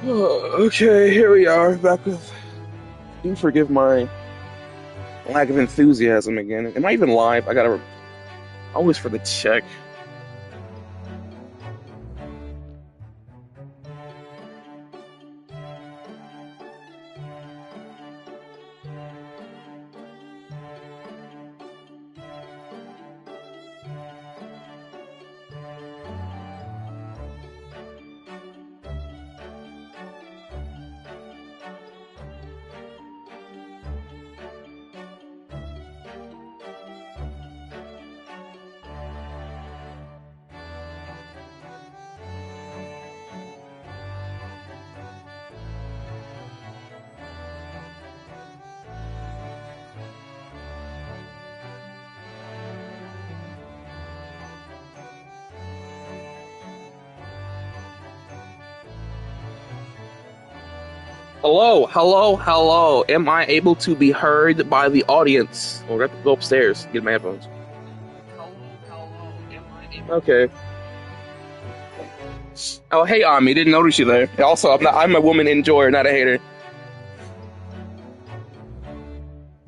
Okay, here we are, back with. Do forgive my lack of enthusiasm again. Am I even live? I gotta. Always for the check. Hello, hello, hello. Am I able to be heard by the audience? Well, I have to go upstairs, get my headphones. Hello, hello. Am I able? Okay. Oh, hey, Ami. Didn't notice you there. Also, I'm a woman enjoyer, not a hater.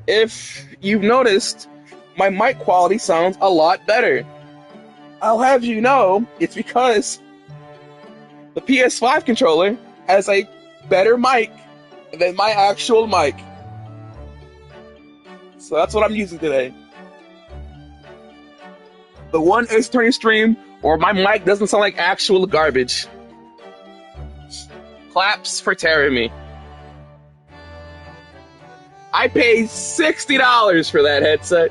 If you've noticed, my mic quality sounds a lot better. I'll have you know, it's because the PS5 controller has a better mic than my actual mic. So that's what I'm using today. The one is turning stream, or my mic doesn't sound like actual garbage. Claps for tearing me. I paid $60 for that headset,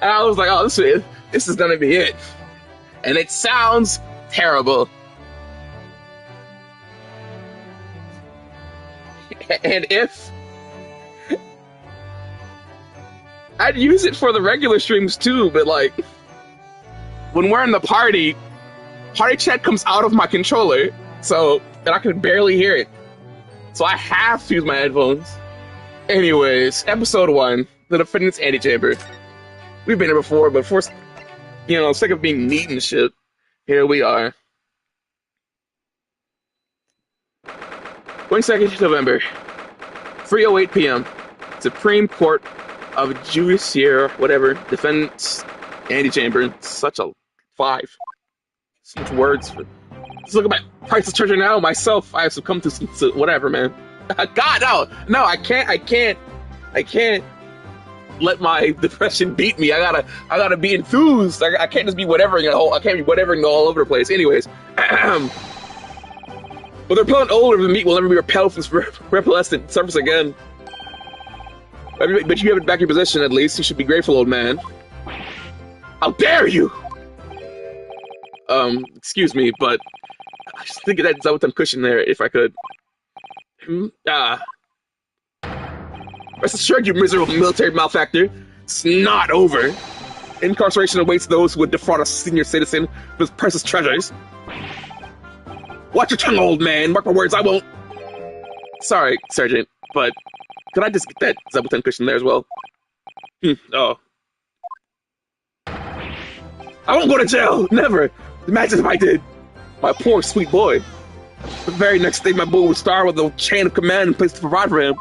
and I was like, oh, this is gonna be it. And it sounds terrible. And if I'd use it for the regular streams too, but like when we're in the party chat comes out of my controller, so that I can barely hear it. So I have to use my headphones. Anyways, episode 1, the defendant's antechamber. We've been here before, but for sake of being neat and shit, here we are. 22nd November, 3:08 p.m. Supreme Court of Judiciary, whatever, defendant's antechamber. Such a 5. So much words. Just look at my priceless treasure now. Myself, I have succumbed to whatever, man. God, no, I can't let my depression beat me. I gotta be enthused. I can't just be whatevering I can't be whatevering all over the place. Anyways, but the repellent odor of the meat will never be repelled from this repellent surface again. But you have it back in your possession at least. You should be grateful, old man. How dare you! Excuse me, but I just think of that Zabuton cushion there, if I could. Rest assured, you miserable military malefactor. It's not over. Incarceration awaits those who would defraud a senior citizen of his precious treasures. Watch your tongue, old man. Mark my words, I won't. Sorry, Sergeant, but could I just get that Zabuton cushion there as well? Oh. I won't go to jail! Never! Imagine if I did! My poor, sweet boy. The very next day, my boy would start with a chain of command in place to provide for him.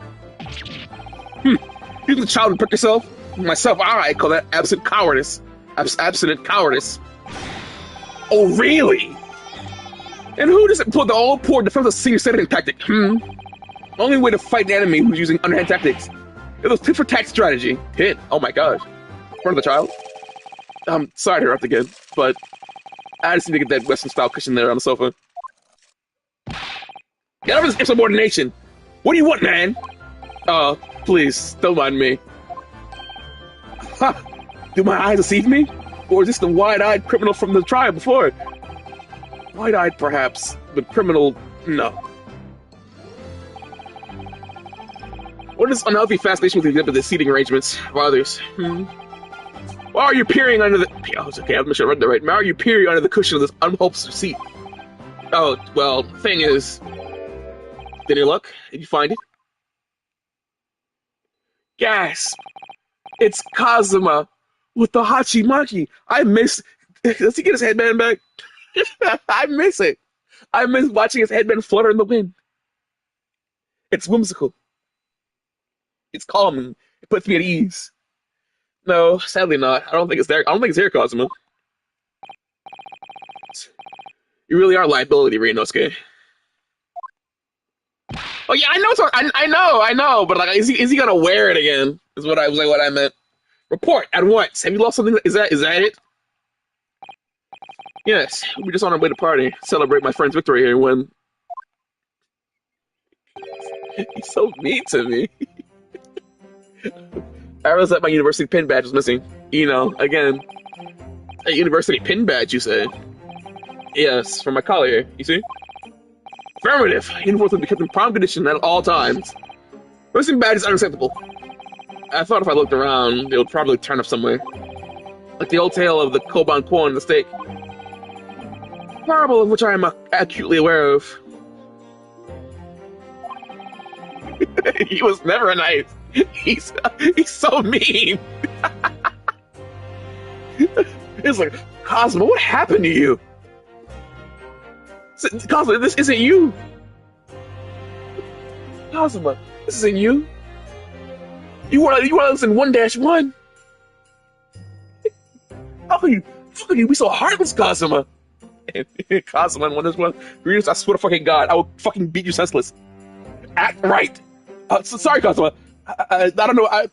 You think the child would prick herself? Myself, I call that absent cowardice. Abstinent cowardice. Oh, really? And who doesn't put the all poor defensive senior citizen tactic? Only way to fight an enemy who's using underhand tactics. It was tit for tat strategy. Hit. Oh my gosh. In front of the child. Sorry to interrupt again, but I just need to get that Western style cushion there on the sofa. Get over this insubordination. What do you want, man? Please, don't mind me. Ha! Do my eyes deceive me? Or is this the wide-eyed criminal from the trial before? Wide-eyed, perhaps, but criminal, no. What is unhealthy fascination with the seating arrangements of others? Why are you peering under the... Oh, it's okay, I'm sure I read that right. Why are you peering under the cushion of this unhopeful seat? Oh, well, thing is... Did you look? Did you find it? Gasp! It's Kazuma with the Hachimaki. I miss... Does he get his headband back? I miss it. I miss watching his headband flutter in the wind. It's whimsical. It's calming. It puts me at ease. No, sadly not. I don't think it's there. I don't think it's here, Cosmo. You really are a liability, Ryunosuke. Oh yeah, I know. I know. But like, is he gonna wear it again? Is what I was like. What I meant. Report at once. Have you lost something? Is that it? Yes. We're just on our way to party, celebrate my friend's victory here. When he's so mean to me. I realized that my university pin badge was missing. Again, a university pin badge. You say? Yes, from my collar. You see? Affirmative. Uniforms will be kept in prime condition at all times. Missing badge is unacceptable. I thought if I looked around, it would probably turn up somewhere. Like the old tale of the Koban corn and the steak. Parable of which I am acutely aware of. He was never nice. He's so mean. It's like, Cosmo, what happened to you? Cosmo, this isn't you. Cosmo, this isn't you. You want to listen 1-1? How can you be so heartless, Cosmo? Cosmo, 1-1. I swear to fucking God, I will fucking beat you senseless. Act right. Sorry, Cosmo. I don't know. I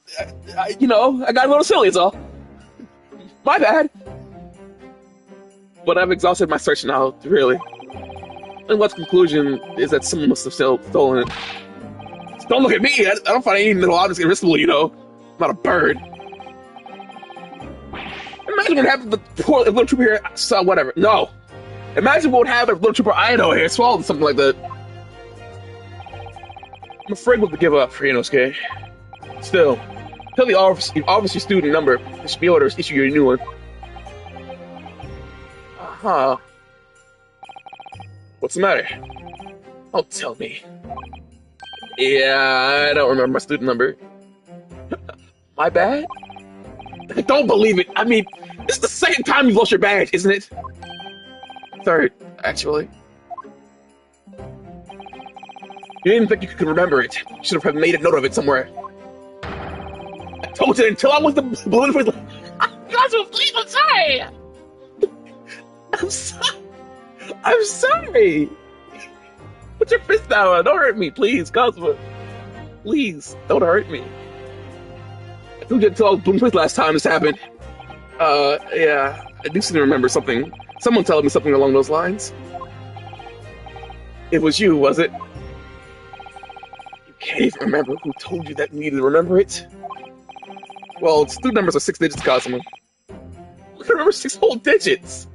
got a little silly. It's all. My bad. But I've exhausted my search now, really. And what's conclusion is that someone must have stolen it. Don't look at me. I don't find any little objects irresistible, I'm not a bird. Imagine what happened if the poor little trooper here saw whatever. No. Imagine what would happen if little trooper Ido here swallowed something like that. I'm afraid we'll have to give up, Ryunosuke. Still, tell the officer student number. They should be able to issue you a new one. Uh-huh. What's the matter? Don't tell me. Yeah, I don't remember my student number. My bad? I don't believe it. I mean, this is the second time you've lost your badge, isn't it? Third, actually. You didn't think you could remember it. You should have made a note of it somewhere. I told you until I was the balloon for Cosmo, please, I'm sorry! I'm sorry! I'm sorry! Put your fist down. Don't hurt me, please, Cosmo. Please, don't hurt me. I told you until I was balloon last time this happened. Yeah. I do seem to remember something. Someone telling me something along those lines. It was you, was it? You can't even remember who told you that you needed to remember it? Well, student numbers are 6 digits, Cosmo. Who can remember 6 whole digits?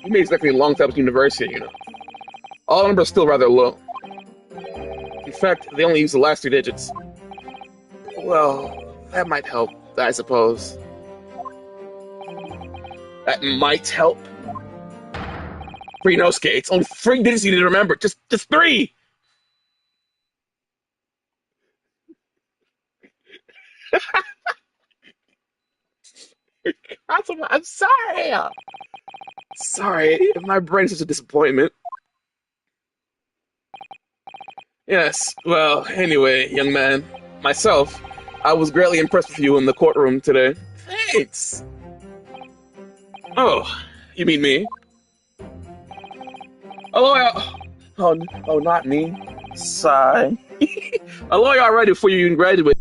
You made exactly a long time at university, All numbers are still rather low. In fact, they only use the last 2 digits. Well, that might help, I suppose. That might help. Ryunosuke, it's only 3 digits you need to remember. Just 3! I'm sorry! Sorry, my brain is such a disappointment. Yes, well, anyway, young man. Myself, I was greatly impressed with you in the courtroom today. Thanks! Oh, you mean me? A lawyer... Oh, not me. Sigh. A lawyer already before you even graduate.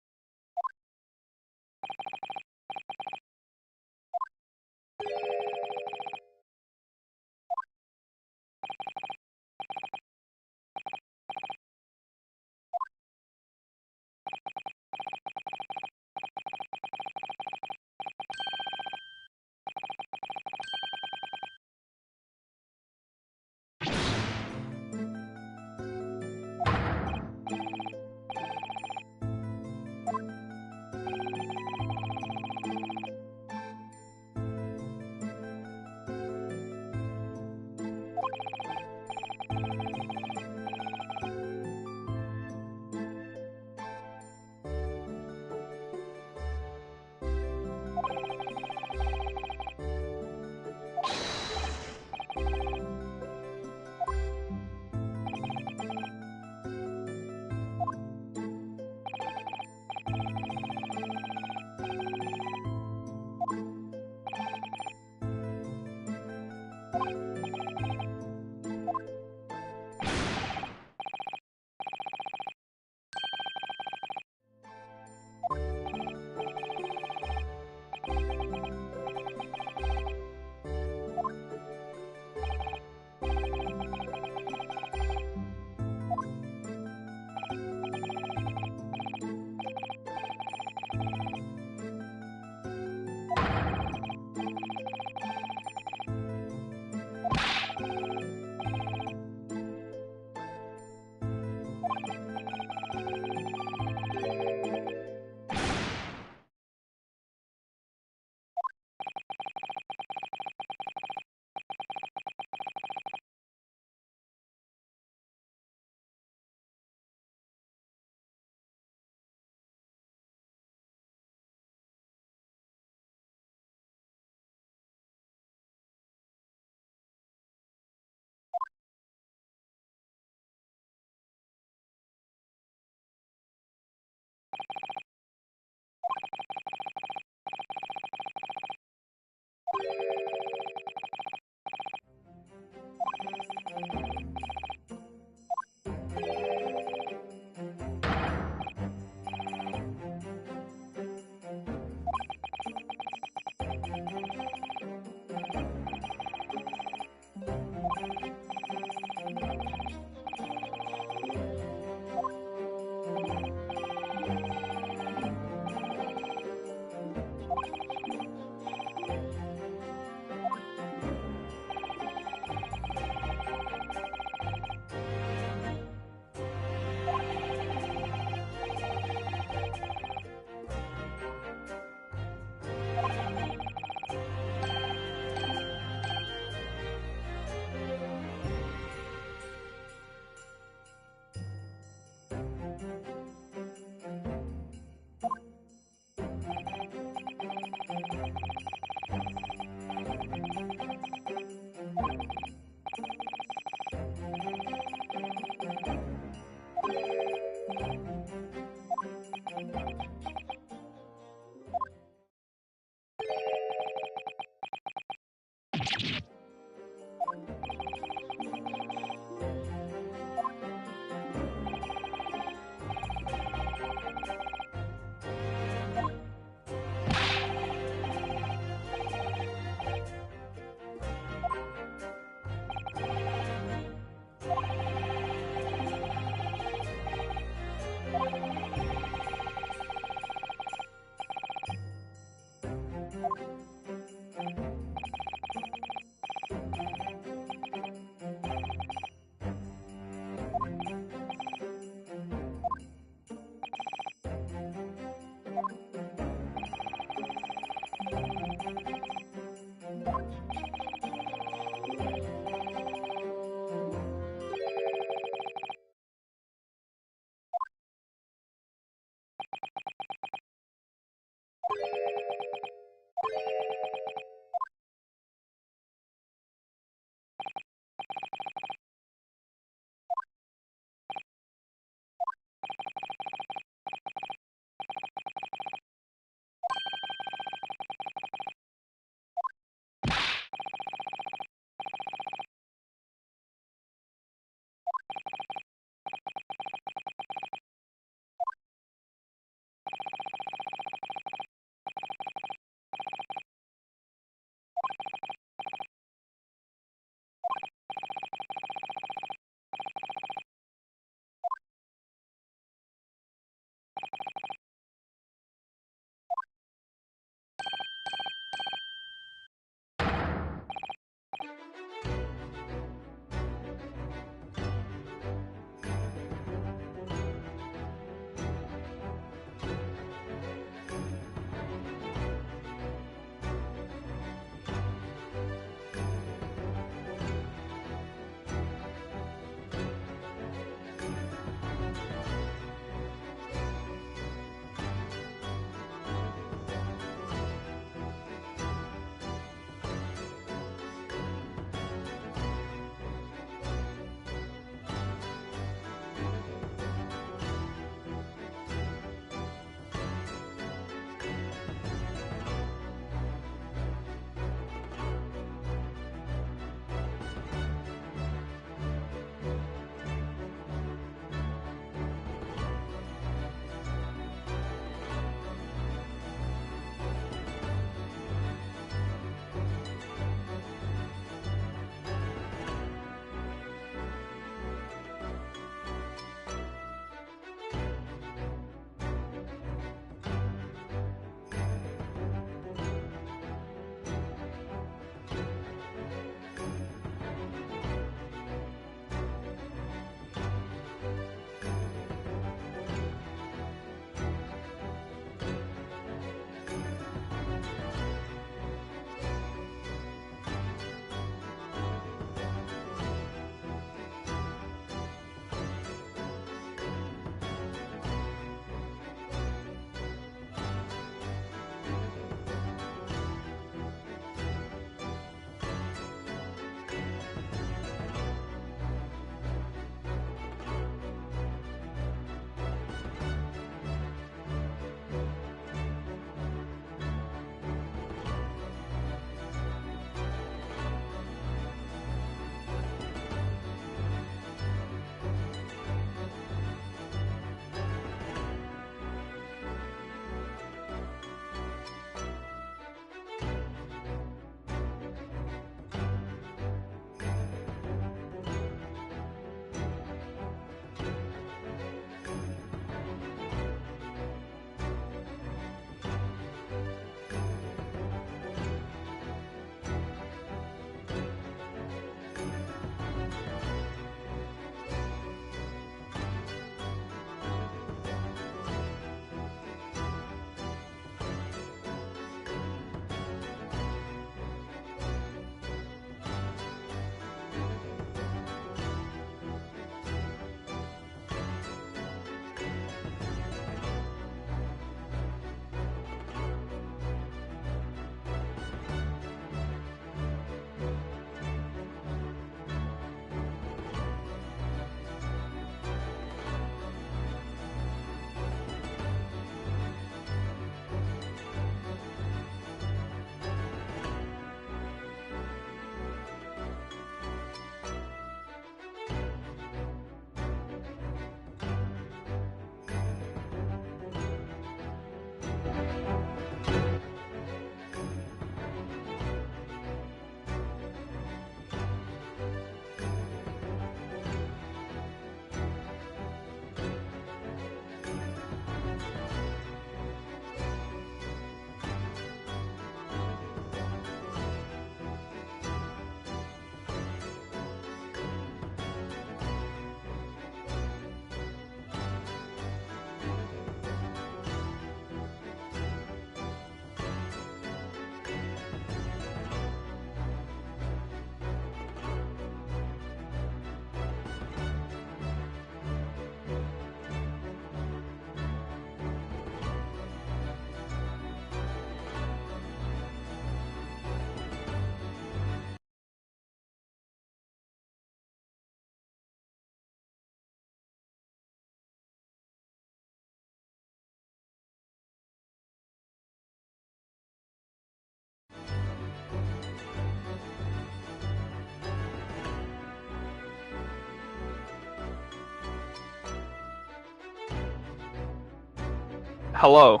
Hello?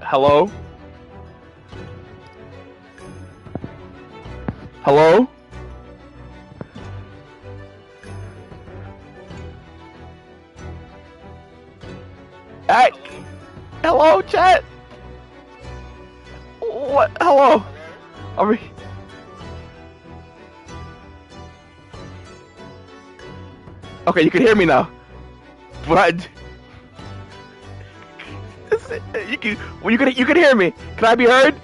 Hello? Hello? Hey! Hello, chat? What? Hello? Are we... Okay, you can hear me now. But... You can hear me. Can I be heard?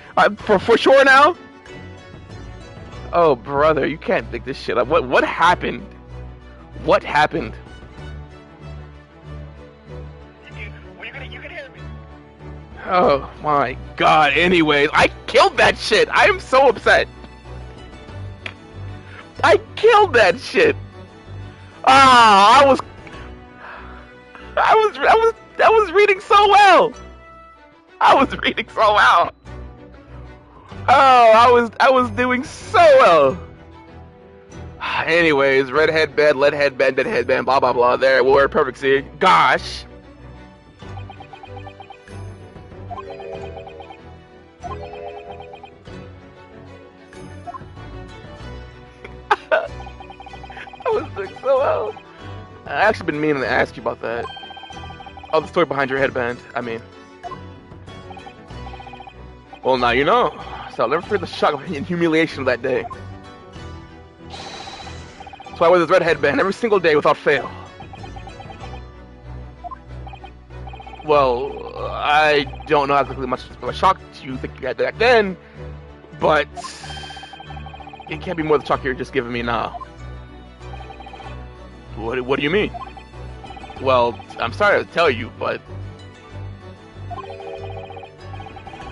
For sure now? Oh, brother, you can't think this shit up. What happened? What happened? You can hear me. Oh my god, anyways, I killed that shit! I am so upset! I killed that shit! Ah, I was reading so well! I was reading so well! Oh, I was doing so well! Anyways, red headband, lead headband, dead headband, blah blah blah, there, we're perfect, see? Gosh! I was doing so well. I actually been meaning to ask you about that. Oh, the story behind your headband, I mean. Well, now you know. So I'll never forget the shock and humiliation of that day. So I wear this red headband every single day without fail. Well, I don't know exactly much of a shock you think you had back then, but it can't be more the shock you're just giving me now. What do you mean? Well, I'm sorry to tell you, but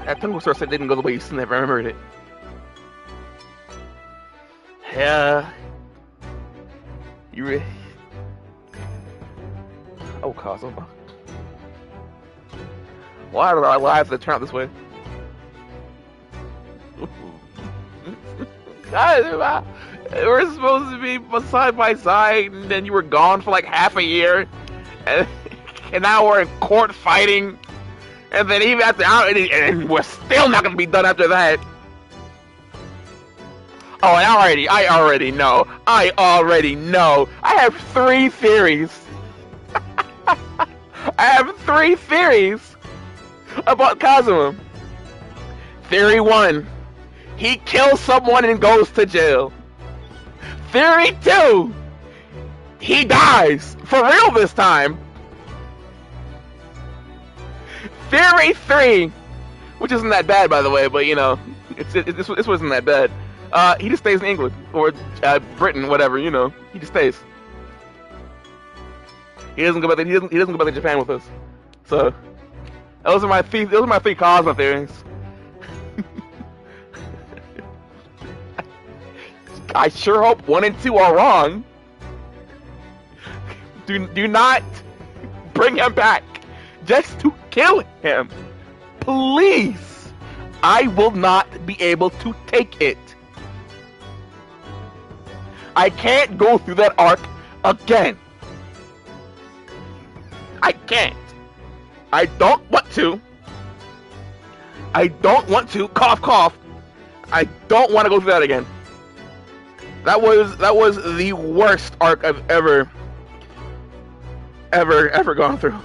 that tongue source didn't go the way you never remembered it. Yeah. Oh, Cosmo. Why did our lives turn out this way? God, we're supposed to be side by side, and then you were gone for like half a year, and now we're in court fighting, and then even after and we're still not gonna be done after that. Oh, and I already know. I have 3 theories. I have 3 theories about Kazuma. Theory 1. He kills someone and goes to jail. Theory 2. He dies. For real this time. Theory 3. Which isn't that bad, by the way, but you know, this wasn't that bad. He just stays in England. Or Britain, whatever, you know. He just stays. He doesn't go back to Japan with us. So those are my 3 Cosmo theories. I sure hope 1 and 2 are wrong. Do not bring him back just to kill him. Please. I will not be able to take it. I can't go through that arc again. I can't. I don't want to. Cough, cough. I don't want to go through that again. That was the worst arc I've ever gone through.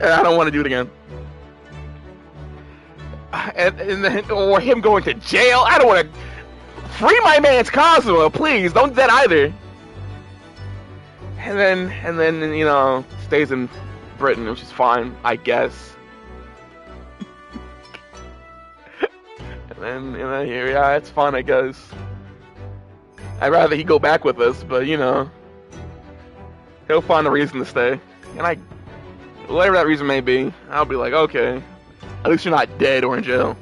And I don't want to do it again. And then, or him going to jail. I don't want to. Free my man's Cosmo, please. Don't do that either. And then you know, stays in Britain, which is fine, I guess. And then, you know, yeah, it's fine, I guess. I'd rather he go back with us, but you know, he'll find a reason to stay. And whatever that reason may be, I'll be like, okay, at least you're not dead or in jail.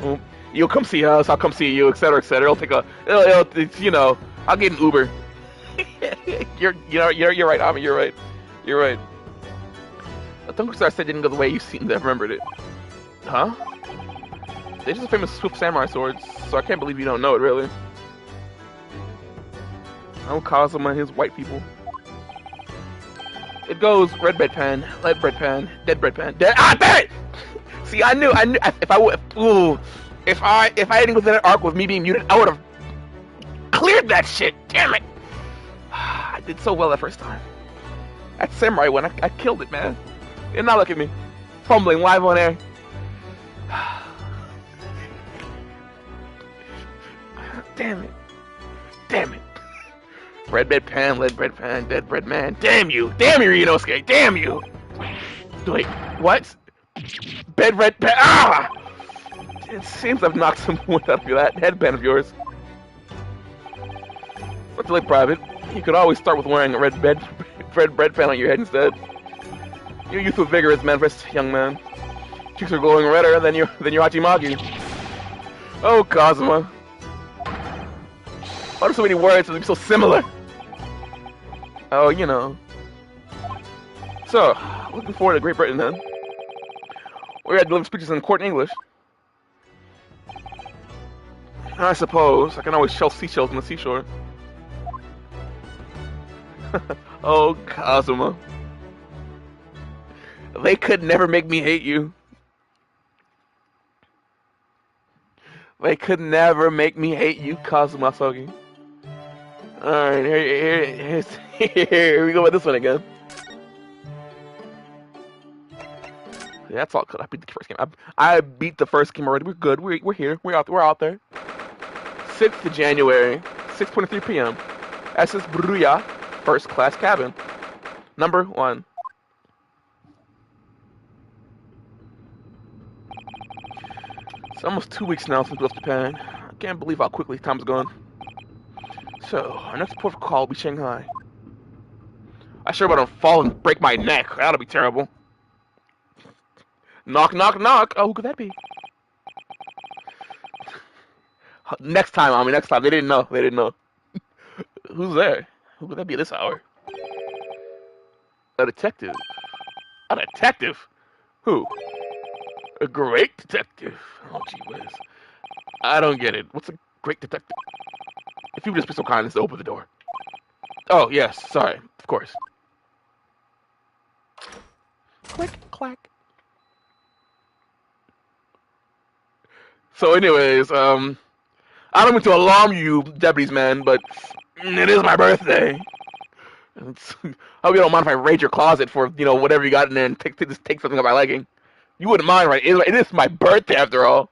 Well, you'll come see us, I'll come see you, etc., etc. You know, I'll get an Uber. You're right, Ami, you're right. The Tokusatsu said didn't go the way you seem to have remembered it. Huh? They just famous Swift Samurai swords, so I can't believe you don't know it, really. I don't Kazuma and his white people. It goes red bread pan, lead bread pan, dead bread pan, dead. Ah, damn it! See, I knew. If I would, if I didn't go through that arc with me being muted, I would have cleared that shit. Damn it! I did so well that first time. That samurai one, I killed it, man. And now look at me, fumbling live on air. Damn it! Damn it! Red bread pan, lead bread pan, dead bread man. Damn you, Inosuke. Damn you. Wait, what? Bed red pan. Ah! It seems I've knocked some wind out of that headband of yours. Not too late, Private. You could always start with wearing a red bread pan on your head instead. Your youthful vigor is manifest, young man. Cheeks are glowing redder than your Hachimaki. Oh, Kazuma. Why are so many words that are so similar? Oh, you know. So, looking forward to Great Britain then. We had to deliver speeches in court in English. I suppose I can always shell seashells on the seashore. Oh, Kazuma. They could never make me hate you. They could never make me hate you, Kazuma Sogi. Alright, here we go with this one again. Yeah, that's all good. I beat the first game. I beat the first game already. We're good. We're here. We're out there. 6th of January, 6:23 p.m. SS Bruya, first class cabin. Number 1. It's almost 2 weeks now since we left Japan. I can't believe how quickly time's gone. So, our next port of call will be Shanghai. I sure better fall and break my neck. That'll be terrible. Knock, knock, knock. Oh, who could that be? Next time, Mommy, next time. They didn't know. Who's there? Who could that be at this hour? A detective. A detective? Who? A great detective. Oh, gee whiz. I don't get it. What's a great detective? If you would just be so kind as to open the door. Oh, yes. Sorry. Of course. Click, clack. So anyways, I don't mean to alarm you, deputies, man, but it is my birthday. I hope you don't mind if I raid your closet for, whatever you got in there and just take something of my liking. You wouldn't mind, right? It is my birthday, after all.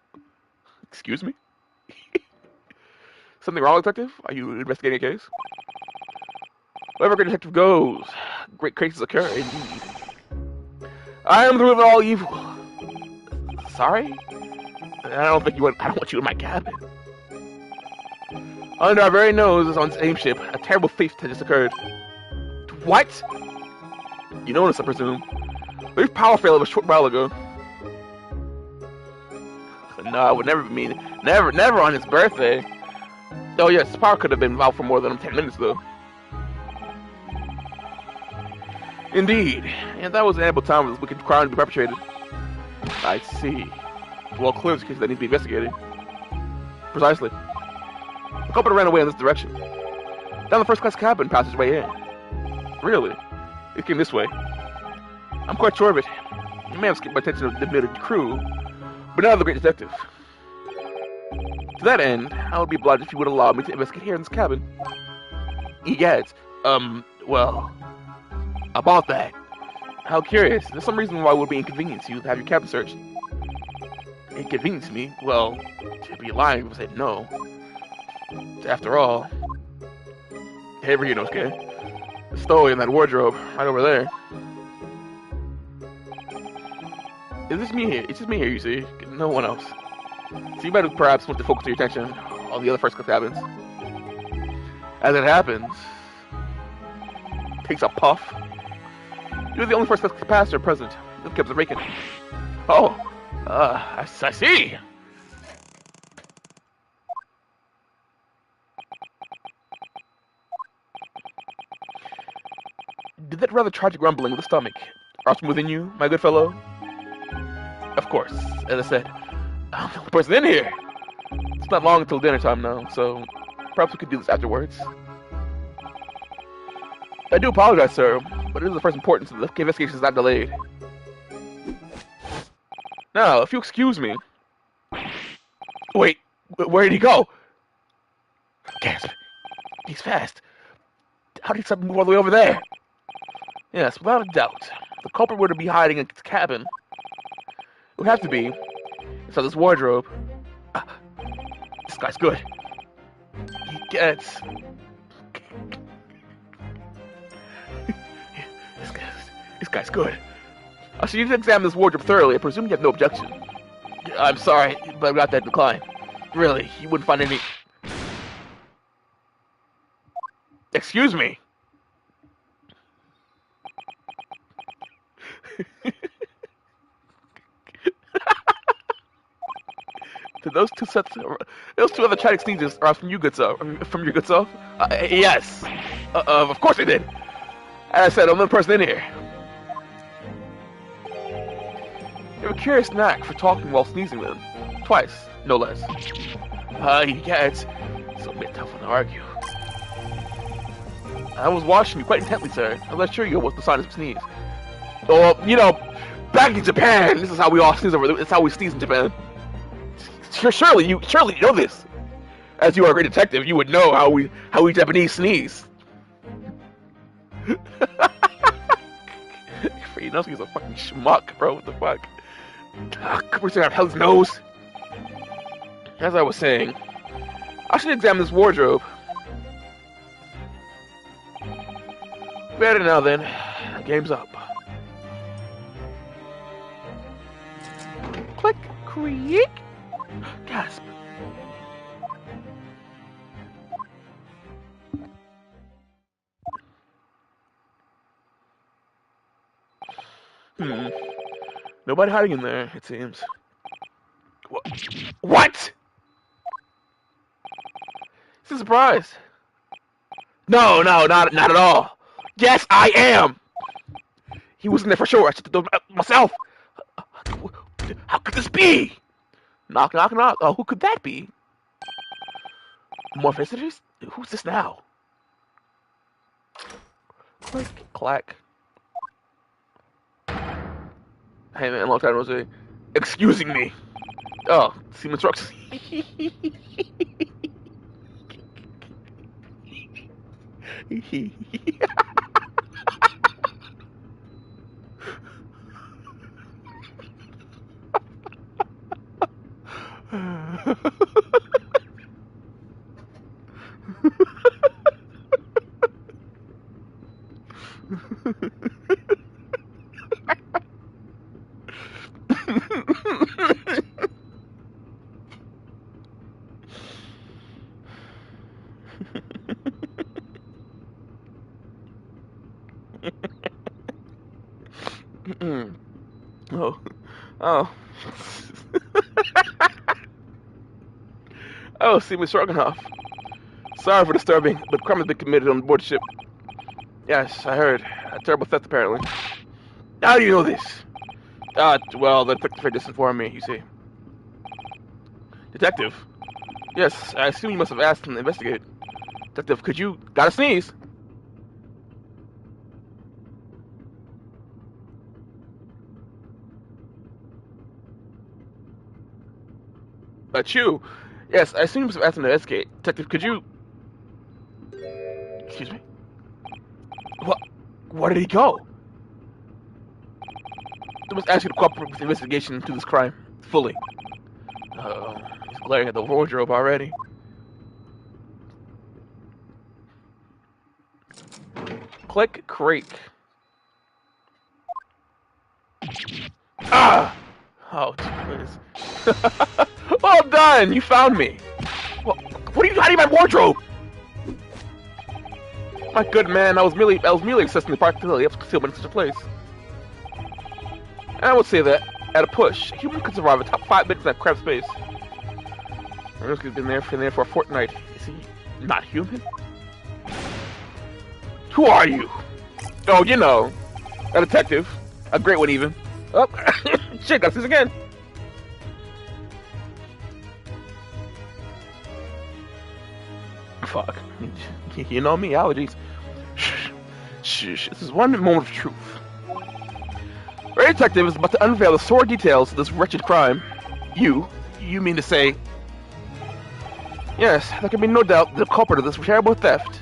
Excuse me? Something wrong, detective? Are you investigating a case? Wherever great detective goes, great cases occur, indeed. I am the root of all evil. Sorry? I don't want you in my cabin. Under our very noses on the same ship, a terrible fate has just occurred. What? You noticed, I presume. There's power failure a short while ago. No, I would never mean it. Never on his birthday. Oh yes, the power could have been out for more than 10 minutes though. Indeed, and that was an ample time for this wicked crime to be perpetrated. I see. Well, clearly, it's a case that needs to be investigated. Precisely. The culprit ran away in this direction. Down the first-class cabin passageway in. Really? It came this way. I'm quite sure of it. You may have skipped my attention of the admitted crew, but now the great detective. To that end, I would be obliged if you would allow me to investigate here in this cabin. Yes. Well, about that. How curious. There's some reason why it would be inconvenient to you to have your cabin searched. Inconvenience me? Well, to be lying if I said no. After all, hey, Inosuke, the stowaway in that wardrobe right over there. It's just me here, you see. No one else. So you better perhaps want to focus your attention on the other first class cabins. As it happens, takes a puff. You're the only first class passenger present. The cabs are vacant. Oh. I see. Did that rather tragic rumbling of the stomach arouse from within you, my good fellow? Of course, as I said, I'm the only person in here. It's not long until dinner time now, so perhaps we could do this afterwards. I do apologize, sir. but it is the first importance that the investigation is not delayed. Now, if you excuse me. Wait, where did he go? Gasp. He's fast. How did he suddenly move all the way over there? Yes, without a doubt. The culprit would be hiding in his cabin. It would have to be. So this wardrobe. This guy's good. He gets. This guy's good. I should examine this wardrobe thoroughly. I presume you have no objection. I'm sorry, but I got that decline. Really, you wouldn't find any. Excuse me. Those two other Chinese sneezes are from you, good self. From your good self? Yes. Of course they did. As I said, I'm the person in here. You have a curious knack for talking while sneezing, then. Twice, no less. Yeah, it's a bit tough one to argue. I was watching you quite intently, sir. I was not sure you was the sign of sneeze. Well, you know, back in Japan, this is how we all sneeze over. It's how we sneeze in Japan. Surely you know this. As you are a great detective, you would know how we Japanese sneeze. You know he's a fucking schmuck, bro. What the fuck? We're gonna have his nose. As I was saying, I should examine this wardrobe. Better now then. Game's up. Click, creak. Gasp. Nobody hiding in there, it seems. What? It's a surprise. No, not at all. Yes, I am. He was in there for sure. I should have done it myself. How could this be? Knock, knock, knock. Oh, who could that be? More visitors? Who's this now? Click, clack. Hey man, long time no see. Excusing me. Oh, Seaman Trucks. Oh. Oh, Seaman Stroganoff. Sorry for disturbing, but crime has been committed on board ship. Yes, I heard. A terrible theft, apparently. How do you know this? Well, the detective just informed me, you see. Detective? Yes, I assume you must have asked him to investigate. Detective, could you... Gotta sneeze! Chew. Yes, I assume you must have asked him to investigate. Detective, could you... Excuse me? What? Where did he go? I must ask you to cooperate with the investigation into this crime. Fully. Uh-oh. He's glaring at the wardrobe already. Click, creak. Ah! Oh, jeez. Well done! You found me! What are you hiding in my wardrobe? My good man, I was merely assessing the practicality of concealment in such a place. And I would say that, at a push, a human could survive the top 5 minutes in that cramped space. Ernest's been there for a fortnight. Is he not human? Who are you? Oh, you know, a detective. A great one, even. Oh, shit, got this again. Fuck. You know me, allergies. Shh, this is one moment of truth. Our detective is about to unveil the sordid details of this wretched crime. You mean to say... Yes, there can be no doubt the culprit of this terrible theft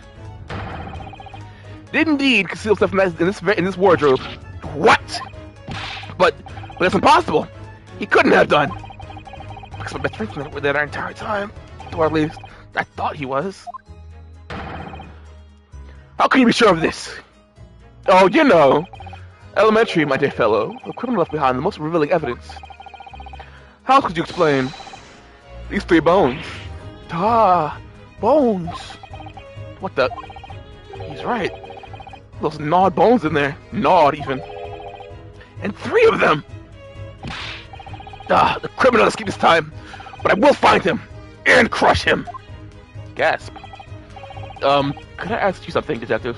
did indeed conceal stuff in this wardrobe. What? But that's impossible. He couldn't have done. Because my best friend was there our entire time. Or at least, I thought he was. How can you be sure of this? Oh, you know. Elementary, my dear fellow. The criminal left behind the most revealing evidence. How else could you explain these 3 bones? Ah, bones. What the? He's right. Those gnawed bones in there. Gnawed, even. And 3 of them! The criminal escaped this time, but I will find him and crush him. Gasp. Could I ask you something, detective?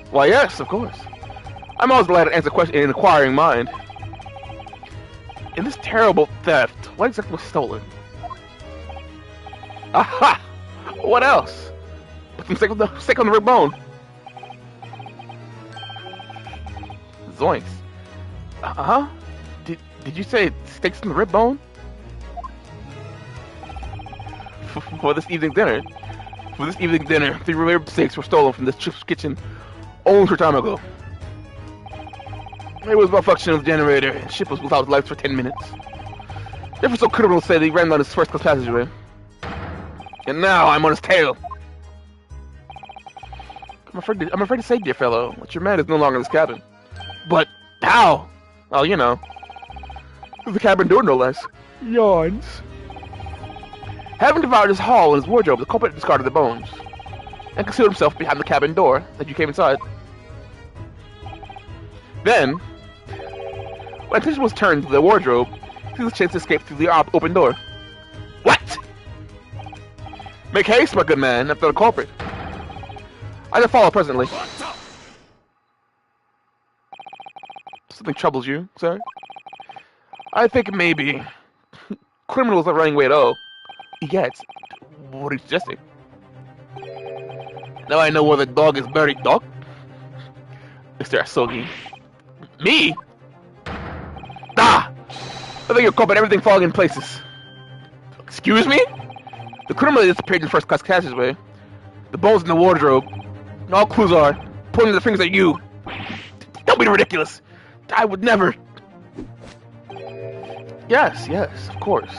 Why, yes, of course. I'm always glad to answer questions in an inquiring mind. In this terrible theft, what exactly was stolen? Aha! What else? Put some steak on the rib bone. Zoinks. Uh-huh. Did you say steaks in the rib bone? For this evening dinner. For this evening dinner, 3 rib steaks were stolen from this chip's kitchen only a time ago. It was malfunction of the generator, and the ship was without lights for 10 minutes. Therefore, so criminal said he ran down his first-class passageway. And now I'm on his tail. I'm afraid to say, dear fellow, that your man is no longer in this cabin. But how? Well, you know. Through the cabin door, no less. Yawns. Having devoured his haul and his wardrobe, the culprit discarded the bones and concealed himself behind the cabin door that you came inside. Then, when attention was turned to the wardrobe, he was a chance to escape through the open door. What? Make haste, my good man, after the culprit. I can follow presently. Something troubles you, sir? I think maybe criminals are running away at all. Yet, what are you suggesting? Now I know where the dog is buried, dog. Mr. Asogi. Me? Ah! I think you're culprit, everything falling in places. Excuse me? The criminal disappeared in first-class passageway. The bones in the wardrobe. All clues are pointing the fingers at you. Don't be ridiculous. I would never. Yes, of course.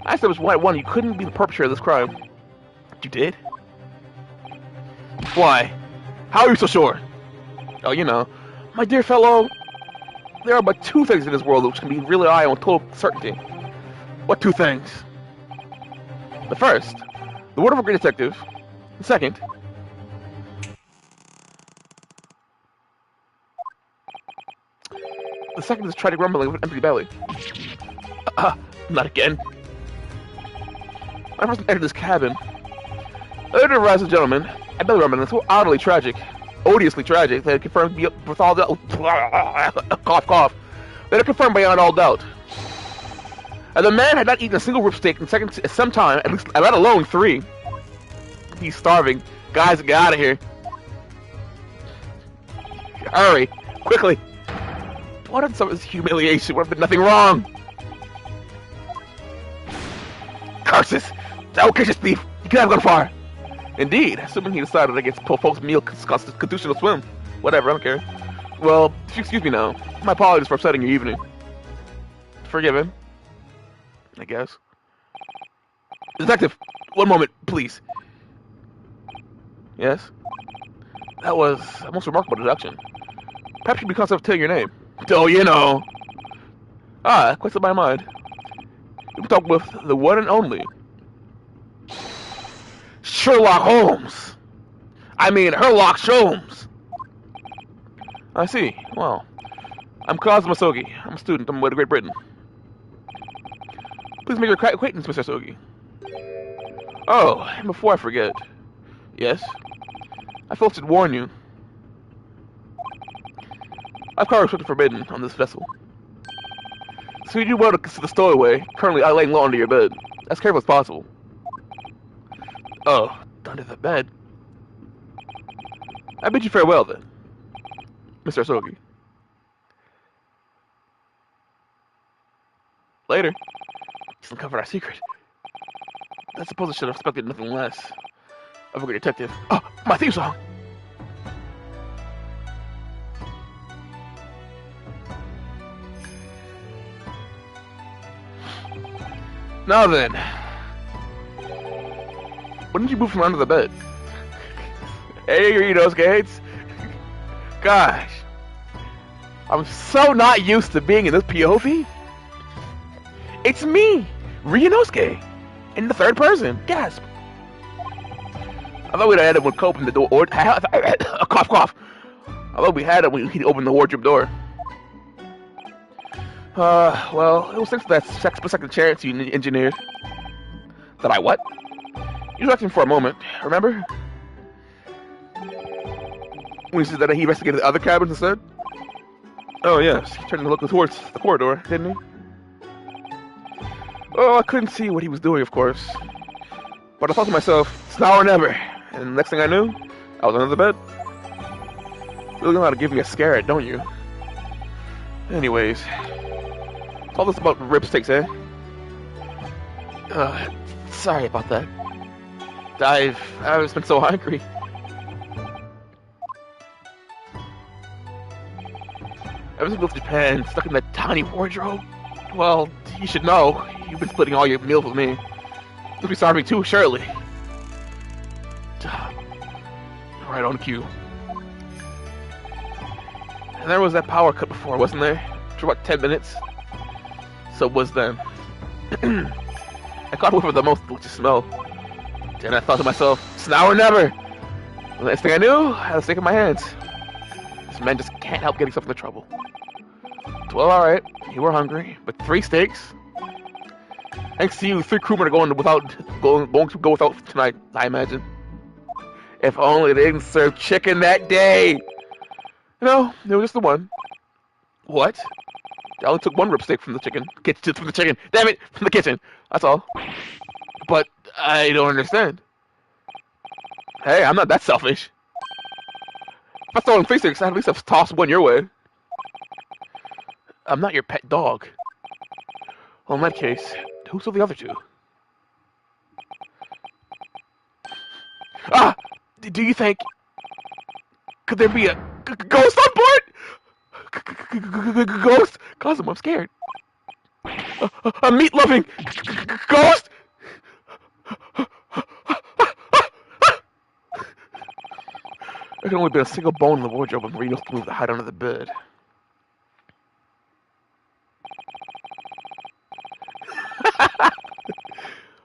I said it was one. You couldn't be the perpetrator of this crime. You did? Why? How are you so sure? Oh, you know. My dear fellow, there are but 2 things in this world which can be really relied on with total certainty. What 2 things? The first, the word of a great detective. The second, is tragic rumbling with an empty belly. Not again. When I first entered this cabin, there arrives a gentleman, a belly rumbling so oddly tragic, odiously tragic, that it confirmed with all doubt, cough, that it confirmed beyond all doubt. And the man had not eaten a single rib steak in some time, at least, let alone 3. He's starving. Guys, get out of here. Hurry. Quickly. What if some of this humiliation? What if there's nothing wrong? Curses! That catch this thief. You can't have gone far. Indeed, assuming he decided against poor folks' meal constitutional swim. Whatever, I don't care. Well, if you excuse me now, my apologies for upsetting your evening. Forgive him. I guess. Detective, one moment, please. Yes? That was a most remarkable deduction. Perhaps you'd be concept of telling your name. Oh, you know. Quite slipped my mind. You can talk with the one and only Sherlock Holmes. I mean, Herlock Sholmes. I see. Well, I'm Cosmo Sogi. I'm a student. I'm away to Great Britain. Please make your acquaintance, Mr. Sogi. Oh, and before I forget. Yes? I felt to warn you. I've caught restricted forbidden on this vessel. So you do well to consider the stowaway, currently laying low under your bed. As careful as possible. Oh, under the bed. I bid you farewell then. Mr. Asogi. Later. Just uncovered our secret. I suppose I should have expected nothing less of a great detective. Oh, my theme song! Now then. When did you move from under the bed? Hey, Inosuke. Gosh. I'm so not used to being in this POV. It's me, Ryunosuke, in the third person. Gasp. I thought we'd had it when Cope opened the door. Cough, cough. I thought we had it when he opened the wardrobe door. Well, it was thanks to that split-second chance you engineered. That I what? You was acting for a moment, remember? When he said that he investigated the other cabins instead? Oh, yes. He turned to look towards the corridor, didn't he? Oh, I couldn't see what he was doing, of course. But I thought to myself, it's now or never. And the next thing I knew, I was under the bed. You really know how to give me a scare, don't you? Anyways. All this about rib sticks, eh? Sorry about that. I've been so hungry. Ever since we left Japan, stuck in that tiny wardrobe. Well, you should know. You've been splitting all your meals with me. You'll be starving too, surely. Right on cue. And there was that power cut before, wasn't there? For about 10 minutes. So it was then. I caught whiff of the most delicious smell. Then I thought to myself, it's now or never. The next thing I knew, I had a steak in my hands. This man just can't help getting himself into trouble. Well, alright, you were hungry, but 3 steaks? Thanks to you, 3 crewmen are going to go without tonight, I imagine. If only they didn't serve chicken that day! You know, it was just the one. What? I only took 1 rib stick from the chicken. Damn it! From the kitchen. That's all. But I don't understand. Hey, I'm not that selfish. If I stole 3 sticks, I'd at least have tossed 1 your way. I'm not your pet dog. Well, in that case, who stole the other 2? Ah! Do you think... Could there be a ghost on board? Ghost? Cosmo, I'm scared. A meat-loving ghost? There can only be a single bone in the wardrobe and Reno's to move the hide under the bed.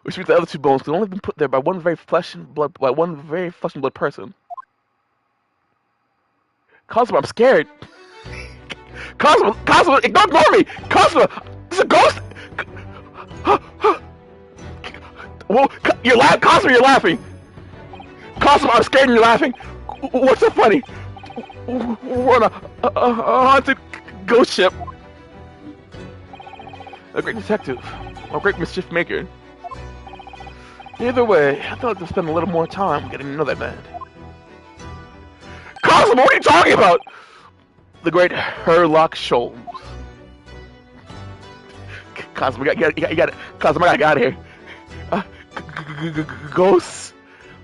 Which means the other 2 bones could only have been put there by one very flesh and blood person. Cosmo, I'm scared. Cosmo, ignore me! Cosmo, it's a ghost! Well, you're laughing, Cosmo, you're laughing! Cosmo, I'm scared and you're laughing! What's so funny? We're on a haunted ghost ship. A great detective, a great mischief maker. Either way, I thought I'd spend a little more time getting to know that man. Cosmo, what are you talking about? The great Herlock Sholmes. Cosmo, you got it. Cosmo, I got out of here. Ghosts?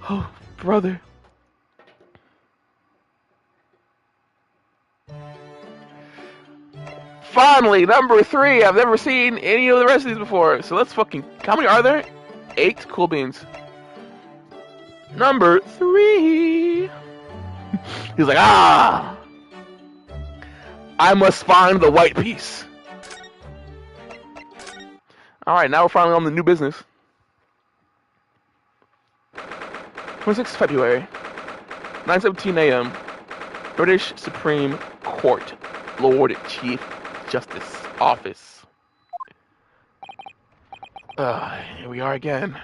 Oh, brother. Finally, number 3. I've never seen any of the rest of these before. So let's fucking... How many are there? 8? Cool beans. Number 3. He's like, ah! I must find the white piece. Alright, now we're finally on the new business. 26th February, 9:17 a.m. British Supreme Court, Lord Chief Justice Office. Here we are again.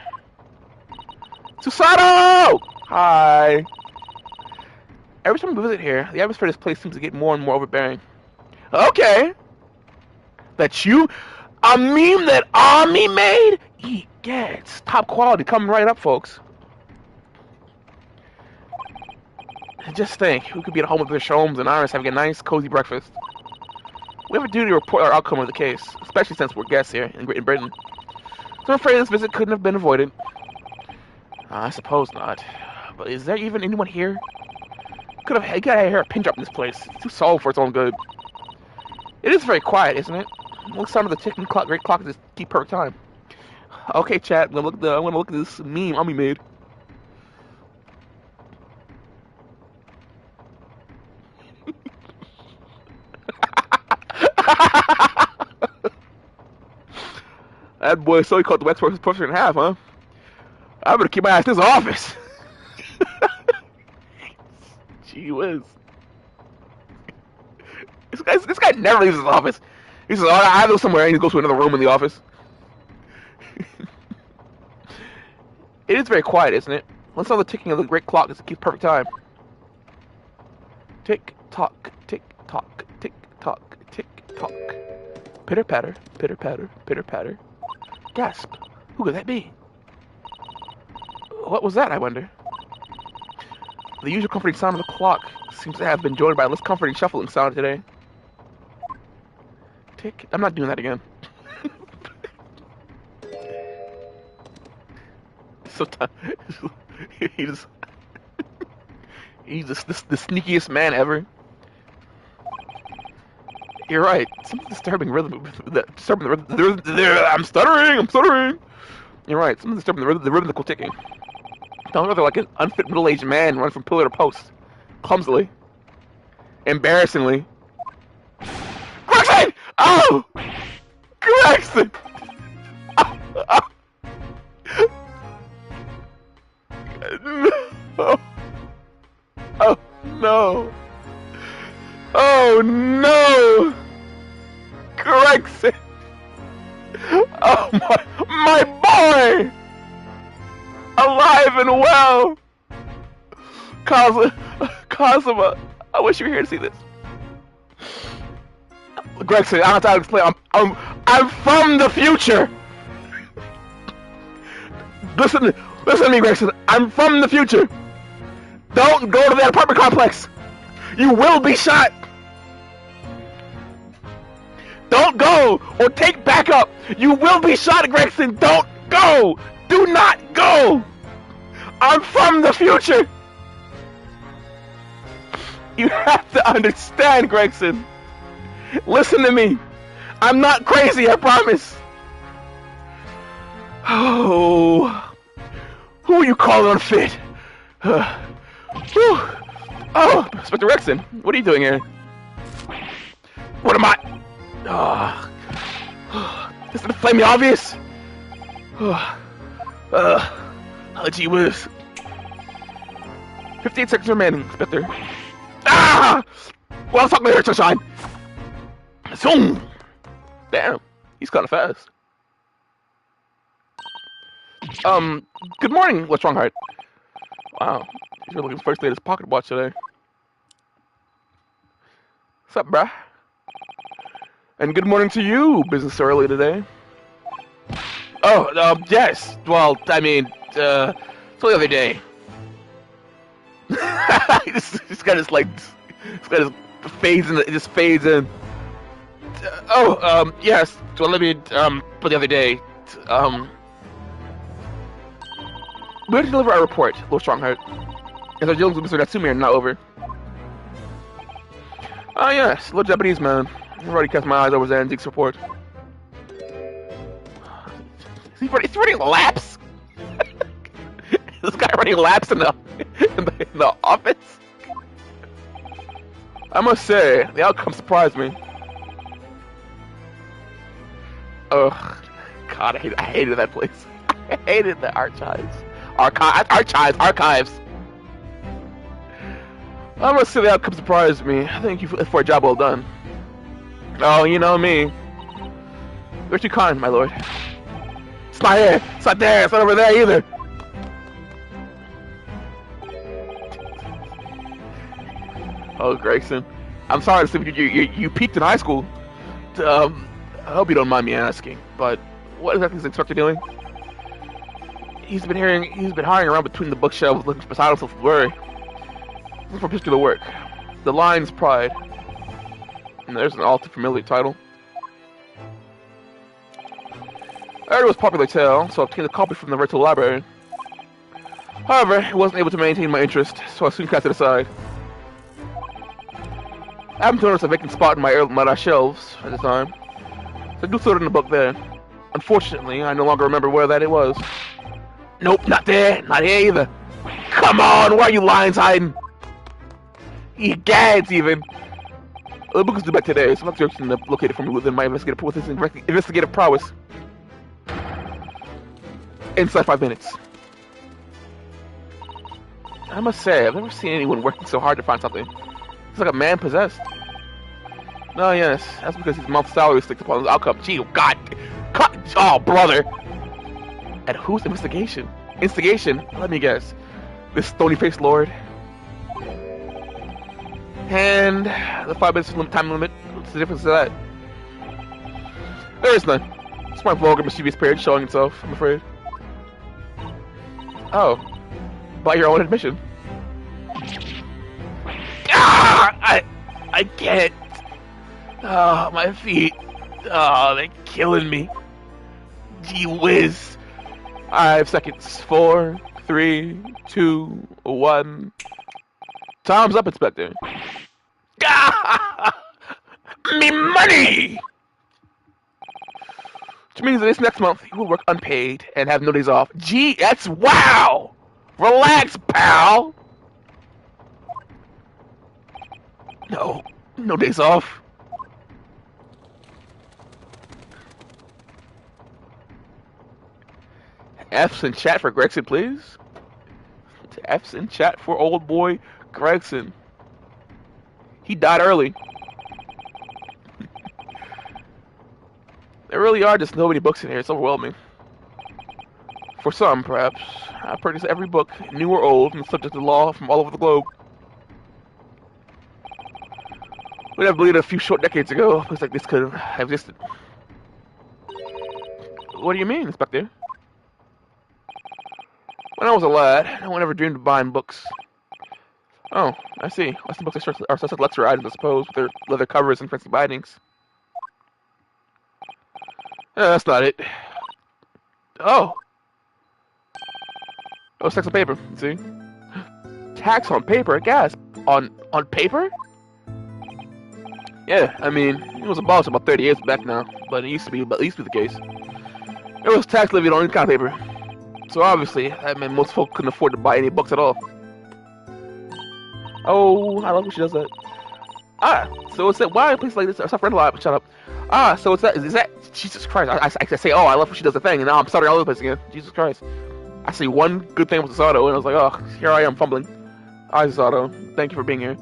Susato! Hi. Every time we visit here, the atmosphere of this place seems to get more and more overbearing. Okay. That's you? A meme that Ami made? Yeah, it's top quality. Coming right up, folks. Just think, who could be at home with Mr. Holmes and Iris having a nice, cozy breakfast? We have a duty to report our outcome of the case, especially since we're guests here in Great Britain. So I'm afraid this visit couldn't have been avoided. I suppose not. But is there even anyone here? Could have gotta hear a pin drop in this place. It's too solemn for its own good. It is very quiet, isn't it? Looks sound of the ticking clock, great clock just keep perfect time. Okay, chat. I'm gonna look at this meme Ami made. That boy so he caught the wax person in half, huh? I better keep my ass in his office. Gee whiz. This guy never leaves his office. He says, "Oh, I go somewhere," and he goes to another room in the office. It is very quiet, isn't it? Let's know the ticking of the great clock just keeps perfect time. Tick tock, tick tock, tick tock, tick tock. Pitter patter, pitter patter, pitter patter. Gasp! Who could that be? What was that, I wonder? The usual comforting sound of the clock seems to have been joined by a less comforting shuffling sound today. Tick. I'm not doing that again. Sometimes he's the sneakiest man ever. You're right. Something disturbing rhythm. Disturbing the rhythm. I'm stuttering. You're right. Something disturbing the rhythmical ticking. Don't rather like an unfit middle-aged man running from pillar to post, clumsily, embarrassingly. Gregson! Oh, Gregson! Oh, oh. No. Oh no! Oh no! Gregson! Oh my boy! Alive and well! Cosima, I wish you were here to see this. Gregson, I don't have time to explain. I'm from the future! Listen to me, Gregson. I'm from the future. Don't go to that apartment complex. You will be shot. Don't go or take backup. You will be shot, Gregson. Don't go. Do not go. I'm from the future. You have to understand, Gregson. Listen to me. I'm not crazy, I promise. Oh, who are you calling unfit? Oh, Inspector Rexon, what are you doing here? What am I? Isn't it flaming obvious? Gee whiz. 58 seconds remaining, Inspector. Ah! Well, I'll talk later, Sunshine. Zoom! Damn, he's kind of fast. Good morning, what's wrong, Heart? Wow, he's looking first at his pocket watch today. What's up, bruh? And good morning to you, business early today. Oh, yes. Well, I mean, it's the other day. He's got his, like, he's got his fades in, it just fades in. Yes. Well, let me, for the other day, we have to deliver our report, Little Strongheart. As our dealings with Mr. Natsumi are not over. Ah, yes, little Japanese man. I've already cast my eyes over Zanzi's report. Is he running laps? This guy running laps in the office? I must say, the outcome surprised me. Oh, God, I hated that place. I hated the archives. Archives. I must say the outcome surprised me. Thank you for a job well done. Oh, you know me. You're too kind, my lord. It's not here. It's not there. It's not over there either. Oh, Gregson. I'm sorry to say you peaked in high school. I hope you don't mind me asking, but what exactly is the inspector doing? He's been hiring around between the bookshelves looking beside himself with worry. for particular work. The Lion's Pride. And there's an all too familiar title. I heard it was a popular tale, so I obtained a copy from the rental library. However, it wasn't able to maintain my interest, so I soon cast it aside. I happened to notice a vacant spot in my shelves at the time, so I do throw it in the book there. Unfortunately, I no longer remember where that it was. Nope, not there, not here either. Come on, where are you lions hiding? He gads even. The book is due back today, so I'm not sure to locate it for me within my investigative prowess. Inside 5 minutes. I must say, I've never seen anyone working so hard to find something. It's like a man possessed. No, yes, that's because his month's salary is sticked upon his outcome. Gee, oh God, oh brother. At whose investigation? Instigation? Let me guess. This stony-faced lord. And the 5 minutes time limit. What's the difference to that? There is none. It's my vulgar, mischievous period showing itself, I'm afraid. Oh. By your own admission. Ah! I can't. Oh, my feet. Oh, they're killing me. Gee whiz. 5 seconds. 4, 3, 2, 1. Time's up, Inspector. Ah! Me money! Which means that this next month you will work unpaid and have no days off. Gee, that's wow! Relax, pal! No days off. F's in chat for Gregson, please. F's in chat for old boy Gregson. He died early. There really are just so many books in here, it's overwhelming. For some, perhaps, I purchased every book, new or old, and subject to law from all over the globe. Would have believed a few short decades ago, a place like this could have existed. What do you mean, Inspector? When I was a lad, no one ever dreamed of buying books. Oh, I see. Western books are such luxury items, I suppose, with their leather covers and fancy bindings. That's not it. Oh! Oh, tax on paper, see? Tax on paper? Gasp! On paper? Yeah, I mean, it was abolished about 30 years back now, but it used to be the case. It was tax levied on any kind of paper. So obviously, that meant most folk couldn't afford to buy any books at all. Oh, I love when she does that. Ah, so it's that why a place like this? Stop rental out. Shut up. Ah, so it's that. Is that Jesus Christ? I say, oh, I love when she does the thing, and now I'm starting all over the place again. Jesus Christ. I say one good thing with Sato, and I was like, oh, here I am fumbling. Hi, Sato. Thank you for being here.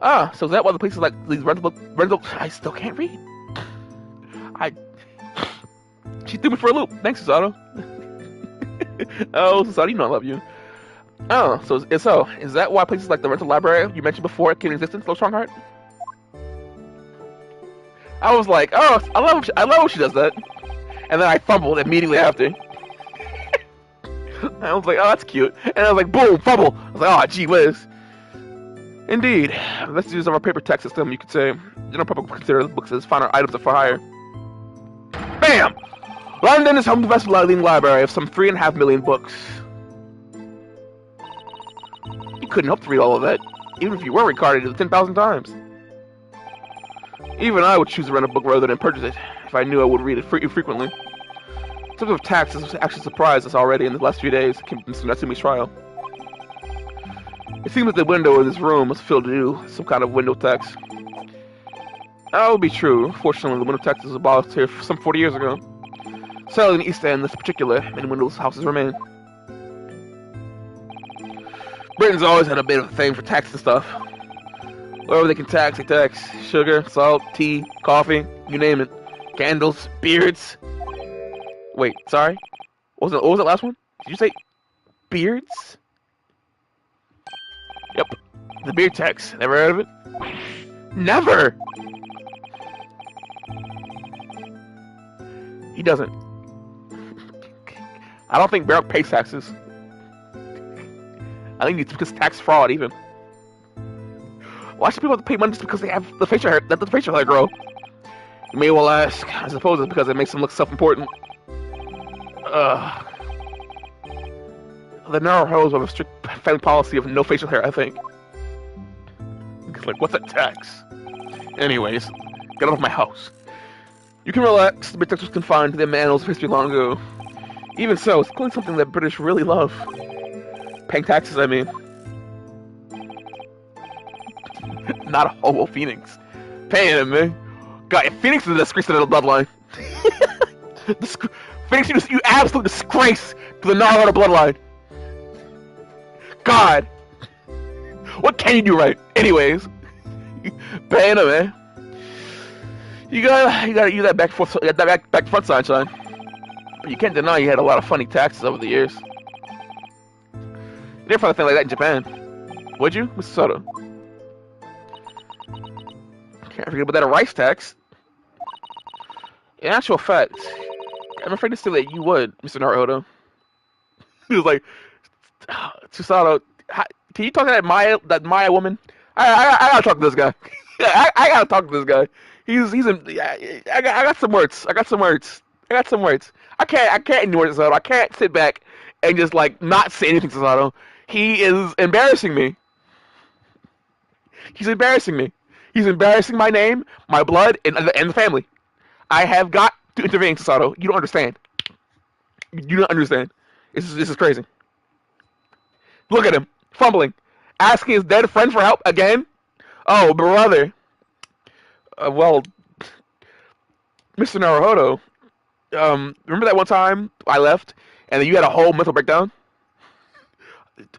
Ah, so is that why the places like these rental? I still can't read. She threw me for a loop. Thanks, Sato. Oh, Sato, you know I love you. Oh, so is that why places like the rental library you mentioned before came in existence, Low Strongheart? I was like, oh, I love when she does that, and then I fumbled immediately after. I was like, oh, that's cute, and I was like, boom, fumble. I was like, oh, gee whiz. Indeed, let's use our paper tax system. You could say, general public consider books as final items for hire. Bam! London is home to the best leading library of some 3.5 million books. You couldn't hope to read all of that, even if you were reincarnated 10,000 times. Even I would choose to rent a book rather than purchase it, if I knew I would read it frequently. The subject of tax has actually surprised us already in the last few days since Natsumi's trial. It seems that the window in this room was filled to do some kind of window tax. That would be true. Fortunately, the window tax was abolished here some 40 years ago. Sadly, in the East End, this particular, many windows houses remain. Britain's always had a bit of a thing for tax and stuff. Wherever they can tax, they tax. Sugar, salt, tea, coffee, you name it. Candles, beards. Wait, sorry? What was that last one? Did you say beards? Yep. The beard tax. Never heard of it? Never! He doesn't. I don't think Baroque pays taxes. I think it's because tax fraud, even. Why should people have to pay money just because they have the facial hair, the facial hair grow? You may well ask. I suppose it's because it makes them look self-important. The Naruhodos have a strict family policy of no facial hair, I think. Like, what's a tax? Anyways, get out of my house. You can relax. The British was confined to the annals of history long ago. Even so, it's clearly something that British really love. Paying taxes, I mean. Not a hobo Phoenix. Paying him, man. God, if Phoenix is a disgrace to the bloodline. Phoenix, you absolute disgrace to the Naruto bloodline. God. What can you do right? Anyways. Paying him, man. You gotta use that back front sunshine. But you can't deny you had a lot of funny taxes over the years. You never found a thing like that in Japan. Would you, Mr. Soto? Can't forget about that rice tax. In actual fact, I'm afraid to say that you would, Mr. Naruto. He was like, Susato, can you talk to that Maya woman? I gotta talk to this guy. I gotta talk to this guy. I got some words. I can't ignore Susato. I can't sit back and just like not say anything to Susato. He is embarrassing me. He's embarrassing me. He's embarrassing my name, my blood, and the family. I have got to intervene, Susato. You don't understand. You don't understand. This is crazy. Look at him, fumbling, asking his dead friend for help again. Oh, brother. Well, Mr. Naruhodo, remember that one time I left and then you had a whole mental breakdown?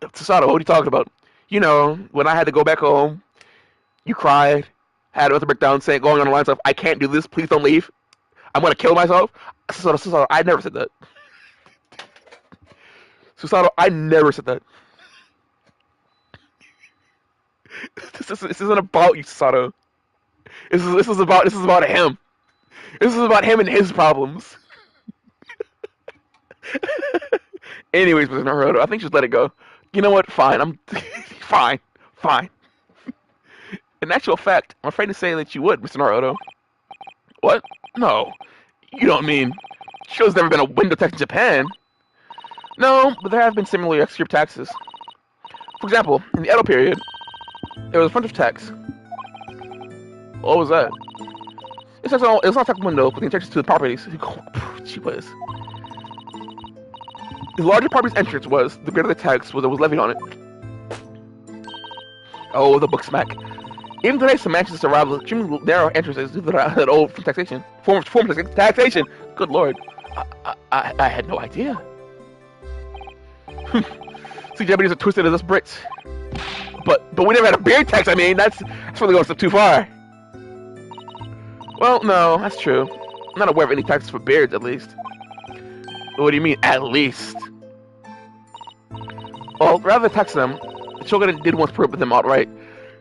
Susato, what are you talking about? You know, when I had to go back home, you cried, had a mental breakdown, going on the lines of, I can't do this, please don't leave. I'm going to kill myself. Susato, I never said that. Susato, I never said that. This isn't about you, Susato. This is about him. This is about him and his problems. Anyways, Mr. Naruto, I think just let it go. You know what? Fine. I'm fine. In actual fact, I'm afraid to say that you would, Mr. Naruto. What? No. You don't mean show's never been a window tax in Japan. No, but there have been similarly extra taxes. For example, in the Edo period, there was a bunch of tax. What was that? It was not a tax window, but the intentions to the properties. Gee whiz. The larger property's entrance was, the greater the tax was levied on it. Oh, the book smack. Even today, some mansions survive with extremely narrow entrances due to that old form of taxation. Good lord. I had no idea. See, Japanese are twisted as us Brits. But we never had a beard tax, I mean, that's really going a step too far. Well, no, that's true. I'm not aware of any taxes for beards, at least. What do you mean, at least? Well, rather than tax them, the shogun did once prohibit them outright.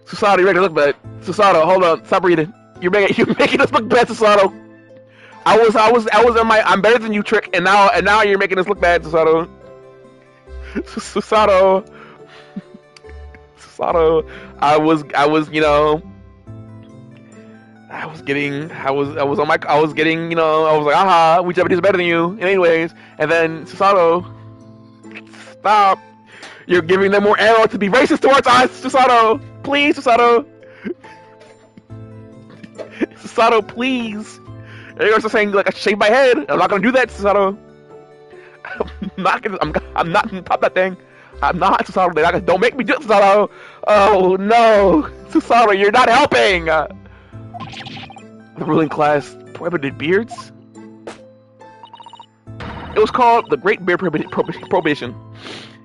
Susato, you're making us look bad. Susato, hold on, stop reading. You're making us look bad, Susato. I was in my I'm better than you trick, and now you're making us look bad, Susato. Susato, I was like, aha, we Japanese are better than you. Anyways, and then Susato, stop. You're giving them more arrow to be racist towards us, Susato. Please, Susato. Susato, please. And you're also saying, like, I shave my head. I'm not gonna do that, Susato. I'm not gonna pop that thing. I'm not, Susato. Don't make me do it, Susato. Oh, no. Susato, you're not helping. The ruling class prohibited beards. It was called the Great Beard Prohibition.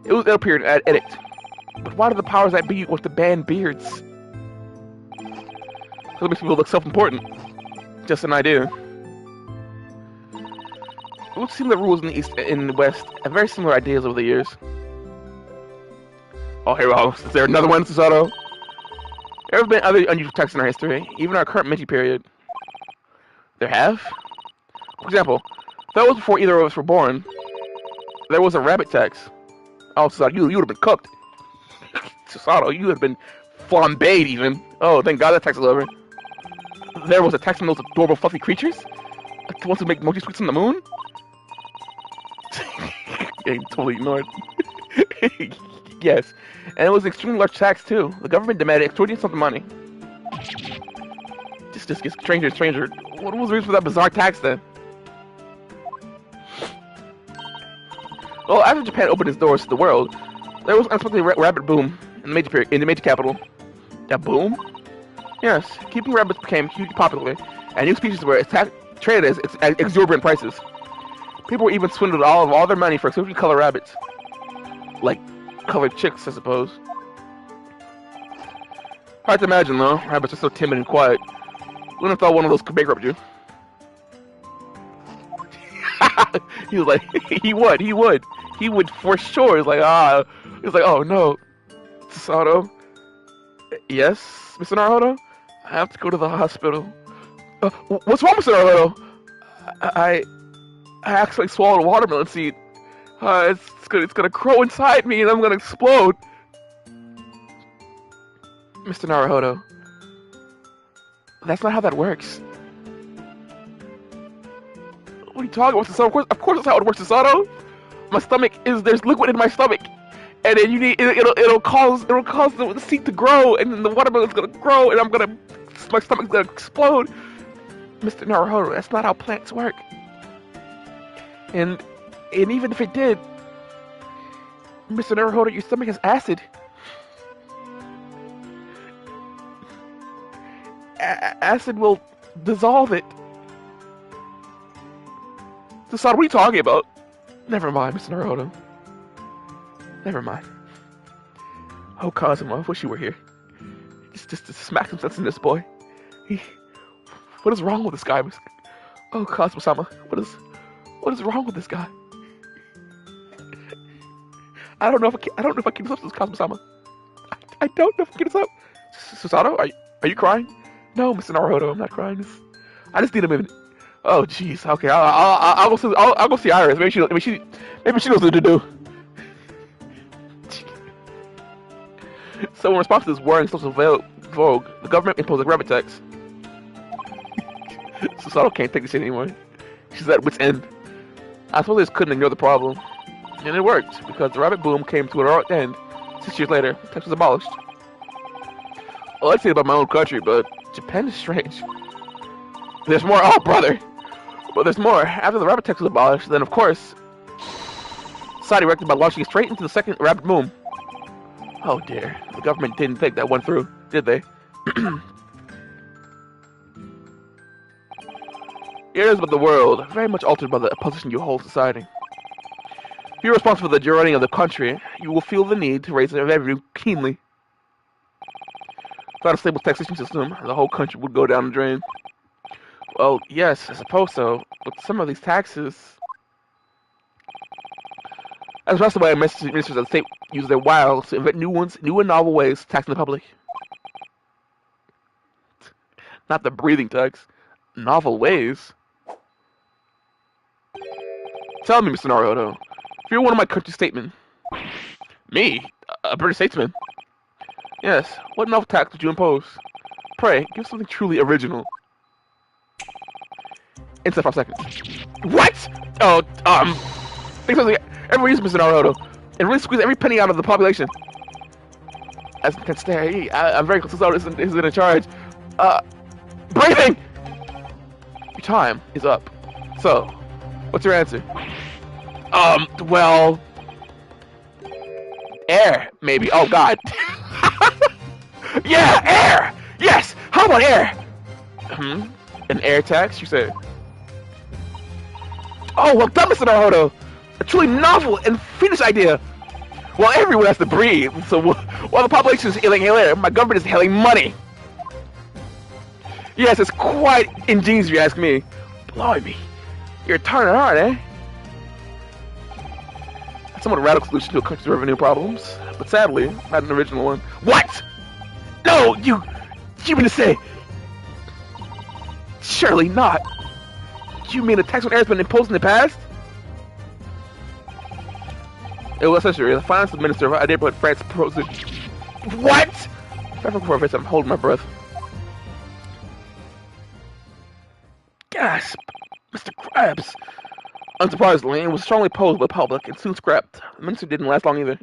It was appeared at edict. But why do the powers that be want to ban beards? It makes people look self-important. Just an idea. It would seem the rules in the East and the West have very similar ideas over the years. Oh, here we go. Is there another one, Susato? There have been other unusual texts in our history, even our current Meiji period. There have? For example, that was before either of us were born. There was a rabbit tax. Oh, Susato, you would have been cooked. Susato, you would have been flambéed even. Oh, thank God that tax is over. There was a tax on those adorable fluffy creatures? Like the ones who make mochi sweets on the moon? Yeah, totally ignored. Yes, and it was an extremely large tax too. The government demanded extortionate sums of money. Just gets stranger and stranger. What was the reason for that bizarre tax then? Well, after Japan opened its doors to the world, there was an unexpected rapid boom in the major capital. A boom? Yes, keeping rabbits became hugely popular, and new species were traded at exorbitant prices. People were even swindled all their money for exclusively colored rabbits. Like colored chicks, I suppose. Hard to imagine, though. Rabbits are so timid and quiet. Wouldn't have thought one of those could bankrupt you. He was like, he would for sure. He's like, oh no. Sato? Yes, Mr. Naruto? I have to go to the hospital. What's wrong, Mr. Naruto? I actually swallowed a watermelon seed. It's gonna grow inside me and I'm gonna explode. Mr. Naruto, that's not how that works. What are you talking about, Sato? Of course that's how it works, Sato. My stomach there's liquid in my stomach, and then it'll cause the seed to grow, and then the watermelon's gonna grow, and my stomach's gonna explode. Mr. Naruto, that's not how plants work. And even if it did, Mr. Naruto, your stomach has acid. Acid will dissolve it. So, what are you talking about? Never mind, Mr. Naruto. Never mind. Oh, Kazuma, I wish you were here. Just to smack some sense in this boy. What is wrong with this guy? Oh, Kazuma-sama, what is wrong with this guy? I don't know if I can keep this up, Kazuma-sama. I don't know if I can keep this up. Susato, are you crying? No, Mr. Naruto, I'm not crying. I just need a minute. Oh, jeez. Okay, I'll go see Iris. Maybe she knows what to do. So in response to this war and social vogue, the government imposed a rabbit tax. Susato can't take this shit anymore. She's at wit's end. I suppose they just couldn't ignore the problem. And it worked, because the rabbit boom came to an end. 6 years later, the tax was abolished. Well, I'd say about my own country, but Japan is strange. There's more. Oh, brother! But there's more. After the rabbit tax was abolished, then of course, society reacted by launching it straight into the second rabbit boom. Oh dear. The government didn't think that one through, did they? It is but the world, very much altered by the position you hold in society. If you're responsible for the running of the country, you will feel the need to raise the revenue keenly. Without a stable taxation system, the whole country would go down the drain. Well, yes, I suppose so, but some of these taxes... As that's the way ministers of the state use their wiles to invent new and novel ways to tax the public. Not the breathing tax. Novel ways? Tell me, Mr. Naruto, if you're one of my country's statesmen... Me? A British statesman? Yes, what novel tax would you impose? Pray, give something truly original. Inside 5 seconds. What? Oh, think something every reason, Mr. Naruto, and really squeeze every penny out of the population. As I can stay, I'm very close to Naruto isn't in charge. Breathing! Your time is up. So, what's your answer? Well... Air, maybe. Oh, God. Yeah, air! Yes! How about air? An air tax, you say? Oh, well done, Mr. Naruto! A truly novel and fiendish idea! Well, everyone has to breathe, so while the population is hailing air, my government is hailing money! Yes, it's quite ingenious if you ask me. Blimey, you're turning hard, eh? That's somewhat a radical solution to a country's revenue problems, but sadly, not an original one. What? No, you mean to say... Surely not. You mean a tax on air has been imposed in the past? It was essentially the finance minister of our neighborhood France proposed it. What? Perfect for a visit. I'm holding my breath. Gasp! Mr. Krabs! Unsurprisingly, it was strongly opposed by the public and soon scrapped. The ministry didn't last long either.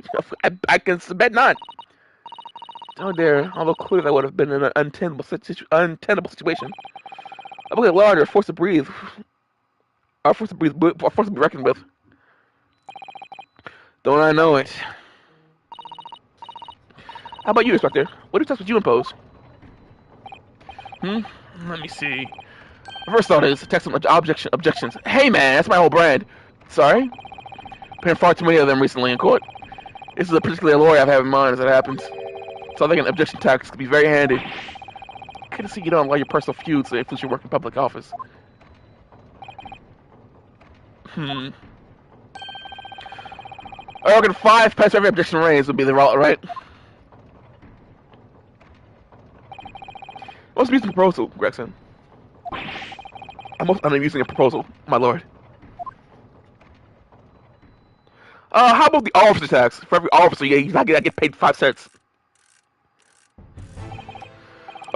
I can bet not. Oh dear, although clearly that would have been an untenable situation. I believe large are forced to breathe. Are forced to be reckoned with. Don't I know it? How about you, Inspector? What tests would you impose? Let me see. My first thought is text some objections. Hey man, that's my whole brand. Sorry? Been far too many of them recently in court. This is a particular lawyer I have in mind as it happens. So I think an objection tax could be very handy. Couldn't see you don't allow your personal feuds to influence your work in public office. I reckon 5 past every objection raised would be the route, right? What's the proposal, Gregson? I'm using a proposal, my lord. How about the officer tax? For every officer, I get paid 5 cents.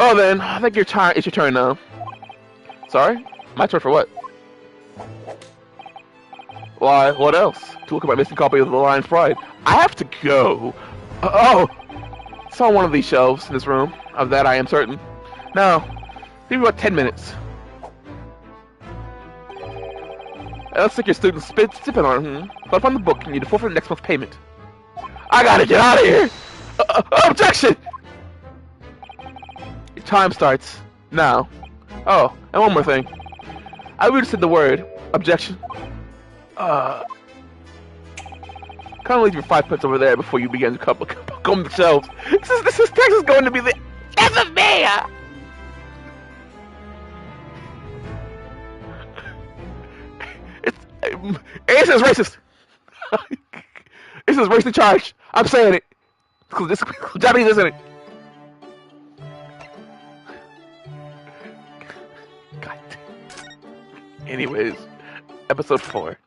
Oh then, I think it's your turn now. Sorry? My turn for what? Why, what else? To look at my missing copy of The Lion's Pride. I have to go. It's on one of these shelves in this room. Of that I am certain. Now, give me about 10 minutes. Let's take your students sipping on it. But if I'm the book, you need to forfeit next month's payment. I gotta get out of here! Objection! Your time starts now. Oh, and one more thing. I would have said the word objection. Kind of leave your 5 pence over there before you begin to comb the shelves. This is Texas going to be the death of me! This is racist. This is racist charge. I'm saying it. This is Japanese, isn't it? God. Anyways, episode 4.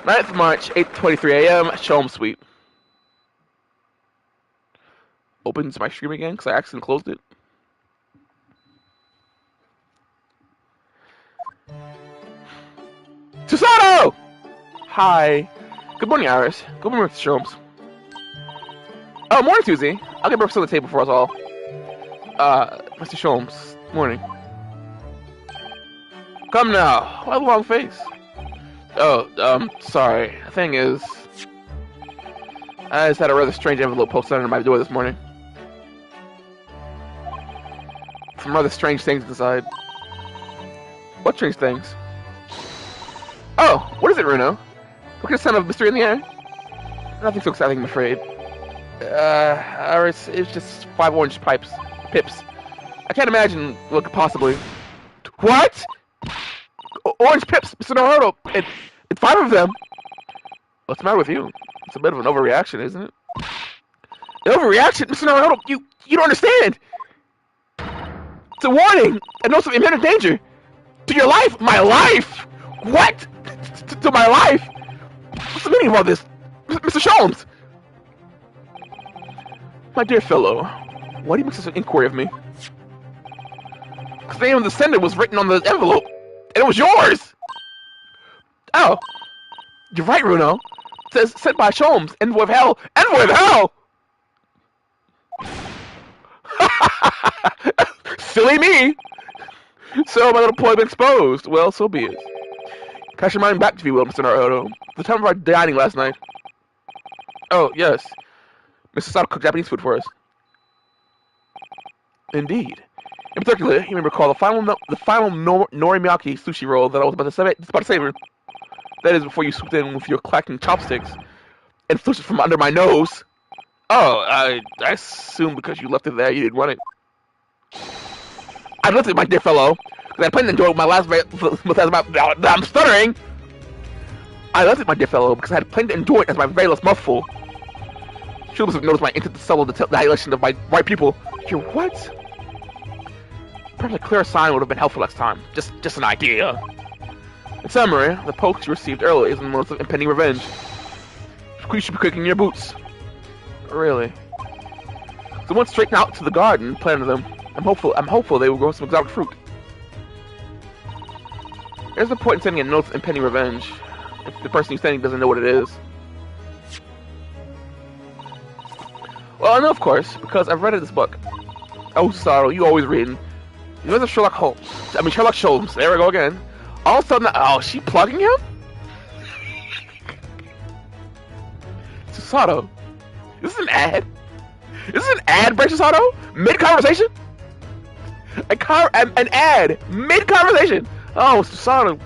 Ninth March, 8:23 a.m. Sholmes Suite. Opens my stream again because I accidentally closed it. Susato! Hi. Good morning, Iris. Good morning, Mr. Sholmes. Oh, morning, Susie. I'll get breakfast on the table for us all. Mr. Sholmes. Morning. Come now. Why the long face? Oh, sorry. The thing is, I just had a rather strange envelope posted under my door this morning. Some rather strange things inside. What strange things? Oh, what is it, Runo? What kind of sound of mystery in the air? Nothing so exciting, I'm afraid. Iris, it's just 5 orange pips. I can't imagine what could possibly... What? Orange pips, Mr. Naruto, and 5 of them? What's the matter with you? It's a bit of an overreaction, isn't it? An overreaction? Mr. Naruto, you don't understand! It's a warning! A notice of imminent danger! To your life! My life! What? To my life? What's the meaning of all this? Mr. Sholmes! My dear fellow, why do you make such an inquiry of me? Because the name of the sender was written on the envelope, and it was yours! Oh, you're right, Runo. It says, sent by Sholmes, envoy of hell. Envoy of hell! Silly me! So my little ploy been exposed. Well, so be it. Cast your mind back, if you will, Mr. Naruto. The time of our dining last night. Oh, yes. Mrs. Sato cooked Japanese food for us. Indeed. In particular, you may recall the final norimiyaki sushi roll that I was about to savor. That is before you swooped in with your clacking chopsticks and flushed it from under my nose. Oh, I assume because you left it there, you didn't want it. I left it, my dear fellow, because I planned to enjoy it with my last I'm stuttering! I left it, my dear fellow, because I had planned to enjoy it as my very last mouthful. She must have noticed my intent to settle the dilation of my right pupil. Your what? Perhaps a clearer sign would have been helpful next time. Just an idea. In summary, the pokes you received early is a month of impending revenge. You should be cooking your boots. Really? So I went straight out to the garden and planted them. I'm hopeful they will grow some exotic fruit. There's no point in sending a note of impending revenge if the person you're sending doesn't know what it is. Well, I know, of course, because I've read this book. Oh, Sorrow, you always reading. You know the Sherlock Holmes. I mean, Sherlock Holmes. There we go again. All of a sudden, oh, is she plugging him? Susato. Is this an ad? Is this an ad, Break Susato? Mid-conversation? An ad. Mid-conversation. Oh, Susato,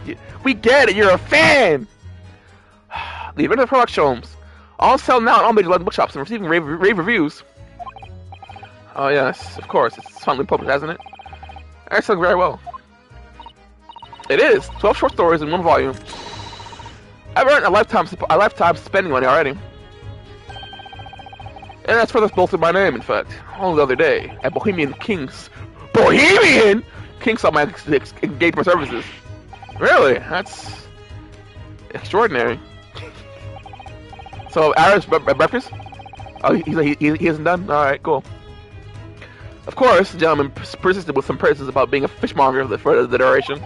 we get it. You're a fan. The event of Sherlock Holmes. All sell now in all major London bookshops and receiving rave reviews. Oh, yes, of course. It's finally published, hasn't it? It's selling very well. It is. 12 short stories in one volume. I've earned a lifetime spending money already. And that's further bolstered my name, in fact. Only the other day, at Bohemian King saw my engagement services. Really? That's extraordinary. So, Aris breakfast? Oh, he isn't done? Alright, cool. Of course, the gentleman persisted with some praises about being a fishmonger for the duration.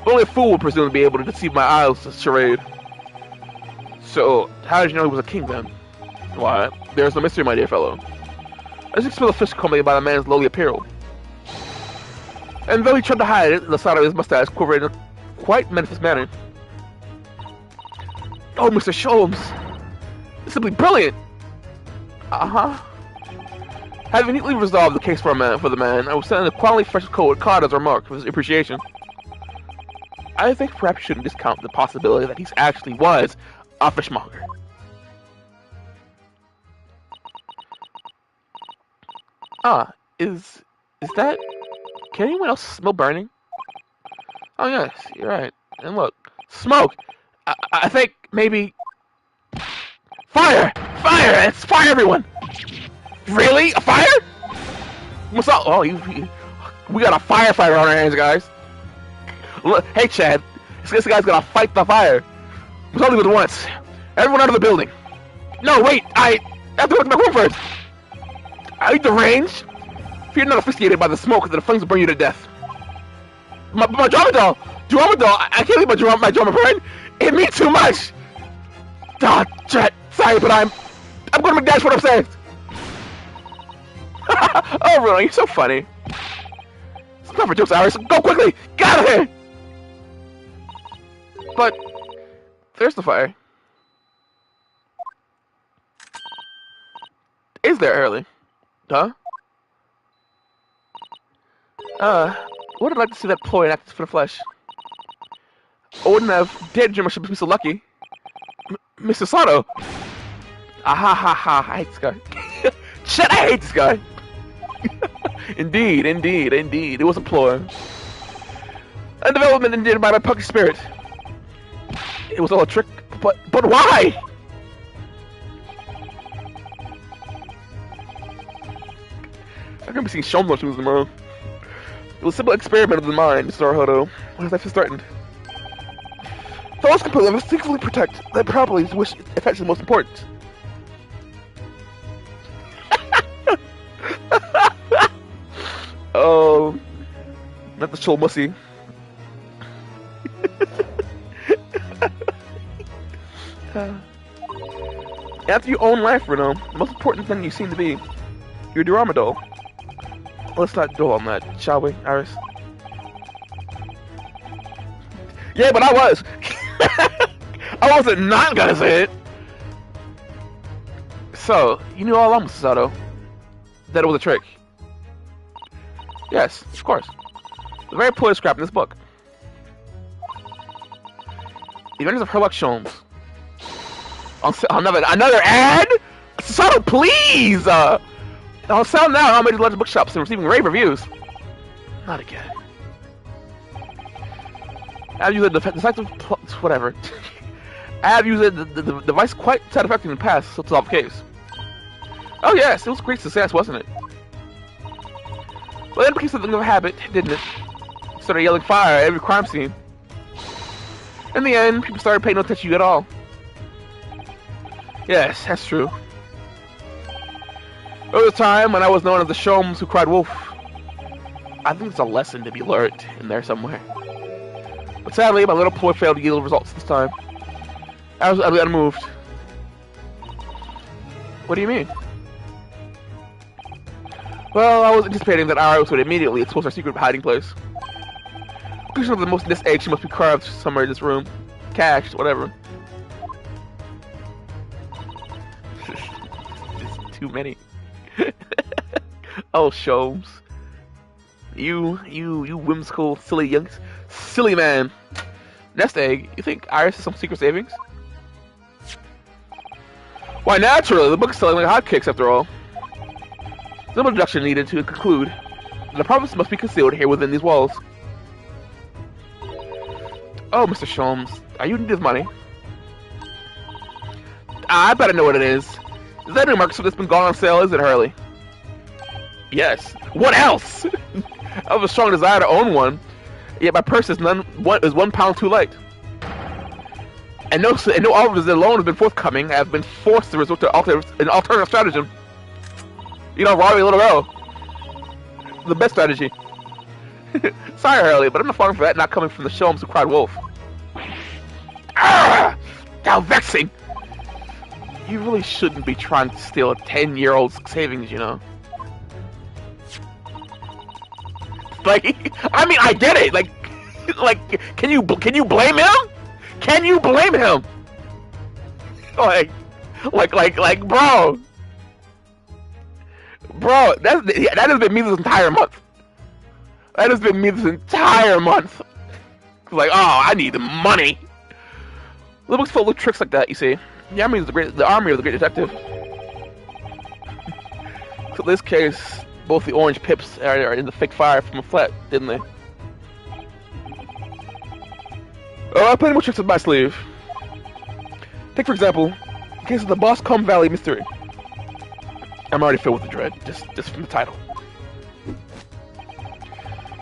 Only a fool would presume to be able to deceive my eyes with a charade. So, how did you know he was a king then? Why, there's no mystery, my dear fellow. I just smell the fish coming by the man's lowly apparel. And though he tried to hide it, the side of his mustache quivered in a quite manifest manner. Oh, Mr. Sholmes! Simply brilliant! Having neatly resolved the case for the man, I was sending a quality fresh card as a remark for his appreciation. I think perhaps you shouldn't discount the possibility that he actually was a fishmonger. Is that... Can anyone else smell burning? Oh yes, you're right. And look, smoke! I think maybe... Fire! Fire! It's fire, everyone! Really? A fire? What's up? Oh, we got a firefighter on our hands, guys. Look, hey, Chad. This guy's gonna fight the fire. Let's only do it once. Everyone out of the building. No, wait. I have to go to my room first. Are you deranged? If you're not asphyxiated by the smoke, then the flames will burn you to death. My drama doll. I can't leave my drama burn. It means too much. Chad. Sorry, but I'm going to McDash what I'm saying. Oh, really? You're so funny. It's not for jokes, Iris. Go quickly! Get out of here! But there's the fire. Is there, Early? Huh? Would have liked to see that ploy enacted for the flesh. I wouldn't have dared dream I should be so lucky. Mr. Sato! I hate this guy. Shit, I hate this guy! Indeed. It was a ploy. A development engineered by my pucky spirit. It was all a trick, but why? I'm gonna be seeing show motions tomorrow. It was a simple experiment of the mind, Mr. Hodo. When his life is threatened. Those completely must secretly protect that properly which is actually most important. Oh, not the chill mussy. After your own life, Renault, the most important thing you seem to be, your Duramadoll. Let's not dwell on that, shall we, Iris? Yeah, but I was. I wasn't not gonna say it. So, you knew all along, Mrs. Sato, that it was a trick. Yes, of course. The very ploy described in this book. The Adventures of Sherlock Holmes. Another ad? Sato, please! On sale now in all major London bookshops and receiving rave reviews. Not again. I have used the decisive whatever. I have used the device quite satisfactorily in the past to solve the case. Oh yes, it was a great success, wasn't it? Well, it became something of a habit, didn't it? started yelling fire at every crime scene. In the end, people started paying no attention to you at all. Yes, that's true. There was a time when I was known as the Shomes who cried wolf. I think it's a lesson to be learned in there somewhere. But sadly, my little ploy failed to yield results this time. I was utterly unmoved. What do you mean? Well, I was anticipating that Iris would immediately expose our secret hiding place. Conclusion of the most in this age, she must be carved somewhere in this room. Cached, whatever. Just too many. Oh, Shomes. You whimsical, silly man. Nest egg, you think Iris has some secret savings? Why, naturally, the book's selling like hotcakes after all. Some deduction needed to conclude that the promise must be concealed here within these walls. Oh, Mr. Sholmes, are you in need of money? I better know what it is. Is that new market that's been gone on sale, is it, Hurley? Yes. What else? I have a strong desire to own one, yet my purse is 1 pound too light. And no offers of loan has been forthcoming. I have been forced to resort to an alternative stratagem. You know, rob a little girl. The best strategy. Sorry, Hurley, but I'm not falling for that, not coming from the Shomes who cried wolf. Ah! How vexing! You really shouldn't be trying to steal a 10-year-old's savings, you know. Like, I mean, I get it. Like, can you blame him? Can you blame him? Like, bro, that has been me this entire month. That has been me this entire month. Like, oh, I need the money. The book's full of tricks like that, you see. The army of the great detective. So in this case, both the orange pips are in the fake fire from a flat, didn't they? Oh, I plenty more tricks up my sleeve. Take, for example, the case of the Boscombe Valley mystery. I'm already filled with the dread, just from the title.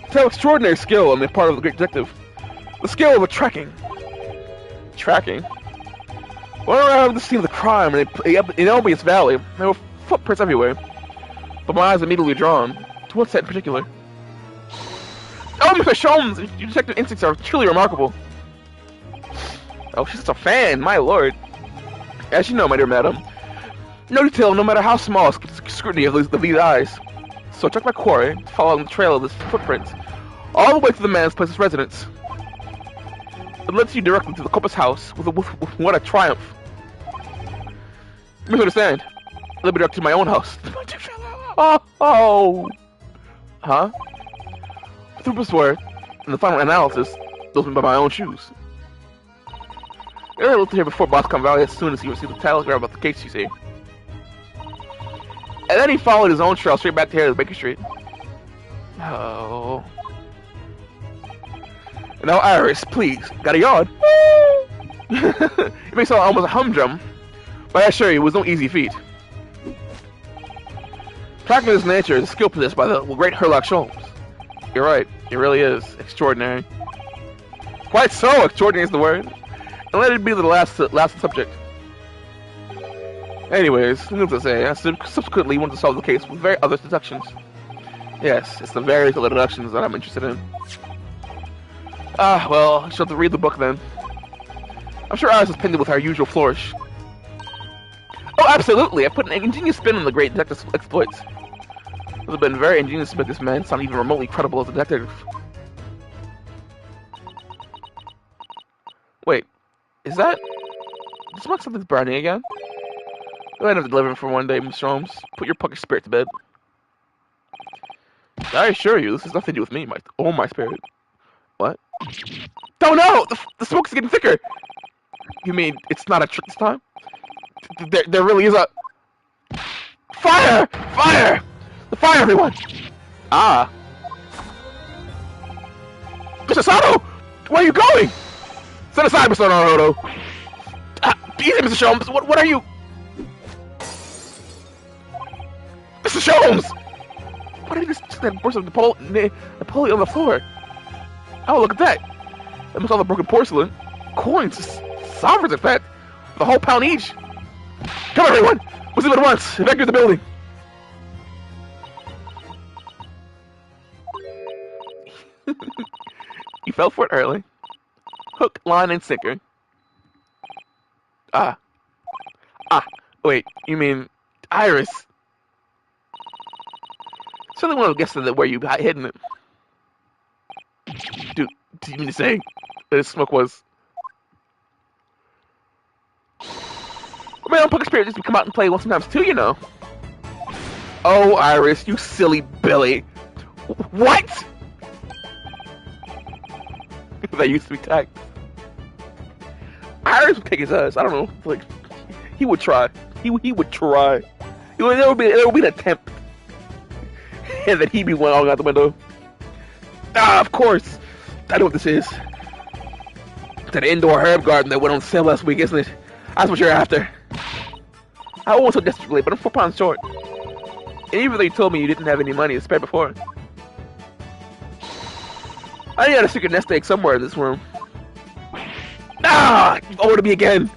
It's how extraordinary skill on the part of the great detective. The skill of a tracking. When I arrived at the scene of the crime in Elbius Valley, there were footprints everywhere. But my eyes immediately drawn to one set in particular. Oh, Mr. Sholmes, your detective instincts are truly remarkable. Oh, she's such a fan, my lord. As you know, my dear madam, no detail, no matter how small, escapes the scrutiny of these eyes. So I took my quarry, following the trail of this footprint, all the way to the man's place of residence. It leads you directly to the Coppa's house, with what a triumph. You misunderstand. It led me direct to my own house. Oh! Huh? Through this word, in the final analysis, those were by my own shoes. I looked here before Boscombe Valley as soon as he received the telegram about the case, you see. And then he followed his own trail straight back to here to Baker Street. Oh. Now, Iris, please, got a yard? It may sound almost a humdrum, but I assure you, it was no easy feat. Tracking this nature is a skill possessed by the great Herlock Sholmes. You're right, it really is extraordinary. Quite so, extraordinary is the word. And let it be the last subject. Anyways, needless to say, I subsequently wanted to solve the case with other deductions. Yes, it's the various other deductions that I'm interested in. Ah, well, I shall have to read the book then. I'm sure Iris is pending with her usual flourish. Oh, absolutely! I put an ingenious spin on the great detective's exploits. It would have been very ingenious to make this man sound even remotely credible as a detective. Wait, is that... Does it look like something's burning again? Go ahead and deliver him for one day, Mr. Holmes. Put your puckered spirit to bed. I assure you, this has nothing to do with me, my spirit. What? Oh no! The smoke's getting thicker! You mean it's not a trick this time? There really is a... Fire! Fire! The fire, everyone! Ah. Mr. Sato! Where are you going? Set aside, Mr. Naruto! Easy, Mr. Sholmes! What are you... Mr. Sholmes! What did this burst of Napoleon on the floor? Oh, look at that. That must all the broken porcelain. Coins. Sovereigns, in fact. The whole pound each. Come on, everyone. Let's do it at once. Evacuate the building. You fell for it early. Hook, line, and sinker. Ah. Wait, you mean Iris? Certainly one of guessed that where you got hidden it. Dude, do you mean to say that his smoke was? My own poker spirit just come out and play once sometimes too, you know. Oh, Iris, you silly Billy. What? That used to be tagged. Iris would kick his ass. I don't know. Like, he would try. He would try. There would be an attempt, and then he'd be one out the window. Ah, of course. I know what this is. That indoor herb garden that went on sale last week, isn't it? That's what you're after. I want so desperately, but I'm 4 pounds short. And even though you told me you didn't have any money to spare before, I had a secret nest egg somewhere in this room. Ah! You've owed me again!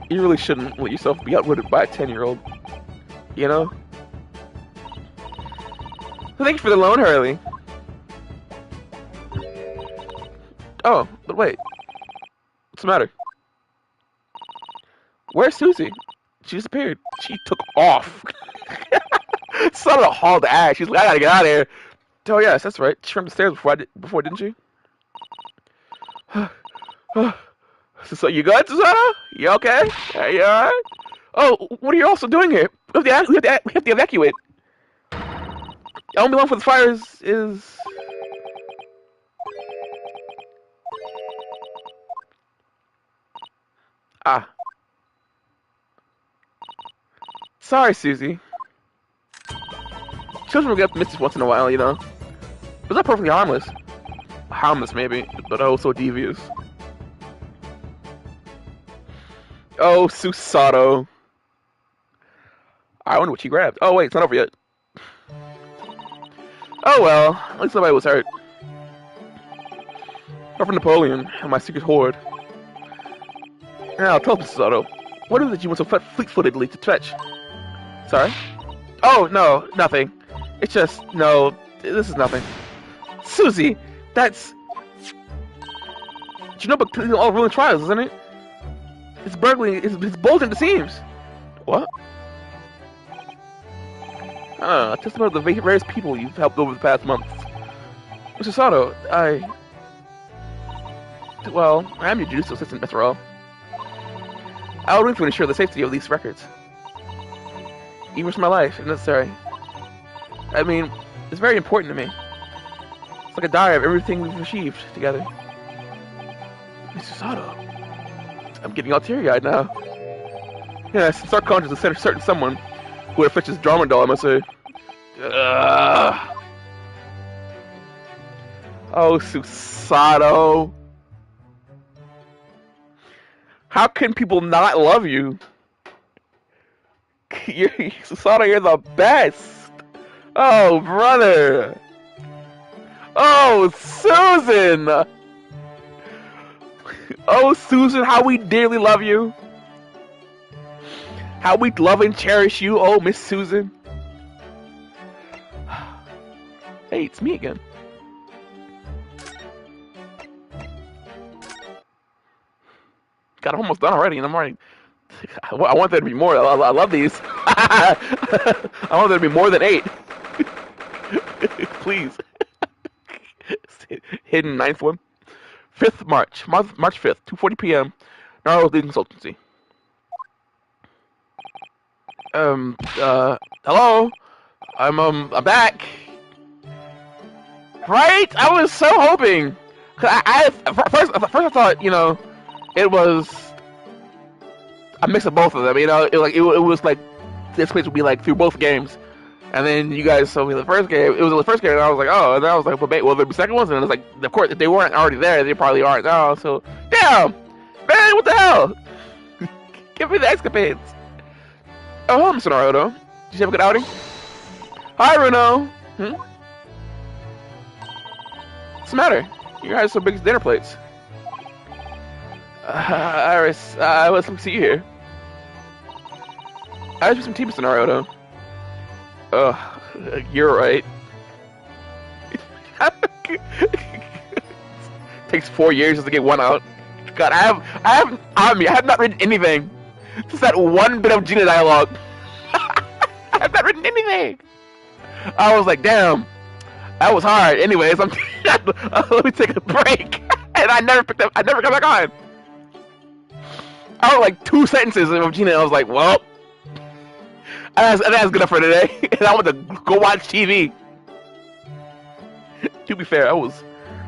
You really shouldn't let yourself be outwitted by a 10-year-old. You know? So thanks for the loan, Hurley. Oh, but wait. What's the matter? Where's Susie? She disappeared. She took off. Son of a haul to ass. She's like, I gotta get out of here. Oh yes, that's right. She ran the stairs before, didn't she? So you good, Susanna? You okay? Are you alright? Oh, what are you also doing here? We have to evacuate. The only one for the fire is... Ah. Sorry, Susie. Children will get mischief once in a while, you know. But not perfectly harmless. Harmless, maybe, but also devious. Oh, Susato. I wonder what she grabbed. Oh, wait, it's not over yet. Oh, well. At least nobody was hurt. Apart from Napoleon and my secret hoard. Now, tell me, Susato. What is it you went so fleet-footedly to fetch? Sorry? Oh, no, nothing. It's just, no, this is nothing. Susie, that's... You know, but all ruling trials, isn't it? It's burglary, it's bolting the seams. What? Just about the various people you've helped over the past months. Mr. Sato, well, I am your judicial assistant, after all. I will to ensure the safety of these records. Even for my life, if necessary. I mean, it's very important to me. It's like a diary of everything we've achieved together. Mr. Sato, I'm getting all teary-eyed now. Yes, I'm start conscious of certain someone who would fetch his drama doll, I must say. Oh, Susato. How can people not love you? Susato, you're the best. Oh, brother. Oh, Susan. Oh, Susan, how we dearly love you. How we love and cherish you, oh, Miss Susan. Hey, it's me again. God, I'm almost done already, and I'm already... I want there to be more. I love these. I want there to be more than 8. Please. Hidden 9th one. 5th March 5th, 2:40 p.m. Narrow's Leading Consultancy. Hello? I'm back. Right? I was so hoping. Cause first I thought, you know, it was a mix of both of them. You know, it was like this place would be like through both games, and then you guys told me the first game. It was the first game, and I was like, oh, and then I was like, well, will there be second ones? And it was like, of course, if they weren't already there, they probably aren't now. So, damn, man, what the hell? Give me the escapades. Oh, hello, Mr. Naruto. Did you have a good outing? Hi, Runo. What's the matter? You guys so big dinner plates. Iris, I was to see you here. I was some tea, Mr. Naruto. You're right. Takes 4 years just to get one out. God, I have not written anything. Just that one bit of Gina dialogue. I have not written anything. I was like, damn, that was hard. Anyways, let me take a break. And I never come back on. I wrote like 2 sentences of Gina, and I was like, well, that's good enough for today. And I went to go watch TV. To be fair, I was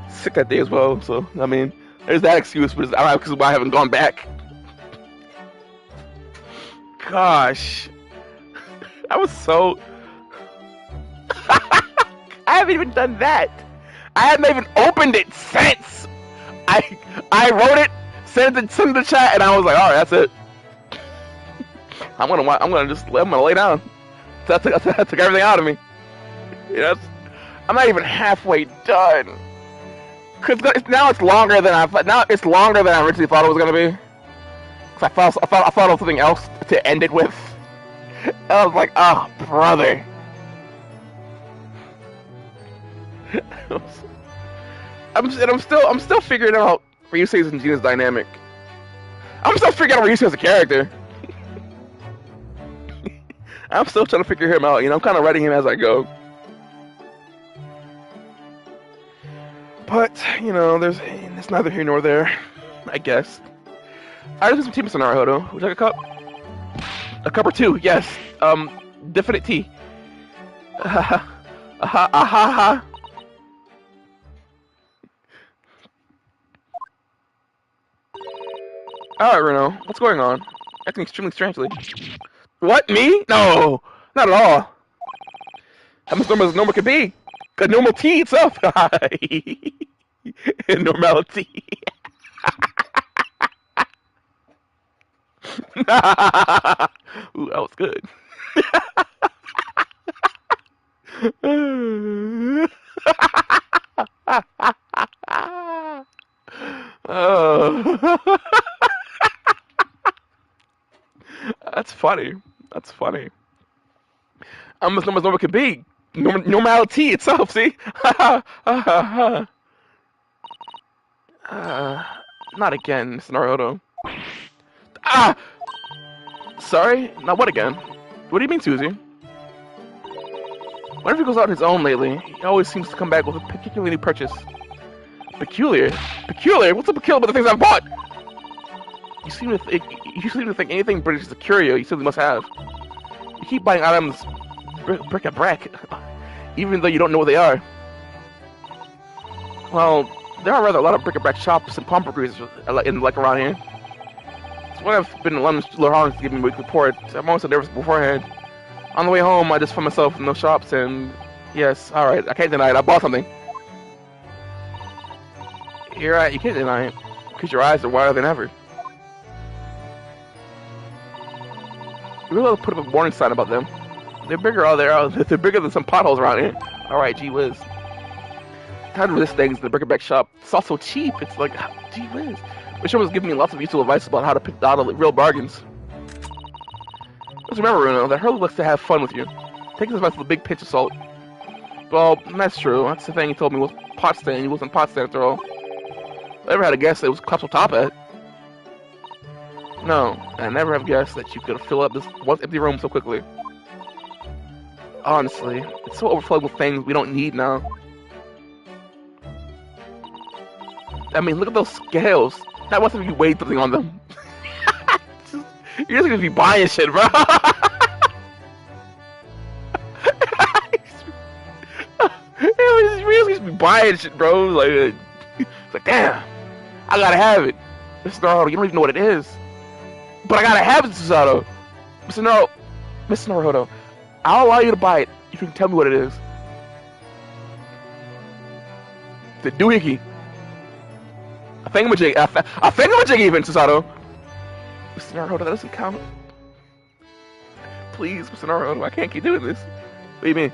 sick that day as well, so I mean, there's that excuse, but I don't know because why I haven't gone back. Gosh, I was so. I haven't even done that. I haven't even opened it since. I wrote it, sent it to the chat, and I was like, all right, that's it. I'm gonna lay down. That took everything out of me. Yes. I'm not even halfway done. Cause now it's longer than I originally thought it was gonna be. Cause I thought of something else to end it with. And I was like, oh, brother. I'm still figuring out Ryusei's and Gina's dynamic. I'm still figuring out Ryusei as a character. I'm still trying to figure him out. You know, I'm kind of writing him as I go. But, you know, it's neither here nor there, I guess. I just some tea, Mr. Naruto. Would you like a cup? A cup or 2, yes. Definite tea. Alright, Reno. What's going on? Acting extremely strangely. What? Me? No! Not at all. How much normal as normal could be? A normal tea itself. Normality. Ooh, that was good. Oh. That's funny. That's funny. I'm as normal as could be. Normality itself, see? Not again, Mr. Naruto. Ah! Sorry? Not what again? What do you mean, Susie? Whenever he goes out on his own lately, he always seems to come back with a particularly new purchase. Peculiar? Peculiar? What's so peculiar about the things I've bought? You seem to think anything British is a curio you simply must have. You keep buying items bric-a-brac, even though you don't know what they are. Well, there are rather a lot of bric-a-brac shops and pawnbrokeries like around here. It's when I've been in London, Laurent to give me a weekly report. I'm always so nervous beforehand. On the way home, I just found myself in those shops, and yes, alright, I can't deny it, I bought something. You're right, you can't deny it, because your eyes are wider than ever. You really ought to put up a warning sign about them. They're bigger out there. They're bigger than some potholes around here. Alright, gee whiz. Tired of this things in the bric-a-brac shop. It's also cheap. It's like, gee whiz. Michelle was giving me lots of useful advice about how to pick out real bargains. Just remember, Bruno, that Hurley likes to have fun with you. Take this advice with a big pinch of salt. Well, that's true. That's the thing he told me was pot stand. He wasn't pot stand after all. I never had a guess that it was Clapsel Top Hat. No, I never have guessed that you could fill up this once empty room so quickly. Honestly, it's so overflowing with things we don't need now. I mean, look at those scales. Not once have you weighed something on them. You're just gonna be buying shit, bro. You're really just be buying shit, bro. Like, it's like, damn, I gotta have it. Mr. Naruto, you don't even know what it is. But I gotta have it, Susato. Mr. Naruto, I'll allow you to buy it if you can tell me what it is. The doohickey. A thingamajig even, Susato. Mr. Naruto, that doesn't count. Please, Mr. Naruto, I can't keep doing this. What do you mean?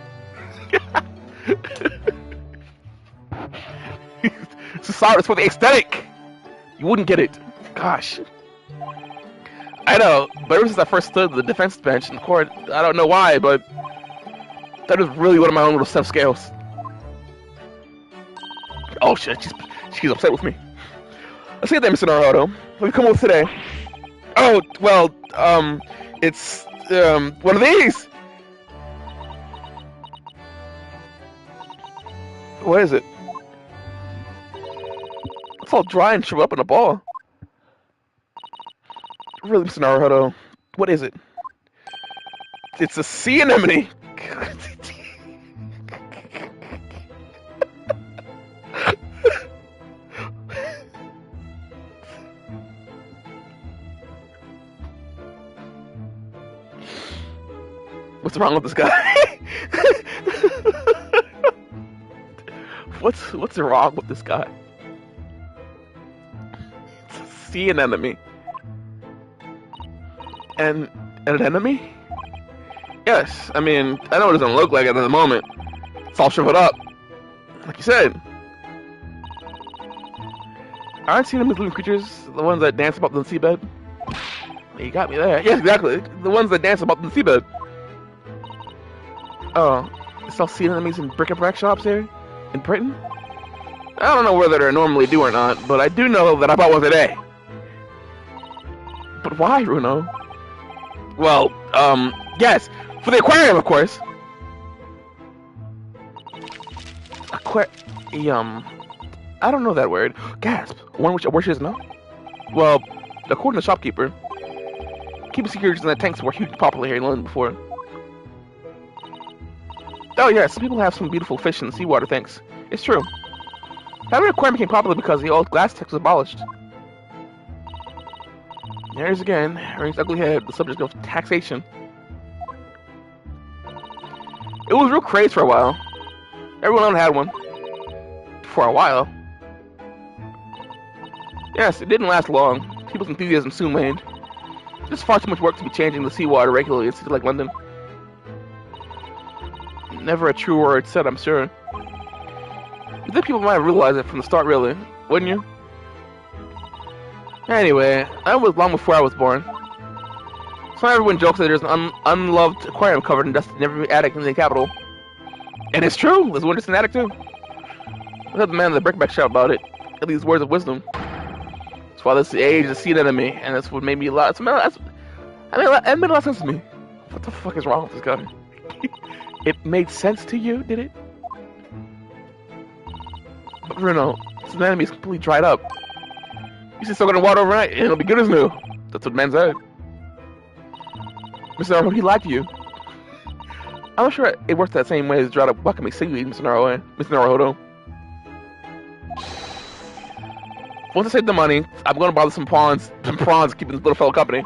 Sorry, it's for the aesthetic. You wouldn't get it. Gosh. I know, but ever since I first stood at the defense bench in court, I don't know why, but that is really one of my own little step scales. Oh shit, she's upset with me. Let's see that, Mr. Naruto. What have you come up with today? Oh, well, it's, one of these! What is it? It's all dry and shriveled up in a ball. Really, Mr. Naruto, what is it? It's a sea anemone! What's wrong with this guy? What's wrong with this guy? It's a sea anemone. And an enemy? Yes, I mean, I know it doesn't look like it at the moment. It's all shriveled up. Like you said. Aren't sea anemones living creatures? The ones that dance about the seabed? You got me there. Yes, exactly. The ones that dance about the seabed. Oh, you sell sea anemones in bric-a-brac shops here? In Britain? I don't know whether they normally do or not, but I do know that I bought one today. But why, Runo? Well, yes, for the aquarium, of course. I don't know that word. Gasp. One which she doesn't know? Well, according to the shopkeeper, keeping sea creatures in the tanks were hugely popular here in London before. Oh yeah, some people have some beautiful fish in the seawater tanks. It's true. Having an aquarium became popular because the old glass tax was abolished. There's again, raised ugly head, the subject of taxation. It was real craze for a while. Everyone had one. For a while. Yes, it didn't last long. People's enthusiasm soon waned. There's far too much work to be changing the seawater regularly in a city like London. Never a true word said, I'm sure. You think people might have realized it from the start, really, wouldn't you? Anyway, that was long before I was born. So everyone jokes that there's an unloved aquarium covered in dust in every attic in the capital. And it's true, there's one just in the attic too. I heard the man in the brickbat shout about it. At these words of wisdom. That's why this age is sea anemone, and that's what made me laugh. It made a lot of sense to me. What the fuck is wrong with this guy? It made sense to you, did it? But Bruno, this anemone is completely dried up. You should soak it in water overnight, and it'll be good as new. That's what man said. Mr. Naruto, he lied to you. I'm not sure it works that same way as dried up wakame seaweed, Mr. Naruto. Once I save the money, I'm going to buy some prawns keeping this little fellow company.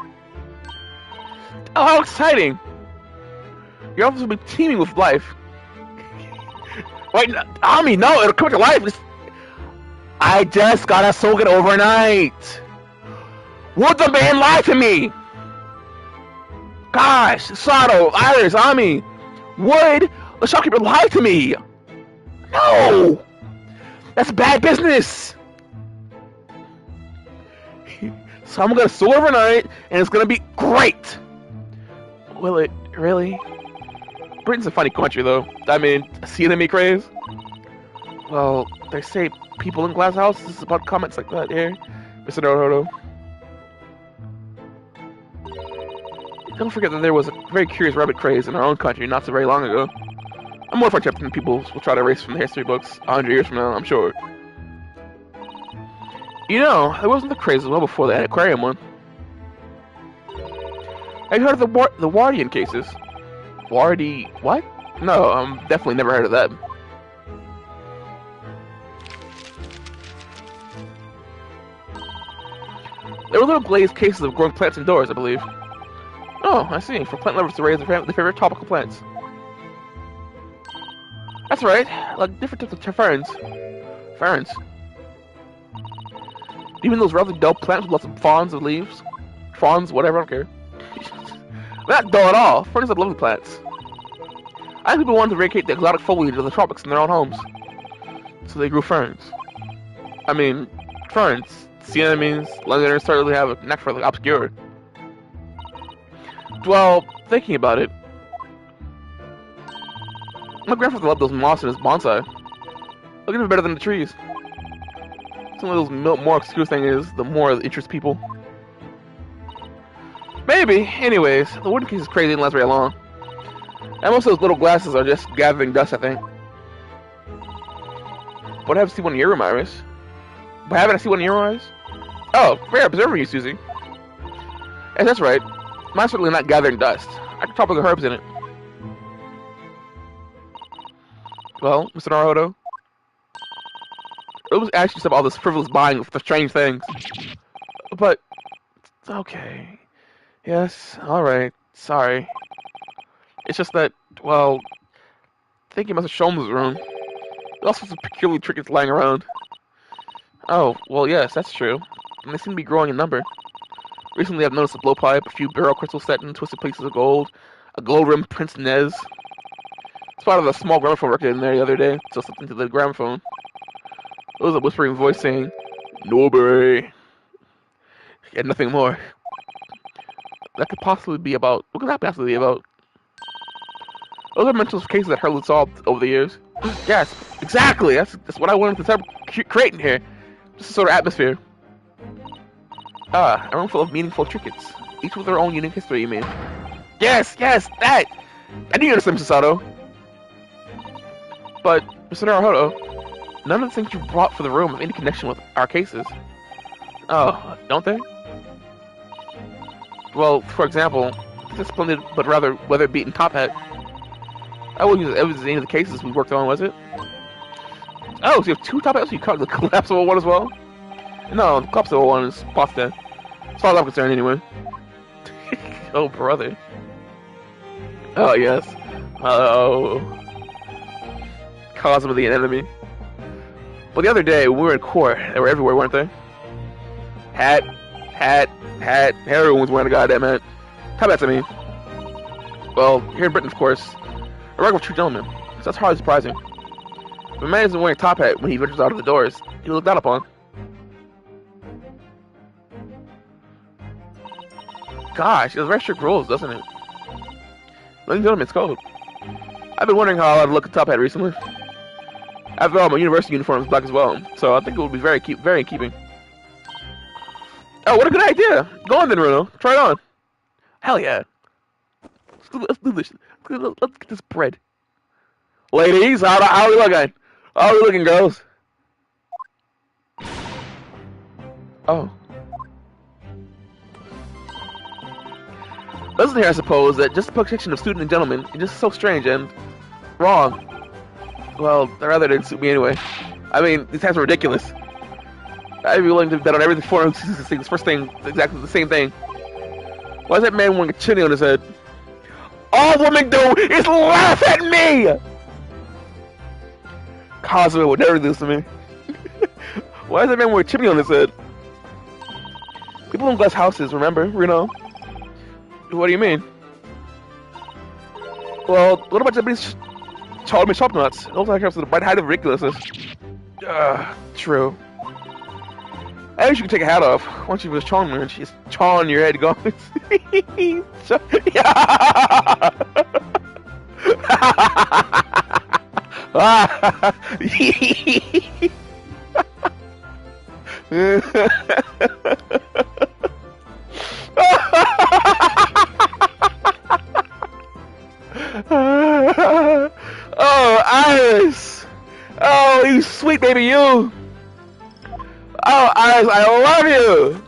Oh, how exciting! Your office will be teeming with life. Wait, Ami, no, it'll come to life. I just gotta soak it overnight. Would the man lie to me? Gosh, Sato, Iris, Ami, would the shopkeeper lie to me? No! That's bad business! So I'm gonna soak overnight, and it's gonna be great! Will it really? Britain's a funny country, though. I mean, sea anemone craze? Well, they say people in glass houses about comments like that here, Mr. Naruto. Don't forget that there was a very curious rabbit craze in our own country not so very long ago. I'm more fortunate than people will try to erase from the history books 100 years from now, I'm sure. You know, there wasn't the craze as well before the aquarium one. Have you heard of the Wardian cases? Wardy... what? No, definitely never heard of that. There were little glazed cases of growing plants indoors, I believe. Oh, I see. For plant lovers to raise their favorite tropical plants. That's right. Like different types of ferns. Ferns. Even those rather dull plants with lots of fronds of leaves. Fronds, whatever, I don't care. Not dull at all. Ferns are lovely plants. I think people wanted to eradicate the exotic foliage of the tropics in their own homes. So they grew ferns. I mean, ferns, sea anemones, Londoners certainly have a knack for the obscure. Well, thinking about it, my grandfather loved those moss in his bonsai. Look at it better than the trees. Some of those more obscure things, the more it interests people. Maybe. Anyways, the wooden case is crazy and lasts very long. And most of those little glasses are just gathering dust, I think. What happens to one in your room, Iris? But haven't I seen one in your eyes? Oh, very observant, you, Susie. Yes, that's right. Mine's certainly not gathering dust. I can top of the herbs in it. Well, Mr. Naruto, it was actually some all this frivolous buying of the strange things. But okay, yes, all right, sorry. It's just that, well, I think you must have shown this room. There's all sorts of peculiar trinkets lying around. Oh, well, yes, that's true. And they seem to be growing in number. Recently, I've noticed a blowpipe, a few barrel crystals set in twisted pieces of gold, a gold-rimmed Prince Nez. Spotted a small gramophone record in there the other day, so slipped into the gramophone. There was a whispering voice saying, "Norbury," and nothing more. That could possibly be about. What could that possibly be about? Those are mental cases that Hurley solved over the years. Yes, exactly. That's what I wanted to start creating here. Just a sort of atmosphere. Ah, a room full of meaningful trinkets, each with their own unique history. You mean? Yes, that. I do understand, Mr. Sato. But, Mr. Naruto, none of the things you brought for the room have any connection with our cases. Oh, don't they? Well, for example, this is a splendid but rather weather-beaten top hat. I wouldn't use it as any of the cases we worked on, was it? Oh, so you have two top hats? You cut the collapsible one as well? No, the collapsible one is pasta. As far as I'm concerned, anyway. Oh, brother. Oh, yes. Oh. Cosmo the enemy. Well, the other day, when we were in court, they were everywhere, weren't they? Hat. Everyone was wearing a goddamn hat. Top hats, I mean. Well, here in Britain, of course, a regular true gentleman. So that's hardly surprising. If a man isn't wearing a top hat when he ventures out of the doors, he's looked down upon. Gosh, it has very strict rules, doesn't it? Ladies and gentlemen, it's code. I've been wondering how I'd look at top hat recently. After all, my university uniform is black as well, so I think it would be very in keeping. Oh, what a good idea! Go on then, Bruno. Try it on. Hell yeah. Let's do this. Let's get this bread. Ladies, how are we looking? How are we looking, girls? Oh. Listen here, I suppose that just the protection of student and gentlemen is just so strange and wrong. Well, rather didn't suit me anyway. I mean, these hats are ridiculous. I'd be willing to bet on everything for him. This first thing, exactly the same thing. Why is that man wearing a chinny on his head? All women do is laugh at me! Cosmo would never do this to me. Why is that man wearing a chimney on his head? People in glass houses, remember, Reno? What do you mean? Well, what about Japanese chop nuts? Those are the bright height of ridiculousness. True. I wish you could take a hat off. Once you was chawing her and she's chawing your head going. Oh, Iris! Oh, you sweet baby, you! Oh, Iris, I love you!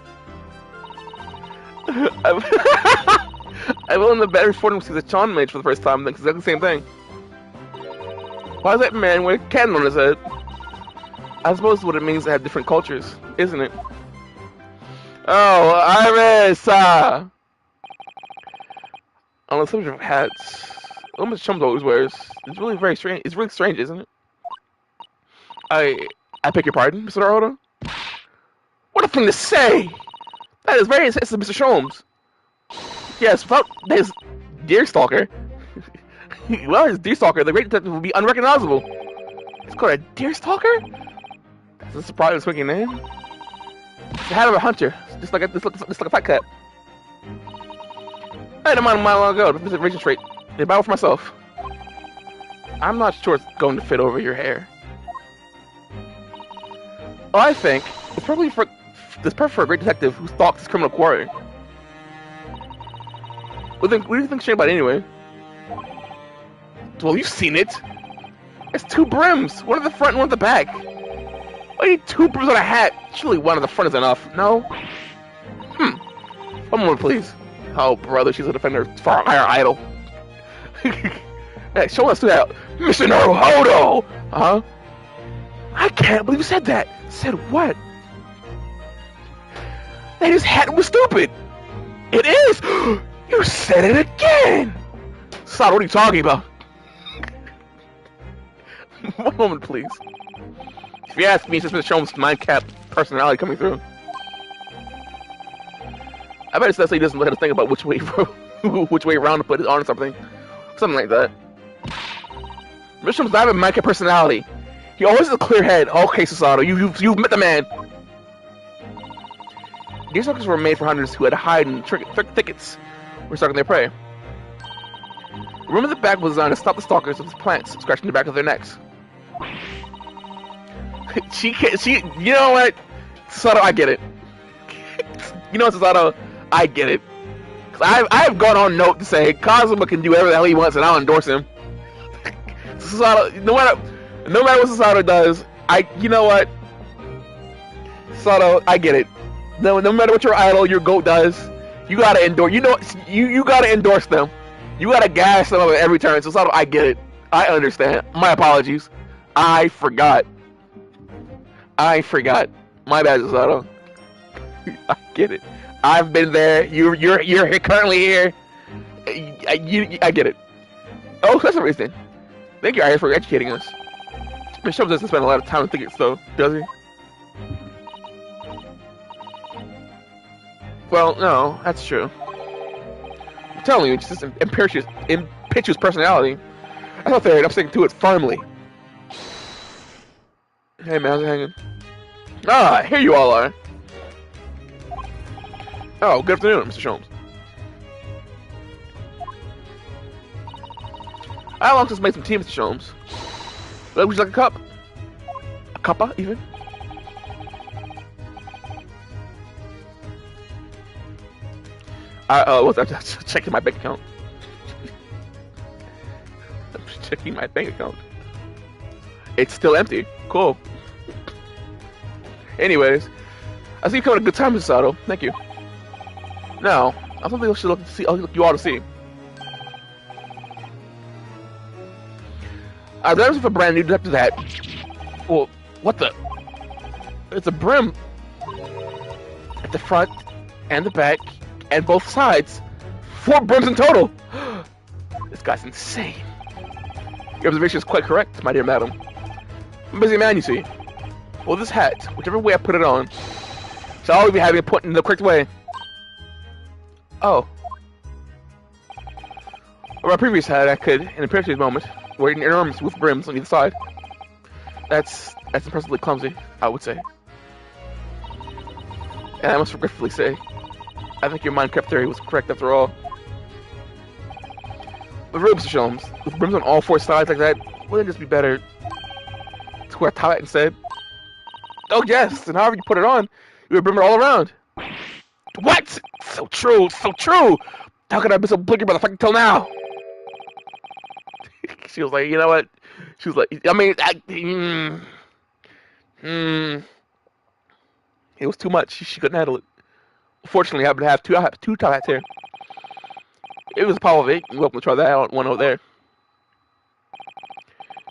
I'm willing to bet every 40 sees a Chon mage for the first time, thinks exactly the same thing. Why is that man with a cannon on his head? I suppose what it means to have different cultures, isn't it? Oh, Iris! On the subject of hats, what Mr. Chums always wears, it's really very strange. It's really strange, isn't it? I beg your pardon, Mr. Naruto? What a thing to say! That is very insensitive, Mr. Sholmes. Yes, without his Deerstalker, well, his Deerstalker, the great detective would be unrecognizable. It's called a Deerstalker? Is this a probably swinging name? It's the hat of a hunter. Just like a fat cat. I had a mind long ago to visit Rachel Strait. They buy one for myself. I'm not sure it's going to fit over your hair. Oh, I think it's probably for a great detective who stalks his criminal quarry. What do you think Shane about it anyway? Well, you've seen it. It's two brims, one at the front and one at the back. I need two brims on a hat. Surely one at the front is enough. No? One moment, please. Oh, brother, she's a defender for our idol. Hey, show us that, Mr. Naruhodo! Huh? I can't believe you said that. Said what? That his hat was stupid. It is. You said it again. Sado, what are you talking about? One moment, please. If you ask me, it's just Mr. Sholmes' mind-cap personality coming through. I bet it's that he doesn't let us think about which way around to put it on or something like that. Mr. Sholmes doesn't have a mind-cap personality. He always has a clear head. Okay, Susato, you've met the man. These suckers were made for hunters who had to hide in thickets were stalking their prey. The room in the back was designed to stop the stalkers with plants scratching the back of their necks. You know what? Susato, I get it. You know what, Susato? I get it. I have gone on note to say Kazuma can do whatever the hell he wants and I'll endorse him. Susato, no matter what Susato does, you know what? Susato, I get it. No matter what your idol, your GOAT does, you gotta endorse. You gotta endorse them. You gotta gas them up at every turn. So Susato, I get it. I understand. My apologies. I forgot. My bad, Susato. I get it. I've been there. You're currently here. I get it. Oh, that's the reason. Thank you, Aya, for educating us. Mr. Sholmes doesn't spend a lot of time on tickets, though, does he? Well, no, that's true. I'm telling you, it's just impetuous personality. I thought fair, I'm sticking to it firmly. Hey man, how's it hanging? Ah, here you all are. Oh, good afternoon, Mr. Sholmes. I long since made some tea, Mr. Sholmes. Would you like a cup? A cuppa, even? What's that? Just checking my bank account. I'm just checking my bank account. It's still empty. Cool. Anyways, I see you coming at a good time, Mr. Sato. Thank you. Now, I think we should look to see. You ought to see. I've never seen a brand new detective hat. Well, what the? It's a brim at the front and the back and both sides. 4 brims in total. This guy's insane. Your observation is quite correct, my dear madam. I'm a busy man, you see. Well, this hat, whichever way I put it on, shall always be having it put in the correct way. Oh. Or my previous hat, I could, in a previous moment, wear enormous with brims on either side. That's impressively clumsy, I would say. And I must regretfully say, I think your mind-cap theory was correct after all. But really, Mr. Sholmes, with brims on all 4 sides like that, wouldn't it just be better to wear a top hat instead? Oh yes, and however you put it on, you would brim it all around. What? So true, so true! How could I be so blinkered by the fucking till now? She was like, you know what? She was like, I mean, it was too much. She couldn't handle it. Fortunately, I have two top hats here. It was a pile of 8. You're welcome to try that one over there.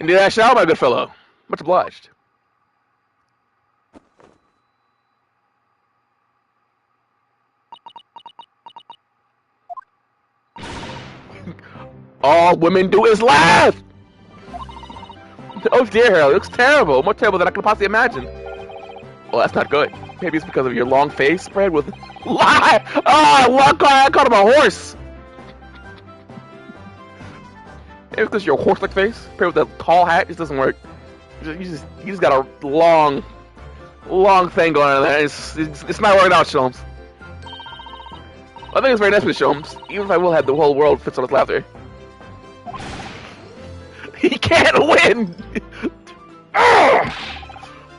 Indeed, I shall, my good fellow. Much obliged. All women do is laugh! Oh dear, it looks terrible. More terrible than I could possibly imagine. Well, that's not good. Maybe it's because of your long face spread with... Lie! Oh, I called him a horse! Maybe because your horse-like face, paired with that tall hat, just doesn't work. You just got a long long thing going on there. It's not working out, Sholmes. I think it's very nice with Sholmes. Even if I will have the whole world fits on his laughter. He can't win!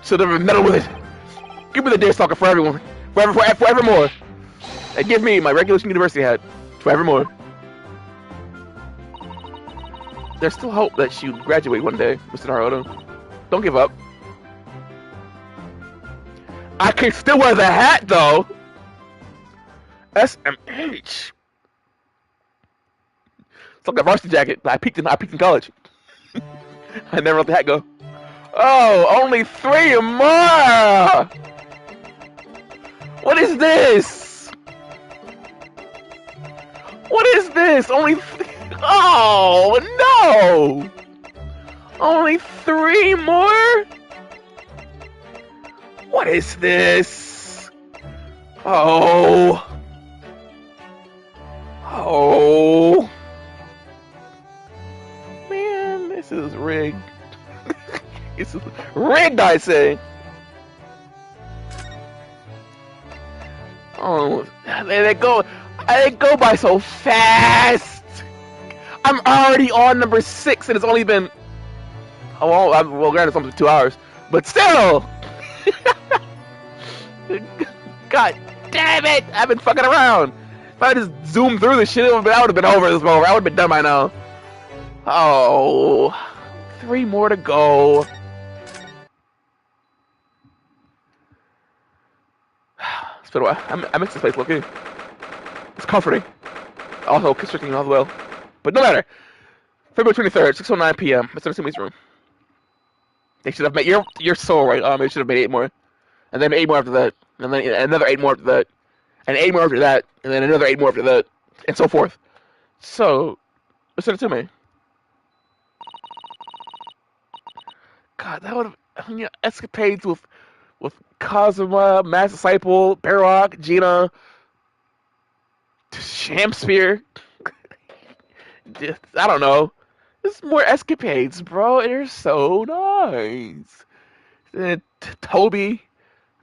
So they're meddle with it. Give me the Daystalker for everyone. Forevermore. And give me my Regulation University hat. Forevermore. There's still hope that she would graduate one day, Mr. Naruto. Don't give up. I can still wear the hat, though. SMH. It's like a varsity jacket. I peaked in college. I never let the hat go. Oh, only 3 more! What is this? What is this? Only oh no! Only 3 more? What is this? Oh. Oh. Man, this is rigged. It's rigged, I say. Oh, they go by so fast. I'm already on number 6, and it's only been well, granted, it's only 2 hours, but still. God damn it! I've been fucking around. If I just zoomed through this shit, I would have been over this moment. I would have been done by now. Oh, 3 more to go. It's been a while. I miss this place, look. It's comforting. Also, constricting as well. But no matter. February 23rd, 6:09 p.m. It's in Sumi's room. They should have made. You're so right. They should have made 8 more, and then 8 more after that, and then another 8 more after that, and 8 more after that, and then another 8 more after that, and so forth. So, send it to me. God, that would have. I mean, escapades with Kazuma, Master Disciple, Barrock, Gina, Shamspear. I don't know. There's more escapades, bro. They're so nice. And Toby.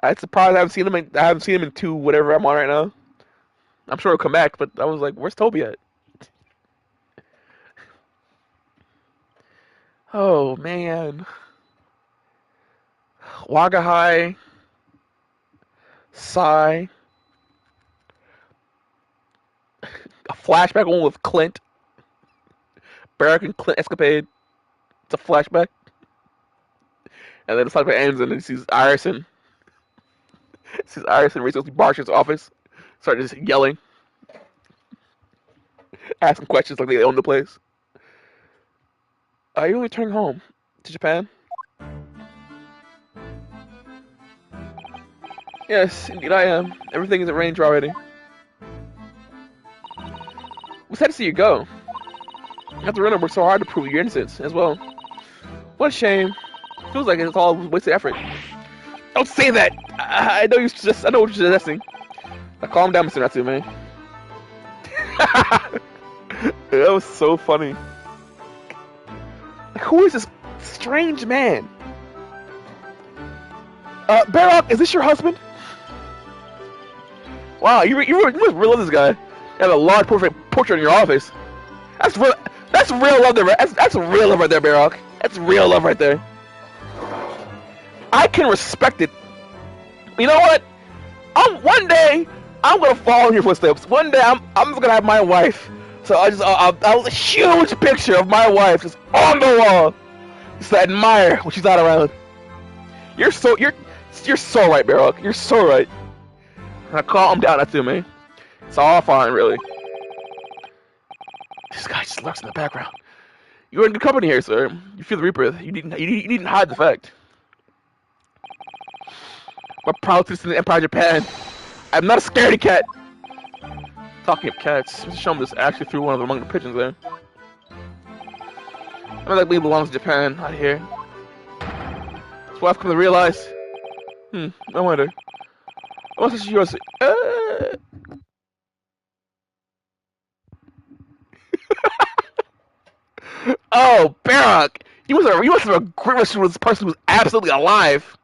I'm surprised I haven't seen him in 2 whatever I'm on right now. I'm sure he'll come back, but I was like, where's Toby at? Oh man. Wagahai. Sai. A flashback one with Clint. Barrack and Clint escapade. It's a flashback. And then the flashback ends and then he sees Iverson. Sees Iverson recently barge his office. Start just yelling. Asking questions like they own the place. Are you returning home to Japan? Yes, indeed I am. Everything is arranged already. We're sad to see you go. After Renner worked so hard to prove your innocence as well. What a shame. Feels like it's all wasted effort. Don't say that! I know I know what you're suggesting. Now calm down, Mr. Natsume. That was so funny. Like, who is this strange man? Barrock, is this your husband? Wow, you must really love this guy. You have a large portrait in your office. That's real love there. That's real love right there, Barrock. That's real love right there. I can respect it. You know what? One day I'm gonna follow in your footsteps. One day I'm just gonna have my wife. So I'll a huge picture of my wife just on the wall, just to admire when she's not around. You're so right, Barrock. You're so right. Now calm down, Natsume. It's all fine, really. This guy just lurks in the background. You're in good company here, sir. You feel the rebirth. You needn't hide the fact. My proud citizen of the Empire of Japan. I'm not a scaredy cat. Talking of cats, Mr. Shum just actually threw one of them among the pigeons there. I mean, like, we belongs to Japan, not here. That's what I've come to realize. I wonder. What's this yours? Oh, Barrock! You must have a grip with this person who's absolutely alive.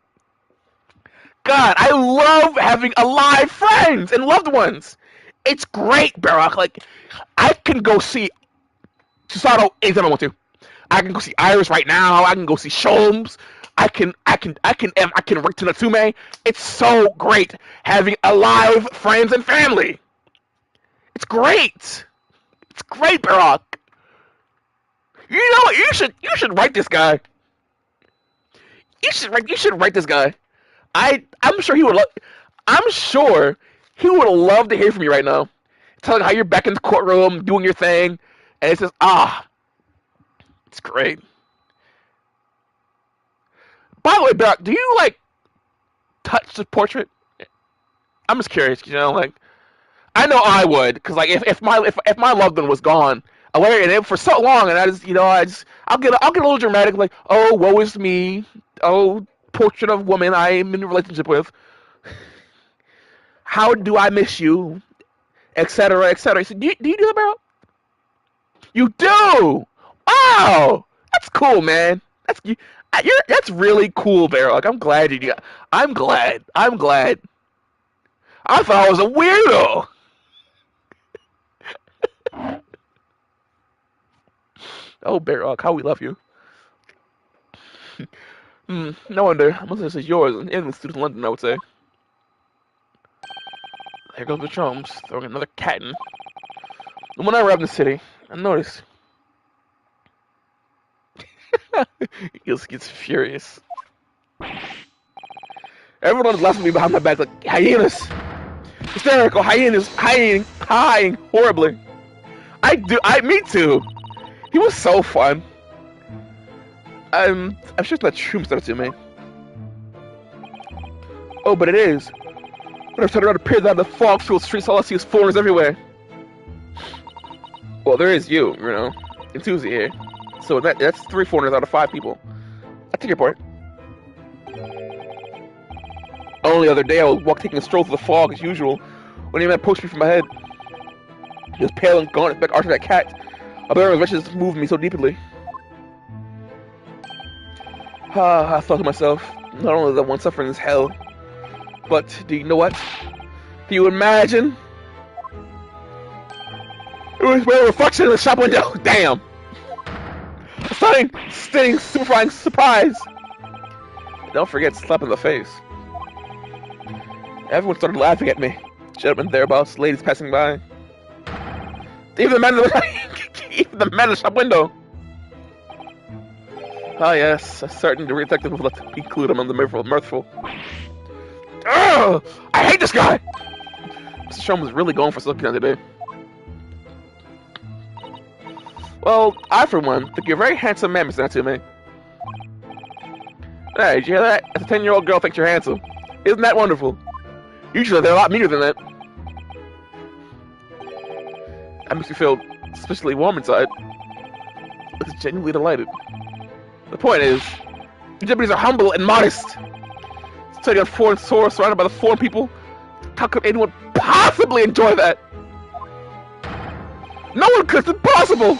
God, I love having alive friends and loved ones. It's great, Barak. Like, I can go see Susato anytime I want to. I can go see Iris right now. I can go see Sholmes. I can write to Natsume. It's so great having alive friends and family. It's great. It's great, Barak. You know what? You should write this guy. You should write this guy. I'm sure he would. I'm sure he would love to hear from you right now, telling how you're back in the courtroom doing your thing, and it says, it's great. By the way, Barak, do you like touch the portrait? I'm just curious, like I know I would, because like if my loved one was gone, I wear it for so long, and I'll get a little dramatic, like, oh, woe is me, oh, portrait of woman I'm in a relationship with, how do I miss you, etc., etc. So do you do that, Barrel? You do. Wow, that's cool, man. That's really cool, Barrel. Like, I'm glad you do. I'm glad. I'm glad. I thought I was a weirdo. Oh, Barrel, how we love you. No wonder. Most of this is yours. An English student in London, I would say. There goes the Chomes, throwing another cat in. And when I arrived in the city, I noticed. He just gets furious. Everyone was laughing at me behind my back like hyenas. Hysterical hyenas, hiding horribly. Me too. He was so fun. I'm sure it's not true, Mr. Natsume. Oh, but it is. When I turned around, appeared out of the fog-filled streets, all I see is foreigners everywhere. Well, there is you know, and Susie here. So that's 3 foreigners out of 5 people. I take your point. Only the other day, I was taking a stroll through the fog as usual, when he man approached me from my head. He was pale and gaunt, his back arched like that cat. A bear of wretches moved me so deeply. I thought to myself, not only the one suffering is hell, but do you know what? Can you imagine? It was a reflection in the shop window. Damn! A stunning, superflying surprise. Don't forget to slap in the face. Everyone started laughing at me. Gentlemen thereabouts, ladies passing by. Even the man in the shop window. Ah, yes, a certain detective would like to include him on the mirthful. Ugh! I hate this guy! Mr. Shum was really going for something today. Well, I, for one, think you're a very handsome man, Mr. Natsume. Hey, did you hear that? As a 10-year-old girl thinks you're handsome. Isn't that wonderful? Usually they're a lot meaner than that. That makes me feel especially warm inside. But it's genuinely delighted. The point is, the Japanese are humble and modest. Studying on foreign soil, surrounded by the foreign people. How could anyone possibly enjoy that? No one could. It's impossible!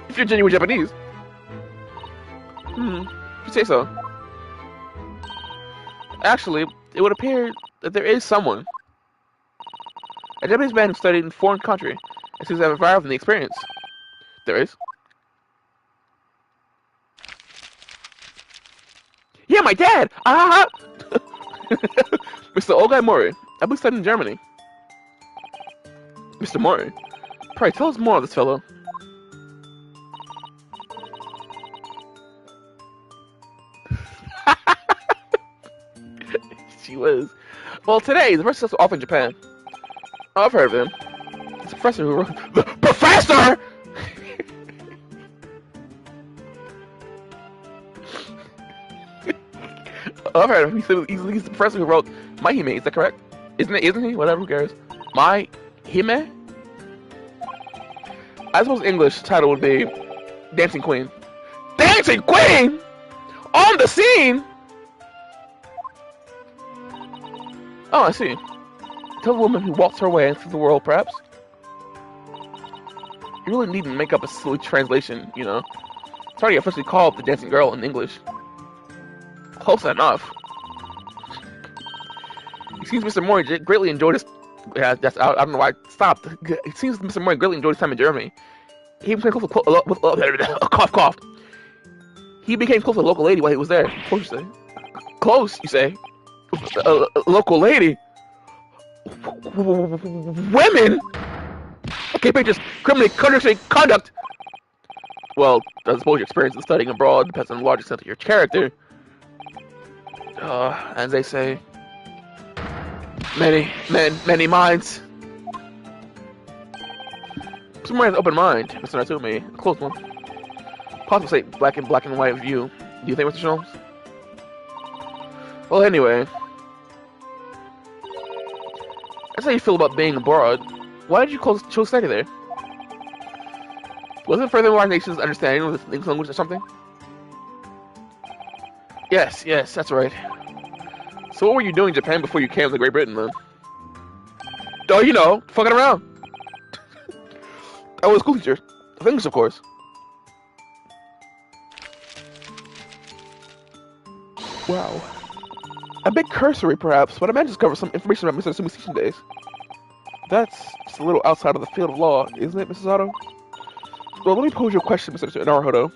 If you're genuine Japanese. If you say so. Actually, it would appear that there is someone. A Japanese man who studied in a foreign country and seems to have arrived in the experience. There is. Yeah, my dad! Mr. Ogai Mori. I believe studied in Germany. Mr. Mori, pray tell us more of this fellow. She was. Well, today, the rest of us are off in Japan. Oh, I've heard of him. It's a professor who wrote... The professor?! I've heard of him. He's the professor who wrote My Hime, is that correct? Isn't he? Whatever, who cares? My Hime? I suppose English title would be Dancing Queen. Dancing Queen?! On the scene?! Oh, I see. Tell the woman who walks her way through the world, perhaps? You really needn't make up a silly translation, you know. It's already officially called The Dancing Girl in English. Close enough. seems Mr. Mori greatly enjoyed his. Yeah, I don't know why I stopped. It seems Mr. Mori greatly enjoyed his time in Germany. He became close with cough cough. He became close to a local lady while he was there. Close, you say? Close, you say? A local lady? Women? Okay, pages. Criminally conduct. Well, I suppose your experience in studying abroad depends on the large extent of your character. As they say, many minds. Somewhere has an open mind, Mr. Natsumi. A close one. Possible say black and white view. Do you think, Mr. Sholmes? Well, anyway. That's how you feel about being abroad. Why did you choose study there? Wasn't it further our nation's understanding of the English language or something? Yes, that's right. So what were you doing in Japan before you came to Great Britain, then? Oh, you know, fucking around. I was a school teacher. Of English, of course. Wow. A bit cursory, perhaps, but I managed to discover some information about Mr. Natsumi's teaching days. That's just a little outside of the field of law, isn't it, Mrs. Otto? Well, let me pose you a question, Mr. Naruhodo.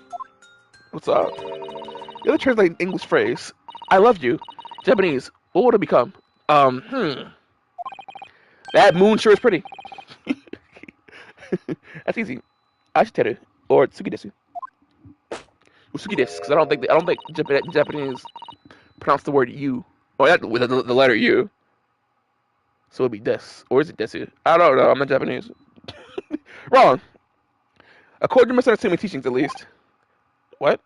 What's up? The other translate an English phrase. I love you. Japanese. What would it become? That moon sure is pretty. That's easy. Ashiteru or Tsuki desu. Tsuki desu, because I don't think Japanese pronounce the word you. Or that with the letter U. So it'd be des. Or is it desu? I don't know. I'm not Japanese. Wrong. According to Mr. Natsumi's teachings, at least. What?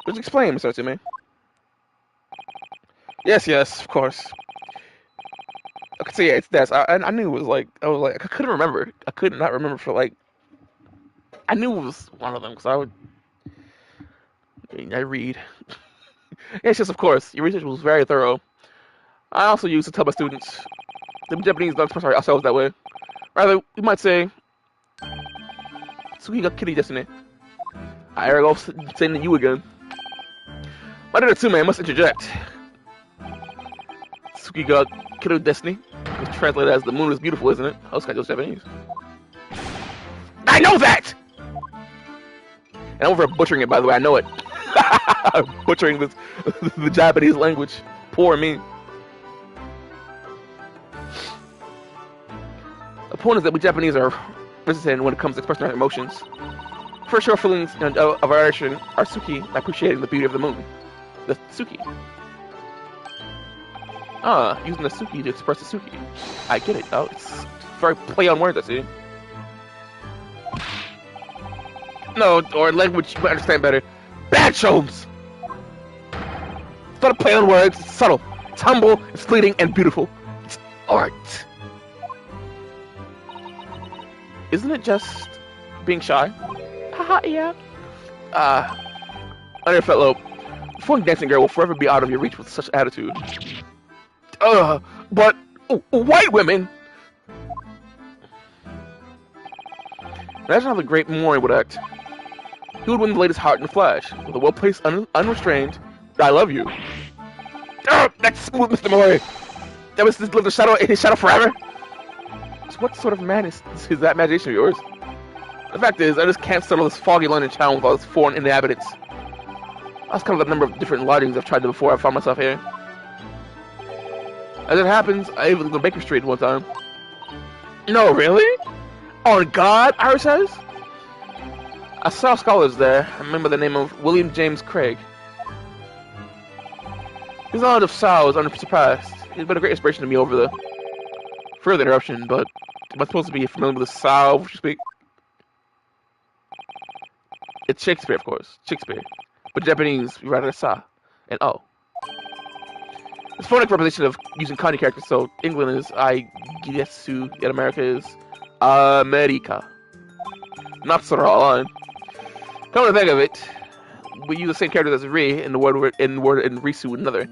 Just explain, Mr. Natsumi. Yes, of course. Okay, so yeah, it's des. I knew it was like, I couldn't remember. I could not remember for like, I knew it was one of them, because I read. Yes, of course. Your research was very thorough. I also used to tell my students, the Japanese don't express ourselves that way. Rather, we might say, Tsuki ga kiri desu ne. I go saying to you again. My Natsume, I must interject. Tsuki ga kiri desu ne. It's translated as the moon is beautiful, isn't it? I was kind of Japanese. I know that! And I'm over butchering it, by the way, I know it. I'm butchering the Japanese language. Poor me. The point is that we Japanese are resistant when it comes to expressing our emotions. First, our feelings of our action are Tsuki by appreciating the beauty of the moon. The Tsuki. Using the Tsuki to express the Tsuki. I get it. Oh, it's very play on words, I see. No, or language you might understand better. Bad Sholmes! It's not a play on words, it's subtle. It's humble, it's fleeting, and beautiful. It's art. Isn't it just being shy? Haha, yeah. Under fellow, fun dancing girl will forever be out of your reach with such attitude. But white women. Imagine how the great Mori would act. He would win the lady's heart in a flash, with a well-placed, unrestrained, I love you. That's smooth, Mr. Mori. That was just live in his shadow forever. So what sort of man is that imagination of yours? The fact is, I just can't settle this foggy London town with all its foreign inhabitants. That's kind of the number of different lodgings I've tried to before I found myself here. As it happens, I even lived on Baker Street one time. No, really? On God, Iris says? I saw scholars there. I remember the name of William James Craig. His knowledge of Sao is unsurpassed. He's been a great inspiration to me over the further interruption, but am I supposed to be familiar with the Sao, which you speak? It's Shakespeare, of course. Shakespeare. But Japanese, we write it as Sa. And O. It's phonic representation of using kanji characters, so England is I-Gesu, and America is America. Not sort of all on. Come to think of it, we use the same characters as Ri in the word in Risu another.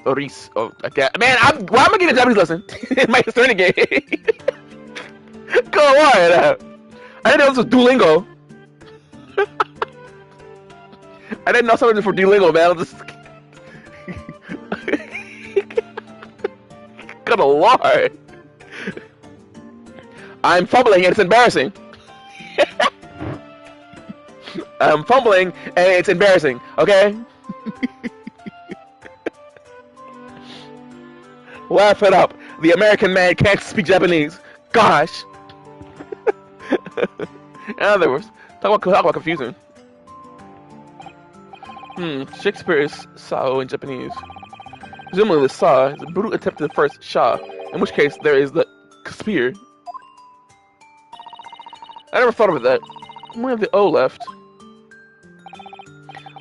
Or Ris. Oh, okay. Man, why am I getting a Japanese lesson in my history game? Go on. I didn't know this was Duolingo. I didn't know something for Duolingo, man. Good lord. I'm fumbling and it's embarrassing. I'm fumbling and it's embarrassing, okay? Laugh it up. The American man can't speak Japanese. Gosh. In other words, talk about confusing. Shakespeare is Sao in Japanese. Presumably the Sa is a brutal attempt to the first Sha, in which case there is the spear. I never thought of that. We have the O left.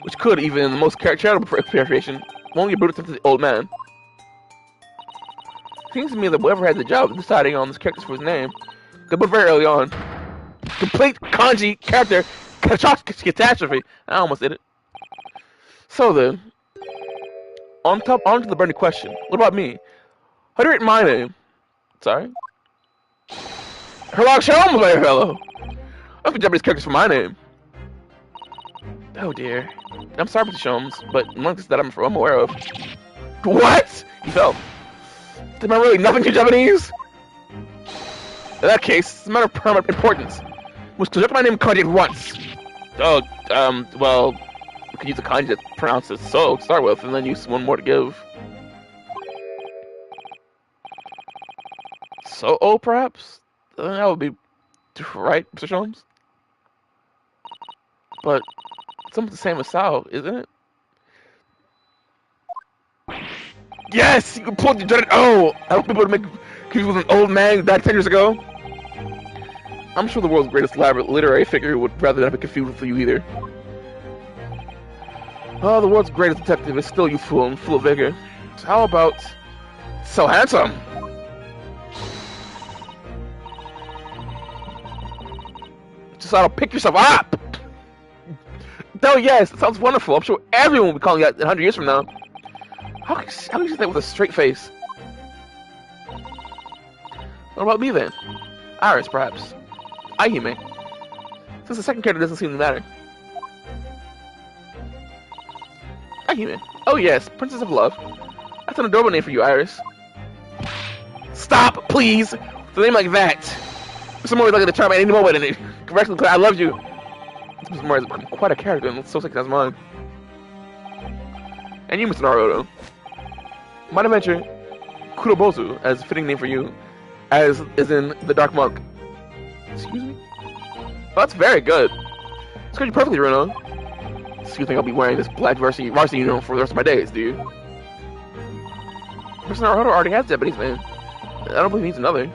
Which could, even in the most charitable paraphrasing, only a brutal attempt to the old man. Seems to me that whoever had the job of deciding on this character for his name, got put very early on. Complete kanji character catastrophe. I almost did it. So then, on to the burning question. What about me? How do you rate my name? Sorry? Herlock Sholmes, my fellow! I've been Japanese characters for my name. Oh dear. I'm sorry, Mr. Sholmes, but amongst that I'm aware of. What? He fell. Am I really nothing to Japanese? In that case, it's a matter of paramount importance. Was to look at my name in kanji at once. Oh, well, we could use a kanji that pronounces so to start with, and then use one more to give. So, oh, perhaps? That would be right, Mr. Sholmes? But it's almost the same as Sao, isn't it? Yes! You can pull the dreaded O! I hope people would make confused with an old man who died 10 years ago. I'm sure the world's greatest literary figure would rather not be confused with you either. Oh, the world's greatest detective is still youthful and full of vigor. So how about... so handsome? Just ought to pick yourself up! Oh yes, that sounds wonderful. I'm sure everyone will be calling you that 100 years from now. How can you say that with a straight face? What about me then? Iris, perhaps. Aihime. Since the second character doesn't seem to matter. Aihime. Oh yes, Princess of Love. That's an adorable name for you, Iris. Stop, please! With a name like that. Someone like to try any moment and it correctly I love you. This Mori has become quite a character and it's so sick as mine. And you, Mr. Naruto. Might I venture Kurobozu as a fitting name for you, as is in The Dark Monk. Excuse me? Well, that's very good. It's got you perfectly, Runo. So you think I'll be wearing this black varsity uniform for the rest of my days, do you? Mr. Naruto already has a Japanese name. I don't believe he needs another.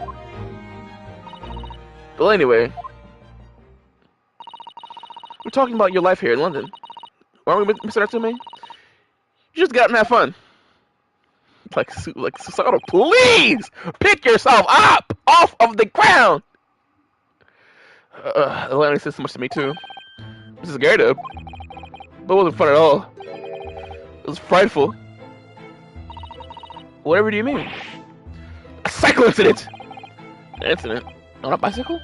But anyway, we're talking about your life here in London. Aren't we, Mr. Natsume? You just get out and have fun. Like Susato, please pick yourself up off of the ground. Atlantic said so much to me too. This is Gyarados, but it wasn't fun at all. It was frightful. Whatever do you mean? A cycle incident. An incident on a bicycle?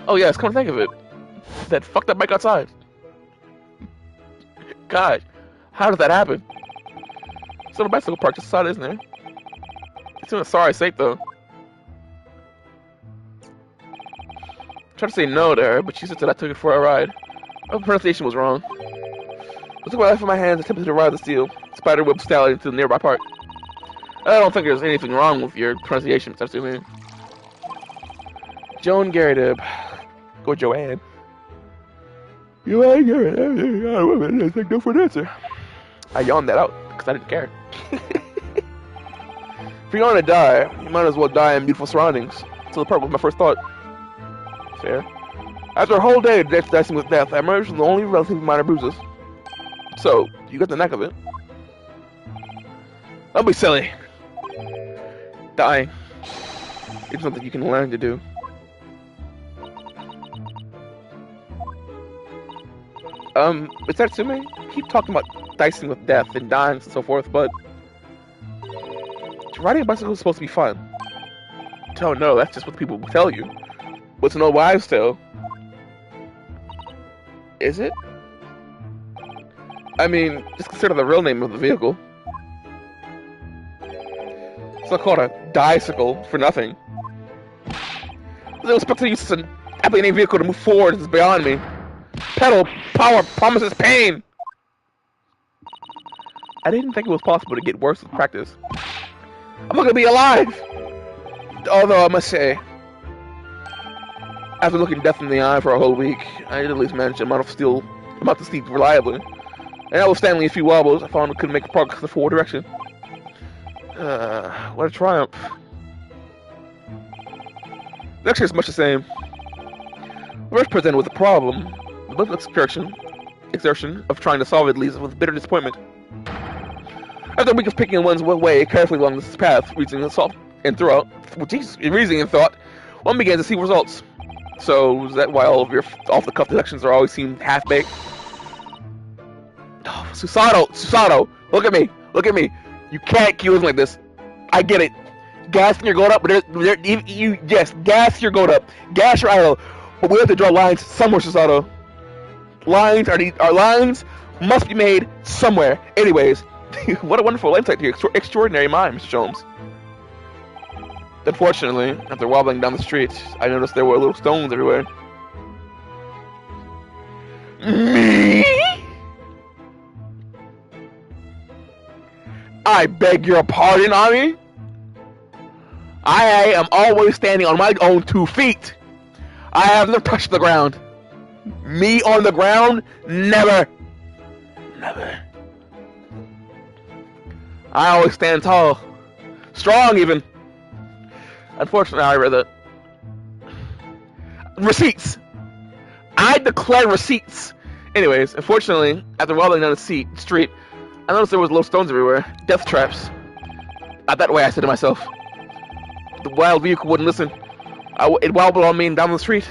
Oh yes, come to think of it, that fucked up bike outside. God, how did that happen? It's on a bicycle park just outside, isn't there? It's in a sorry state, though. I tried to say no to her, but she said that I took it for a ride. My pronunciation was wrong. I took my life in my hands and attempted to ride the steel, spiderweb style into the nearby park. I don't think there's anything wrong with your pronunciation, Mr. Natsume. Joan Gyarados. Go Joanne. Joanne Gyarados. I think no for an answer. I yawned that out because I didn't care. If you're gonna die, you might as well die in beautiful surroundings. So the park was my first thought. Fair. After a whole day of dancing with death, I emerged with only relatively minor bruises. So, you got the knack of it. Don't be silly. Dying. It's something you can learn to do. It's Natsume? Keep talking about dicing with death and dying and so forth, but riding a bicycle is supposed to be fun. Oh no, that's just what people tell you. What's an old wives' tale? Is it? I mean, just consider the real name of the vehicle. So called a bicycle for nothing. I was expecting to use an any vehicle to move forward is beyond me. Pedal, power, promises pain. I didn't think it was possible to get worse with practice. I'm not gonna be alive! Although I must say, after looking death in the eye for a whole week, I did at least manage to amount to sleep reliably. And notwithstanding a few wobbles, I found I couldn't make progress in the forward direction. What a triumph. The lecture is much the same. First presented with a problem, the little exertion of trying to solve it leaves with bitter disappointment. After a week of picking one's way carefully along this path, reasoning and thought, one begins to see results. So is that why all of your off-the-cuff deductions are always seem half-baked? Oh, Susato, look at me. You can't keep living like this. I get it. Gas your goat up, but gas your goat up, gas your idol. But we have to draw lines somewhere, Susato. Our lines must be made somewhere. Anyways, what a wonderful insight to your extraordinary mind, Mr. Jones. Unfortunately, after wobbling down the street, I noticed there were little stones everywhere. Me? I beg your pardon, Ami? I am always standing on my own 2 feet. I have never touched the ground. Me on the ground? Never. I always stand tall. Strong, even. Unfortunately, I read that. Receipts! I declare receipts! Anyways, unfortunately, after wobbling down the street, I noticed there was little stones everywhere. Death traps. Not that way, I said to myself. The wild vehicle wouldn't listen. It wobbled on me and down the street.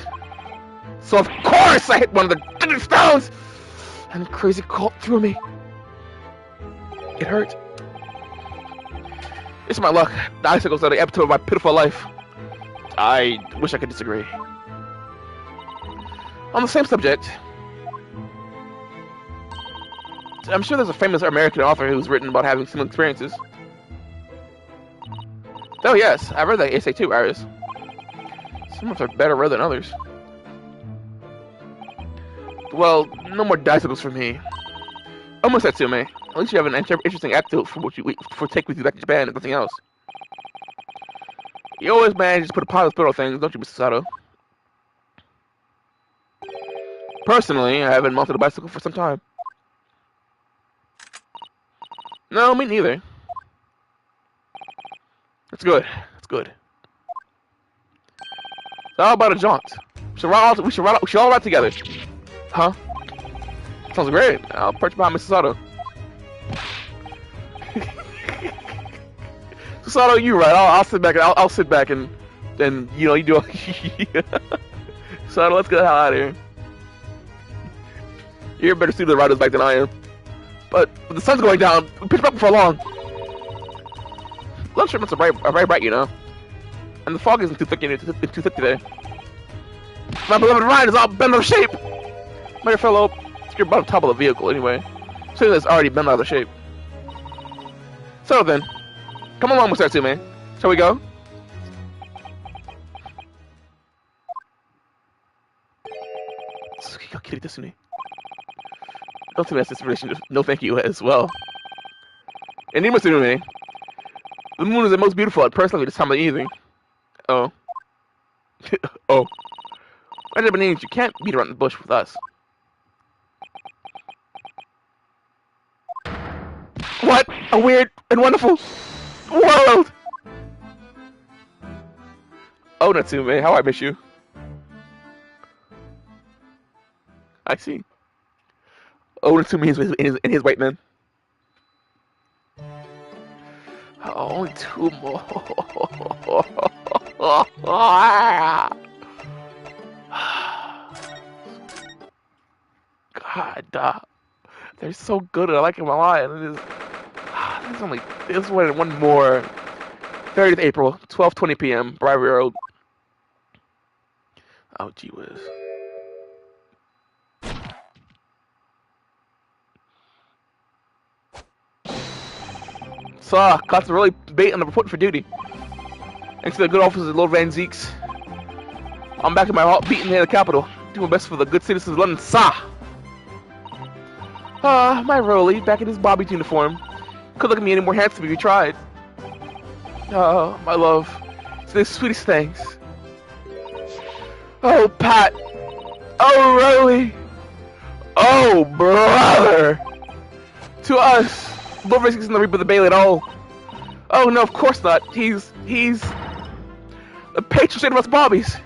So of course I hit one of the stones! And crazy cult through me. It hurt. It's my luck. The icicles are the epitome of my pitiful life. I wish I could disagree. On the same subject, I'm sure there's a famous American author who's written about having similar experiences. Oh yes, I read that essay too, Iris. Some of them are better read than others. Well, no more bicycles for me. Almost Satsume. At least you have an interesting anecdote for take with you back to Japan and nothing else. You always manage to put a positive spin on things, don't you, Mr. Sato? Personally, I haven't mounted a bicycle for some time. No, me neither. That's good. So how about a jaunt? We should all ride together. Huh? Sounds great. I'll perch behind Mr. Sato. So Sato, you ride. I'll sit back. I'll sit back and you do. Sato, let's get the hell out of here. You're better suited to ride this bike than I am. But the sun's going down. We pitched up for long. Lunch shipments are very bright, you know. And the fog isn't too thick today. My beloved ride is all bent out of shape. My dear fellow, you're about the top of the vehicle anyway. So it's already bent out of shape. So then, come along, Mr. Satsume. Shall we go? Don't tell me that's this relationship. No thank you as well. And you must do me. The moon is the most beautiful at personally this time of the evening. Oh. Oh. My Japanese, you can't beat around the bush with us. What a weird and wonderful world! Oh, Natsume, how I miss you. I see. Oh, Natsume is in his white men. Oh, only 2 more. God, they're so good. I like them a lot. And there's one more. 30th April, 12:20 p.m. Bribery Road. Oh, gee whiz. Saw, caught some early bait on the report for duty. Thanks to the good officers of Lord Van Zeeks. I'm back in my heart beating near the capital. Doing my best for the good citizens of London. Saw! My Rolly, back in his Bobby uniform. Couldn't look at me any more handsome if you tried. Oh, my love. It's the sweetest thanks. Oh, Pat. Oh, Rolly. Oh, brother. To us, Lord Van Zeeks isn't the Reaper of the Bailey at all. Oh, no, of course not. He's the patron saint of us Bobbies.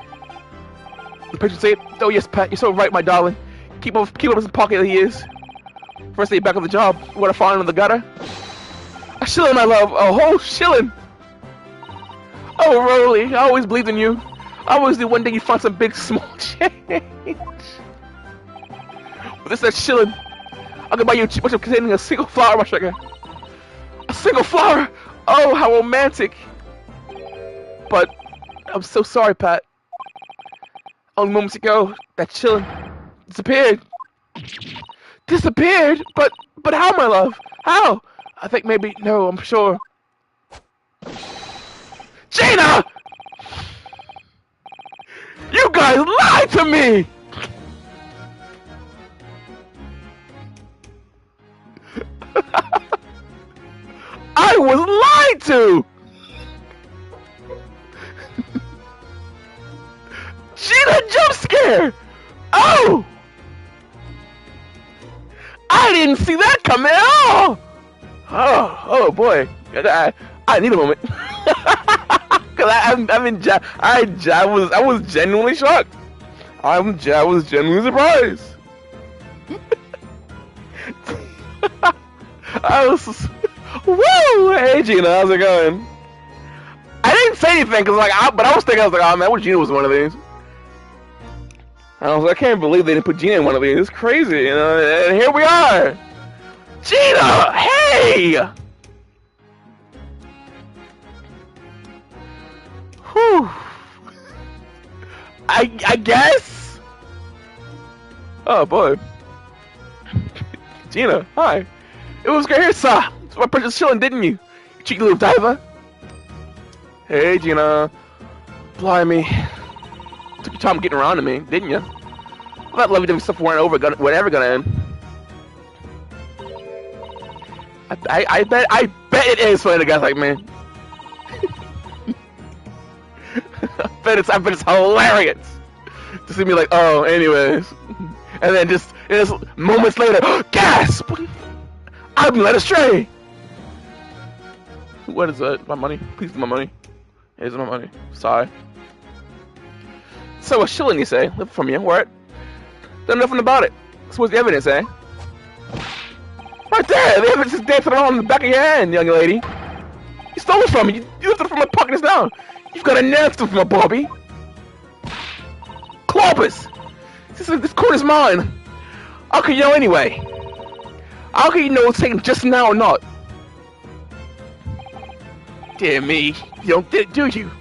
The patron saint? Oh, yes, Pat, you're so right, my darling. Keep up his pocket he is. First day back on the job, what I found in the gutter. A shilling, my love, a whole shilling. Oh, Rolly, I always believed in you. I always knew one day you'd find some big, small change. But this that shilling, I could buy you a bunch of containing a single flower, my sugar. A single flower? Oh, how romantic. But I'm so sorry, Pat. Only moments ago, that shilling disappeared. Disappeared? But how, my love? How? I think maybe, no, I'm sure. Gina! You guys lied to me! I was lied to! Gina jump scare! Oh! I didn't see that coming at all! Oh boy. I need a moment. Cause I was genuinely shocked. I was genuinely surprised. I was, whoa! Hey Gina, how's it going? I didn't say anything cause but I was thinking, oh man, what Gina was one of these. I can't believe they didn't put Gina in one of these. It's crazy, you know. And here we are. Gina, hey! Whew. I guess. Oh boy. Gina, hi. It was great here, sir. It's my precious chillin', didn't you? You cheeky little diver. Hey, Gina. Blimey. Took your time getting around to me, didn't you? Well, that lovey-dovey stuff weren't ever gonna end. I bet it is funny to guys like me. I bet it's hilarious to see me like, oh, anyways, and then just moments later, gasp! I've been led astray. What is that? My money? Please, my money. Here's my money. Sorry. So a shilling, you say? Live from you, what? Done nothing about it. So what's the evidence, eh? Right there! The evidence is dancing around in the back of your hand, young lady. You stole it from me. You lifted it from my pockets now. You've got a nasty from my Bobby. Clobbers! This coin is mine. How can you know anyway? How can you know it's taken just now or not? Dear me, you don't think it, do you?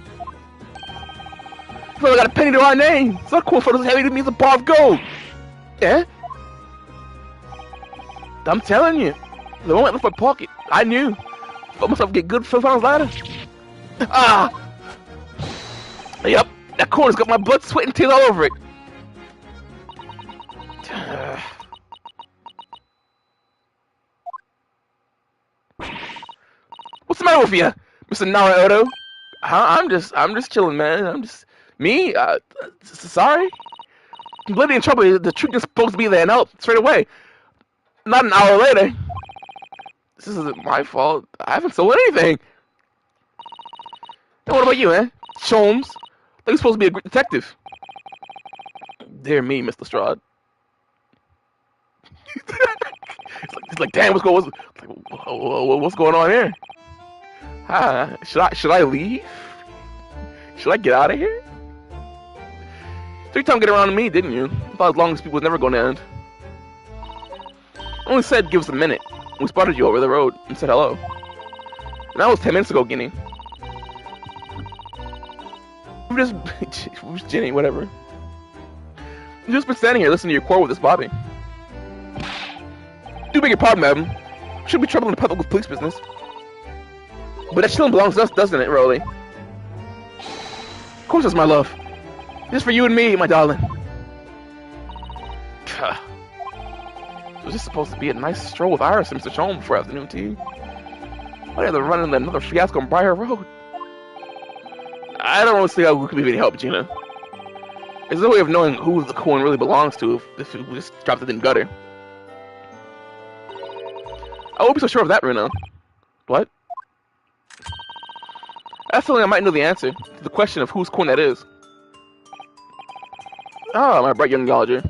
You've only got a penny to our name. It's not cool for us heavy to me as a bar of gold. Yeah? I'm telling you, the moment I left my pocket, I knew. Let myself get good £5 later. Ah! Yep, that corner's got my blood, sweat, and tears all over it. What's the matter with you, Mr. Naruto? I'm just chilling, man. Me? Sorry? Completely in trouble. The truth is supposed to be there and help straight away. Not an hour later. This isn't my fault. I haven't stolen anything. And what about you, eh? Sholmes? I think you're supposed to be a great detective. Dear me, Mr. Strahd. it's like, damn, what's going on here? Should I leave? Should I get out of here? Took time to get around to me, didn't you? I thought as long as people was never going to end. I only said give us a minute. We spotted you over the road and said hello. And that was 10 minutes ago, Guinea. We're just Ginny, whatever. You've just been standing here listening to your quarrel with this Bobby. Do beg your pardon, madam. Should be trouble in the public with police business. But that shilling belongs to us, doesn't it, Rolly? Of course it's my love. Just for you and me, my darling. Was this supposed to be a nice stroll with Iris and Mr. Sholm before afternoon tea? Why did they run into another fiasco on Briar Road? I don't really see how we could be of any help, Gina. There's no way of knowing who the coin really belongs to if we just dropped it in the gutter. I won't be so sure of that, Runa. What? I have a feeling I might know the answer to the question of whose coin that is. Ah, my bright young Gallagher.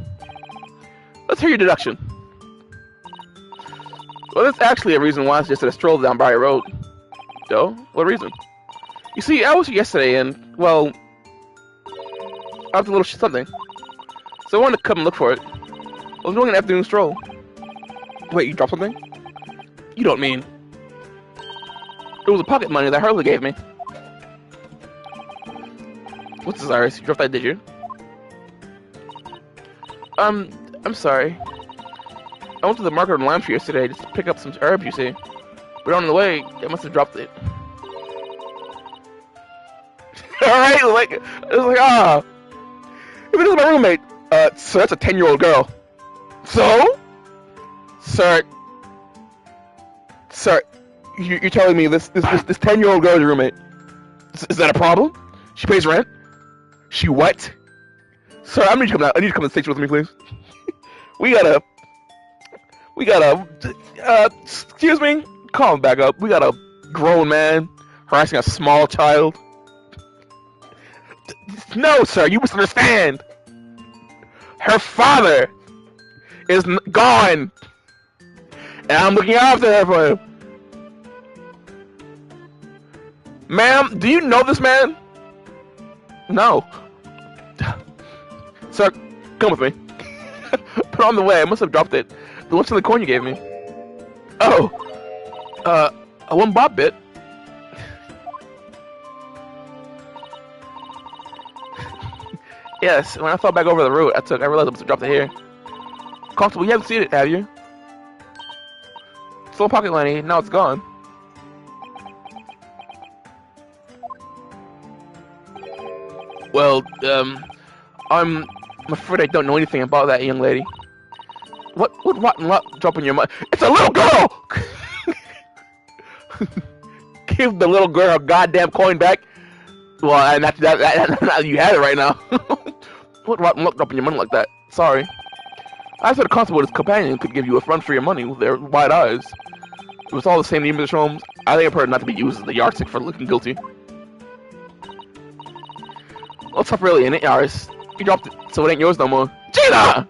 Let's hear your deduction. Well, that's actually a reason why I suggested a stroll down Briar Road. Though? What reason? You see, I was here yesterday and, well, I was a little something. So I wanted to come and look for it. I was doing an afternoon stroll. Wait, you dropped something? You don't mean... It was a pocket money that Harley gave me. What's this, Iris? You dropped that, did you? I'm sorry. I went to the market on Lime Tree yesterday just to pick up some herbs, you see. But on the way, I must have dropped it. Alright, like, it was like, ah. If it is my roommate, so that's a 10-year-old girl. So? Sir, you're telling me this 10-year-old girl is your roommate? Is that a problem? She pays rent? She what? Sir, I need to come out. I need to come to the station with me, please. We gotta, excuse me? Calm back up. We got a grown man harassing a small child. No, sir, you misunderstand. Her father is gone. And I'm looking after her for him. Ma'am, do you know this man? No. Sir, come with me. Put on the way. I must have dropped it. The one silly coin you gave me. Oh. A 1 bob bit. Yes, when I thought back over the route I realized I must have dropped it here. Constable, you haven't seen it, have you? It's a little pocket money, now it's gone. Well, I'm afraid I don't know anything about that young lady. What rotten luck dropping your money? It's a little girl! Give the little girl a goddamn coin back. Well, and that you have it right now. What rotten luck dropping your money like that? Sorry. I said a constable with his companion could give you a run for your money with their wide eyes. It was all the same to you, Mr. Holmes. I think I've heard not to be used as the yardstick for looking guilty. Well, tough really, ain't it, Iris? You dropped it, so it ain't yours no more. Gina!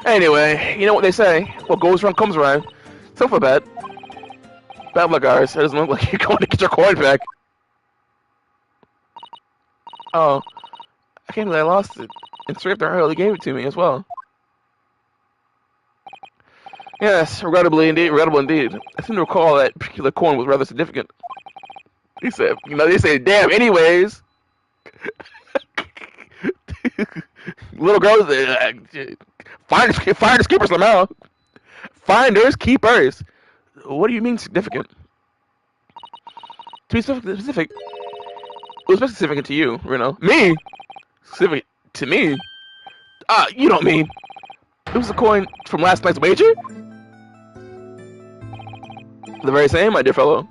Anyway, you know what they say. What goes around comes around. So for bad. Bad luck, Iris. It doesn't look like you're going to get your coin back. Oh. I can't believe I lost it. And Swift early gave it to me as well. Yes, regrettable indeed. I seem to recall that particular coin was rather significant. He said, they say, damn, anyways. Little girls, finders keepers somehow. Finders keepers. What do you mean significant? To be specific, it was significant to you, Me? Specific to me? You don't mean. It was a coin from last night's wager? The very same, my dear fellow.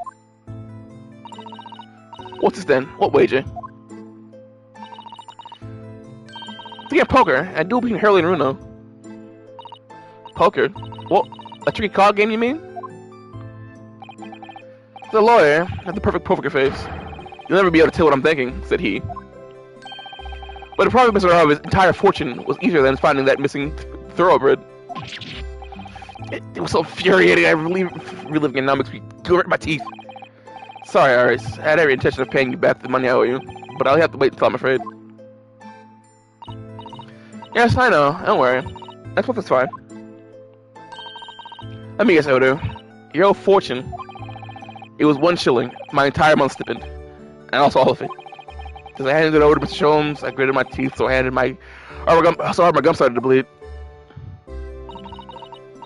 What's this then? What wager? The game poker. I do between Hurley and Runo. Poker? What? A tricky card game, you mean? The lawyer had the perfect poker face. You'll never be able to tell what I'm thinking, said he. But the profit missing of his entire fortune was easier than finding that missing thoroughbred. It was so infuriating. I reliving it now makes me grit my teeth. Sorry, Iris. I had every intention of paying you back the money I owe you, but I'll have to wait until I'm afraid. Yes, I know. Don't worry. That's what that's fine. Let me guess, Odo. Your old fortune. It was 1 shilling, my entire month's stipend, and also all of it. Because I handed it over to Mr. Sholmes, I gritted my teeth, so I handed my my gum started to bleed.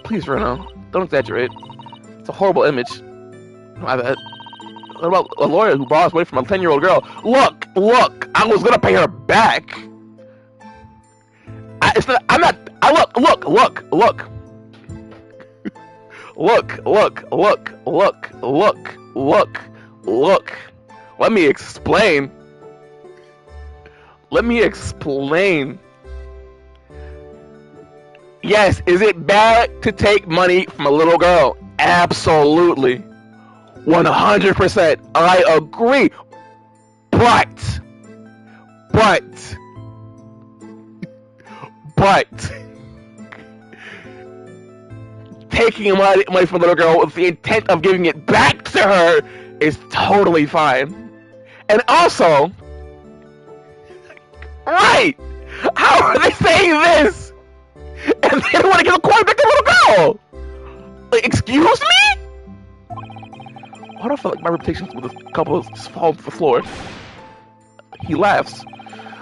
Please, Bruno, don't exaggerate. It's a horrible image. What about a lawyer who borrows money from a 10-year-old girl? Look, I was gonna pay her back. I'm not. Look. Let me explain. Yes, is it bad to take money from a little girl? Absolutely. 100%. I agree. But taking money from a little girl with the intent of giving it back to her is totally fine. And also, right? How are they saying this? And they don't want to give a coin back to the little girl? Like, excuse me? Why do I feel like my reputation with a couple just fall to the floor? He laughs.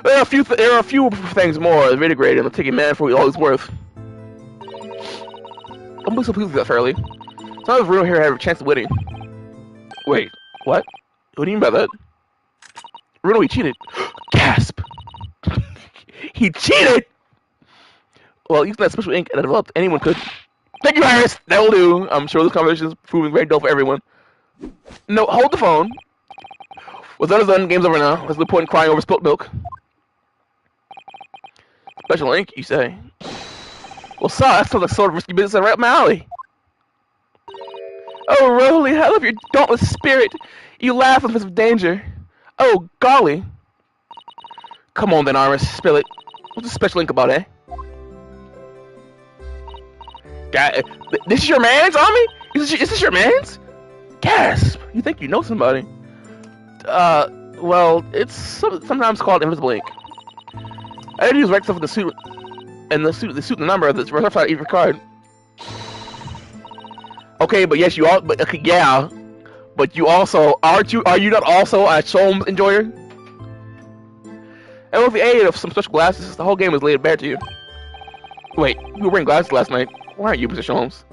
There are a few things more integrated in the ticket man for all he's worth. I'm so pleased with that, fairly. Some of Bruno here have a chance of winning. Wait, what? What do you mean by that? Bruno, he cheated. Gasp! He cheated! Well, using that special ink I developed, anyone could. Thank you, Iris! That will do. I'm sure this conversation is proving very dull for everyone. No, hold the phone. What's done is done. Game's over now. There's no point in crying over spilt milk. Special ink, you say? Well, sir, that sounds like sort of risky business right up my alley. Oh, Roly, hell of your dauntless spirit. You laugh in the face of danger. Oh, golly. Come on then, Iris, spill it. What's the special ink about, eh? This is your man's, Ami? Is this your man's? Gasp! You think you know somebody? Well, it's sometimes called invisible ink. I had to use right stuff in the suit, the number of this right outside each card. Okay, but yes, you all, but okay, yeah, but you also are you not also a Sholmes enjoyer? And with the aid of some special glasses, the whole game is laid bare to you. Wait, you were wearing glasses last night. Why aren't you, Mr. Sholmes?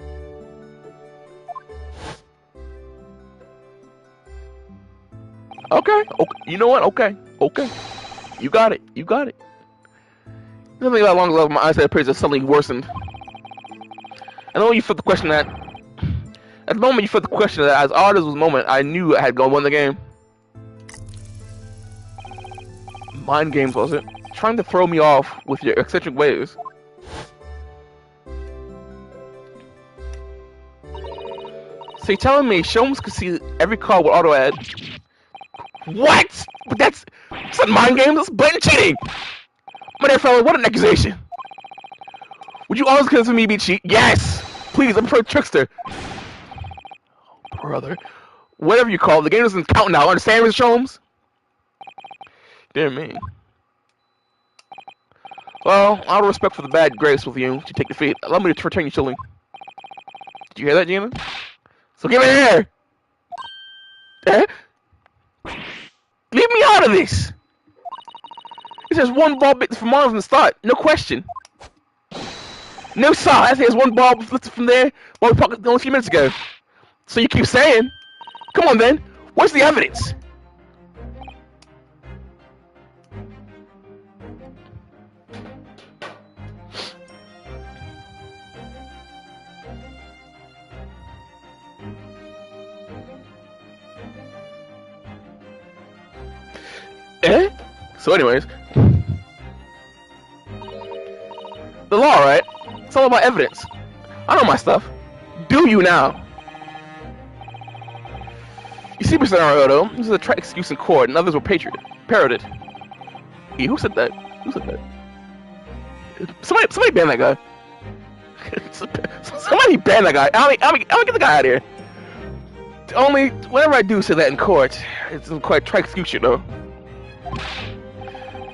Okay, you know what? Okay. You got it. Nothing about long level, my eyesight appears to suddenly worsened. And then when you felt the question that, at the moment you felt the question that, as odd as was the moment, I knew I had won the game. Mind games, was it? Trying to throw me off with your eccentric ways. So you're telling me Sholmes could see every card with auto ad? What? But that's not mind games, that's blatant cheating! My dear fellow, what an accusation! Would you always consider me to be cheat? Yes! Please, I'm a trickster. Oh, brother. Whatever you call it, the game doesn't count now, understand, Mr. Sholmes? Dear me. Well, out of respect for the bad grace with you to take defeat, allow me to return you shilling. Did you hear that, Gina? So give it here! Eh? Leave me out of this! It says one ball bit from Mars from the start, no question. No, sir, I say there's one ball lifted from there while we pocket only a few minutes ago. So you keep saying. Come on then, where's the evidence? Eh? So anyways, the law, right? It's all about evidence. I know my stuff. Do you now? You see, Mr. Naruto, this is a trite excuse in court, and others were parroted. Hey, who said that? Somebody ban that guy. Somebody ban that guy. I'll get the guy out of here. Only, whenever I do say that in court, it's quite trite excuse, you know.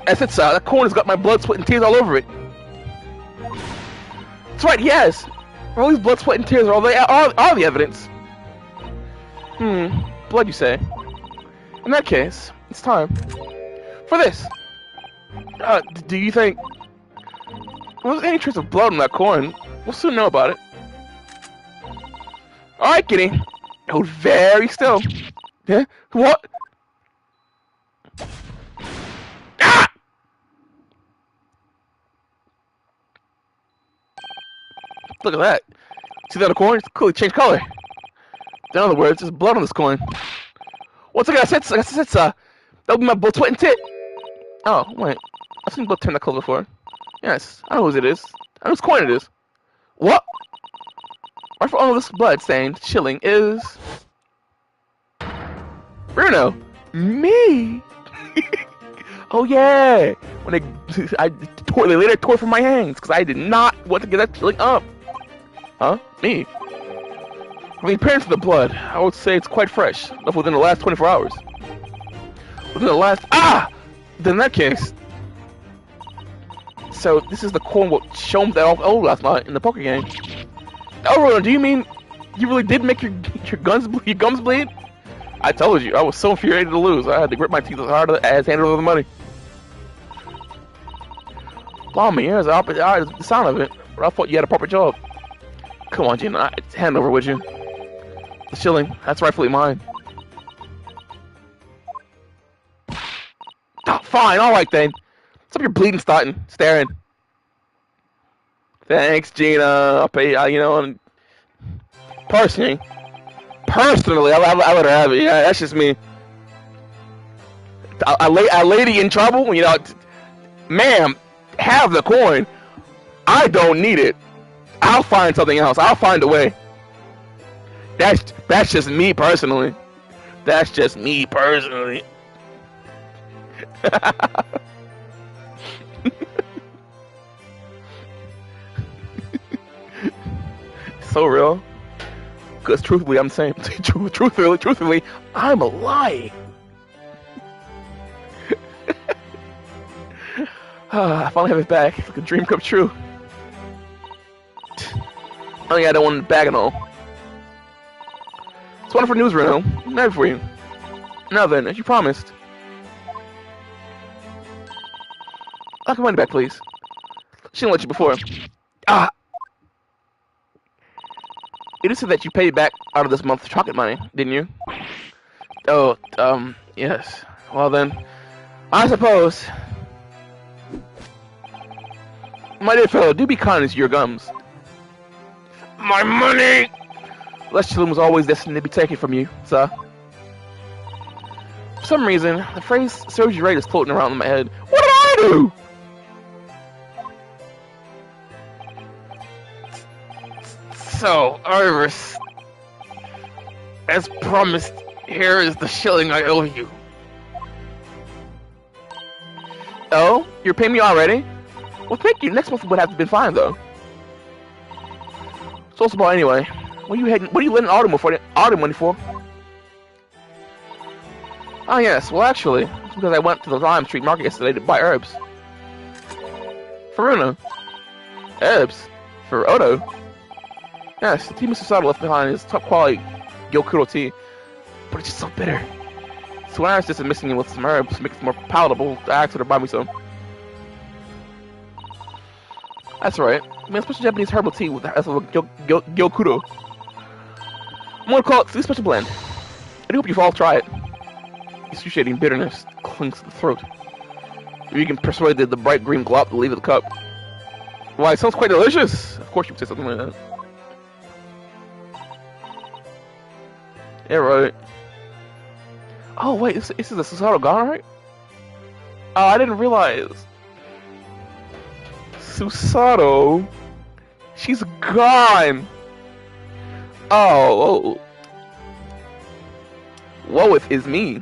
As it's that corner's got my blood, sweat, and tears all over it. That's right, yes. All these blood, sweat, and tears are all the evidence. Blood, you say? In that case, it's time for this. Do you think there was any trace of blood on that coin? We'll soon know about it. Alright, Kitty. Hold very still. Yeah? What? Ah! Look at that. See that on the coin? It's clearly changed color. In other words, there's blood on this coin. Once again, I said, that would be my bull twin tit. Oh, wait. I've seen blood turn that color before. Yes, I know whose it is. I know whose coin it is. What? Right for all of this blood stained shilling is... Bruno. Me? Oh yeah. When they later tore from my hands because I did not want to get that shilling up. Huh? Me? I mean, appearance of the blood, I would say it's quite fresh. Left within the last 24 hours. Within the last... Ah! Then in that case... So, this is the coin what showed that off last night in the poker game. Oh, Ronan, do you mean you really did make your gums bleed? I told you, I was so infuriated to lose. I had to grip my teeth as hard as handed over the money. Blow me ears out, the sound of it. But I thought you had a proper job. Come on, Gina, hand over, would you? The shilling, that's rightfully mine. Oh, fine, alright then. Stop your bleeding, staring. Thanks, Gina. I'll pay, personally, I let her have it. Yeah, that's just me. A lady in trouble, ma'am, have the coin. I don't need it. I'll find something else. I'll find a way. That's just me personally. That's just me personally. So real. Because truthfully, I'm saying, truthfully, I'm a lie. I finally have it back. It's like a dream come true. Oh yeah, I don't want it back at all. It's wonderful news, Reno. Never for you. Now then, as you promised. I'll come money back, please. She didn't let you before. Ah! It is said that you paid back out of this month's chocolate money, didn't you? Oh, yes. Well then, I suppose. My dear fellow, do be kind to your gums. My money! Less chillin' was always destined to be taken from you, sir. For some reason, the phrase serves you right is floating around in my head. What did I do? So, Iris, as promised, here is the shilling I owe you. Oh? You're paying me already? Well, thank you. Next month would have been fine, though. So what's about anyway? What are you letting autumn money for? Oh yes, well actually, it's because I went to the Lime Street Market yesterday to buy herbs. For Runa. Herbs? For Odo? Yes, the tea Mr. Sada left behind is top quality Gyokuro tea, but it's just so bitter. So when I was just mixing it with some herbs to make it more palatable, I asked her to buy me some. That's right. I mean, a special Japanese herbal tea with the Gyokuro. I'm gonna call it the special blend. I do hope you all try it. Excruciating bitterness clings to the throat. If you can persuade the bright green glop to leave the cup. Why, it sounds quite delicious! Of course you would say something like that. Yeah, right. Oh, wait, this is a Susato gone, right? Oh, I didn't realize. Susato? She's gone! Oh. Woeth is me.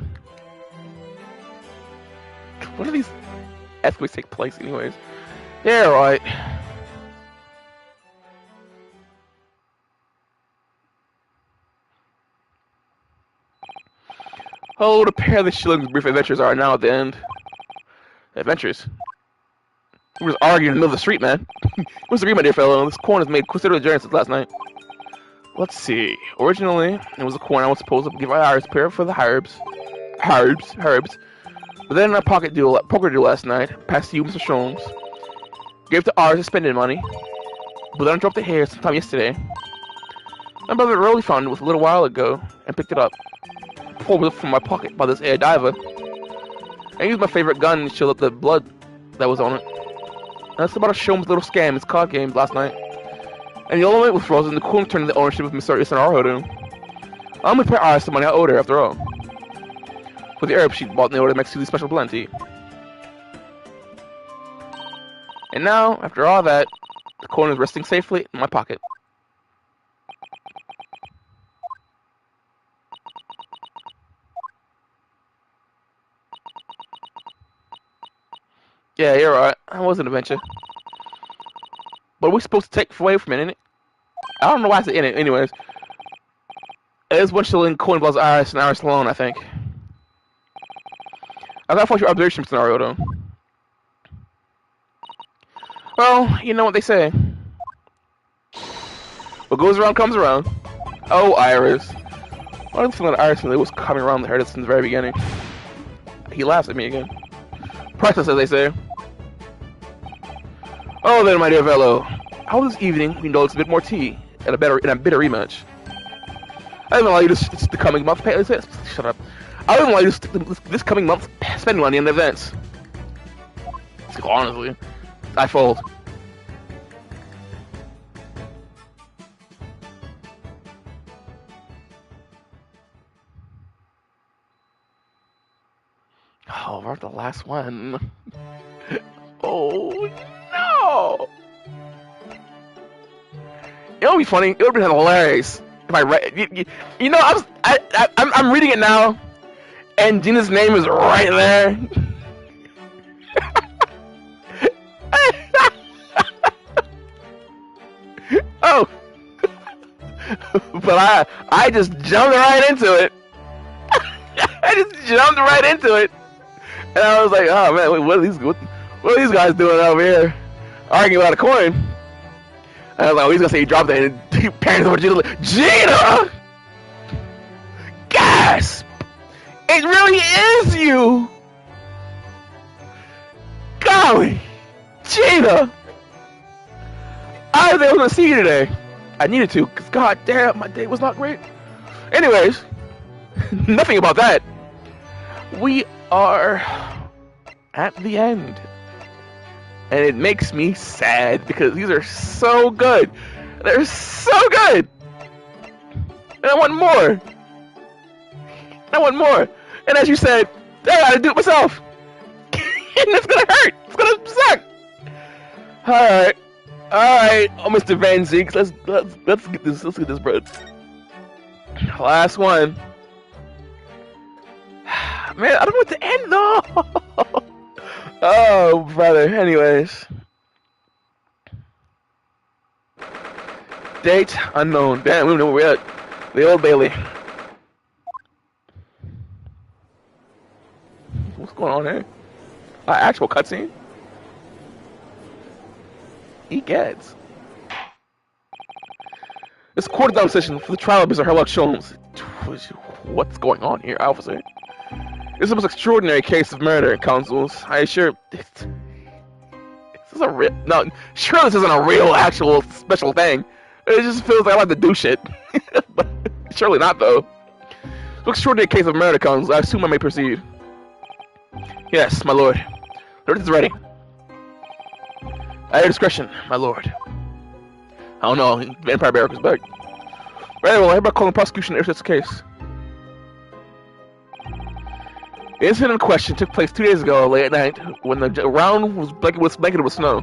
When do these escapades take place anyways? Yeah, right. Oh, the pair of the shillings brief adventures are now at the end. Adventures? We were arguing in the middle of the street, man. What's the agreement, dear fellow? This corn has made considerable journey since last night. Let's see. Originally, it was a corn I was supposed to give Iris pair for the herbs. Herbs. But then I poker deal last night, passed to you, Mr. Sholmes. Gave to Iris spending money. But then I dropped the hair sometime yesterday. My brother really found it a little while ago and picked it up. Pulled it from my pocket by this air diver. I used my favorite gun to chill up the blood that was on it. That's about Sholmes' little scam, his card game last night. And the only way it was frozen, the cool turned the ownership of Mr. Naruto. I'm gonna pay Iris the money I owed her after all. For the herb she bought in the order makes the special blend tea. And now, after all that, the coin is resting safely in my pocket. Yeah, you're right. That was an adventure. But we're supposed to take away from it, innit? I don't know why it's in it, anyways. It is one shilling coin blows Iris and Iris alone, I think. I thought for your observation scenario, though. Well, you know what they say. What goes around comes around. Oh, Iris. I was feeling Iris when it was coming around the head since the very beginning. He laughs at me again. Priceless, as they say. Oh, then, my dear fellow. How this evening we indulge a bit more tea and a bitter rematch. I don't allow you to the coming month. Shut up. I don't allow you to this coming month spending money on the events. Honestly, I fold. Oh, we're at the last one. Oh no! It would be funny. It would be hilarious if I read. You know, I'm reading it now, and Gina's name is right there. Oh, but I just jumped right into it. I just jumped right into it, and I was like, oh man, wait, what are these guys doing over here, arguing about a coin? And I was like, oh, he's gonna say he dropped it, and he panics over Gina. Like, Gina! Gasp! It really is you! Golly! Gina! I was able to see you today. I needed to, because god damn, my day was not great. Anyways, nothing about that. We are at the end. And it makes me sad because these are so good. They're so good. And I want more. I want more. And as you said, I gotta do it myself. And it's gonna hurt. It's gonna suck. Alright. Alright. Oh, Mr. Van Zeeks, let's get this bread. Last one. Man, I don't want to end though. Oh, brother. Anyways. Date unknown. Damn, we don't know where we're at. The Old Bailey. What's going on here? Actual cutscene? Egads. This quarter-down session for the trial of Mr. Herlock Sholmes. What's going on here, officer? This is the most extraordinary case of murder, consuls. I assure... This is a real... No, sure this isn't a real, actual, special thing. It just feels like I like to do shit. But surely not, though. It's an extraordinary case of murder, consuls. I assume I may proceed. Yes, my lord. Lord is ready. At your discretion, my lord. I don't know, Vampire Barrack is back. Very well, I hereby call the prosecution to this case. The incident in question took place 2 days ago, late at night, when the ground was blanketed with snow.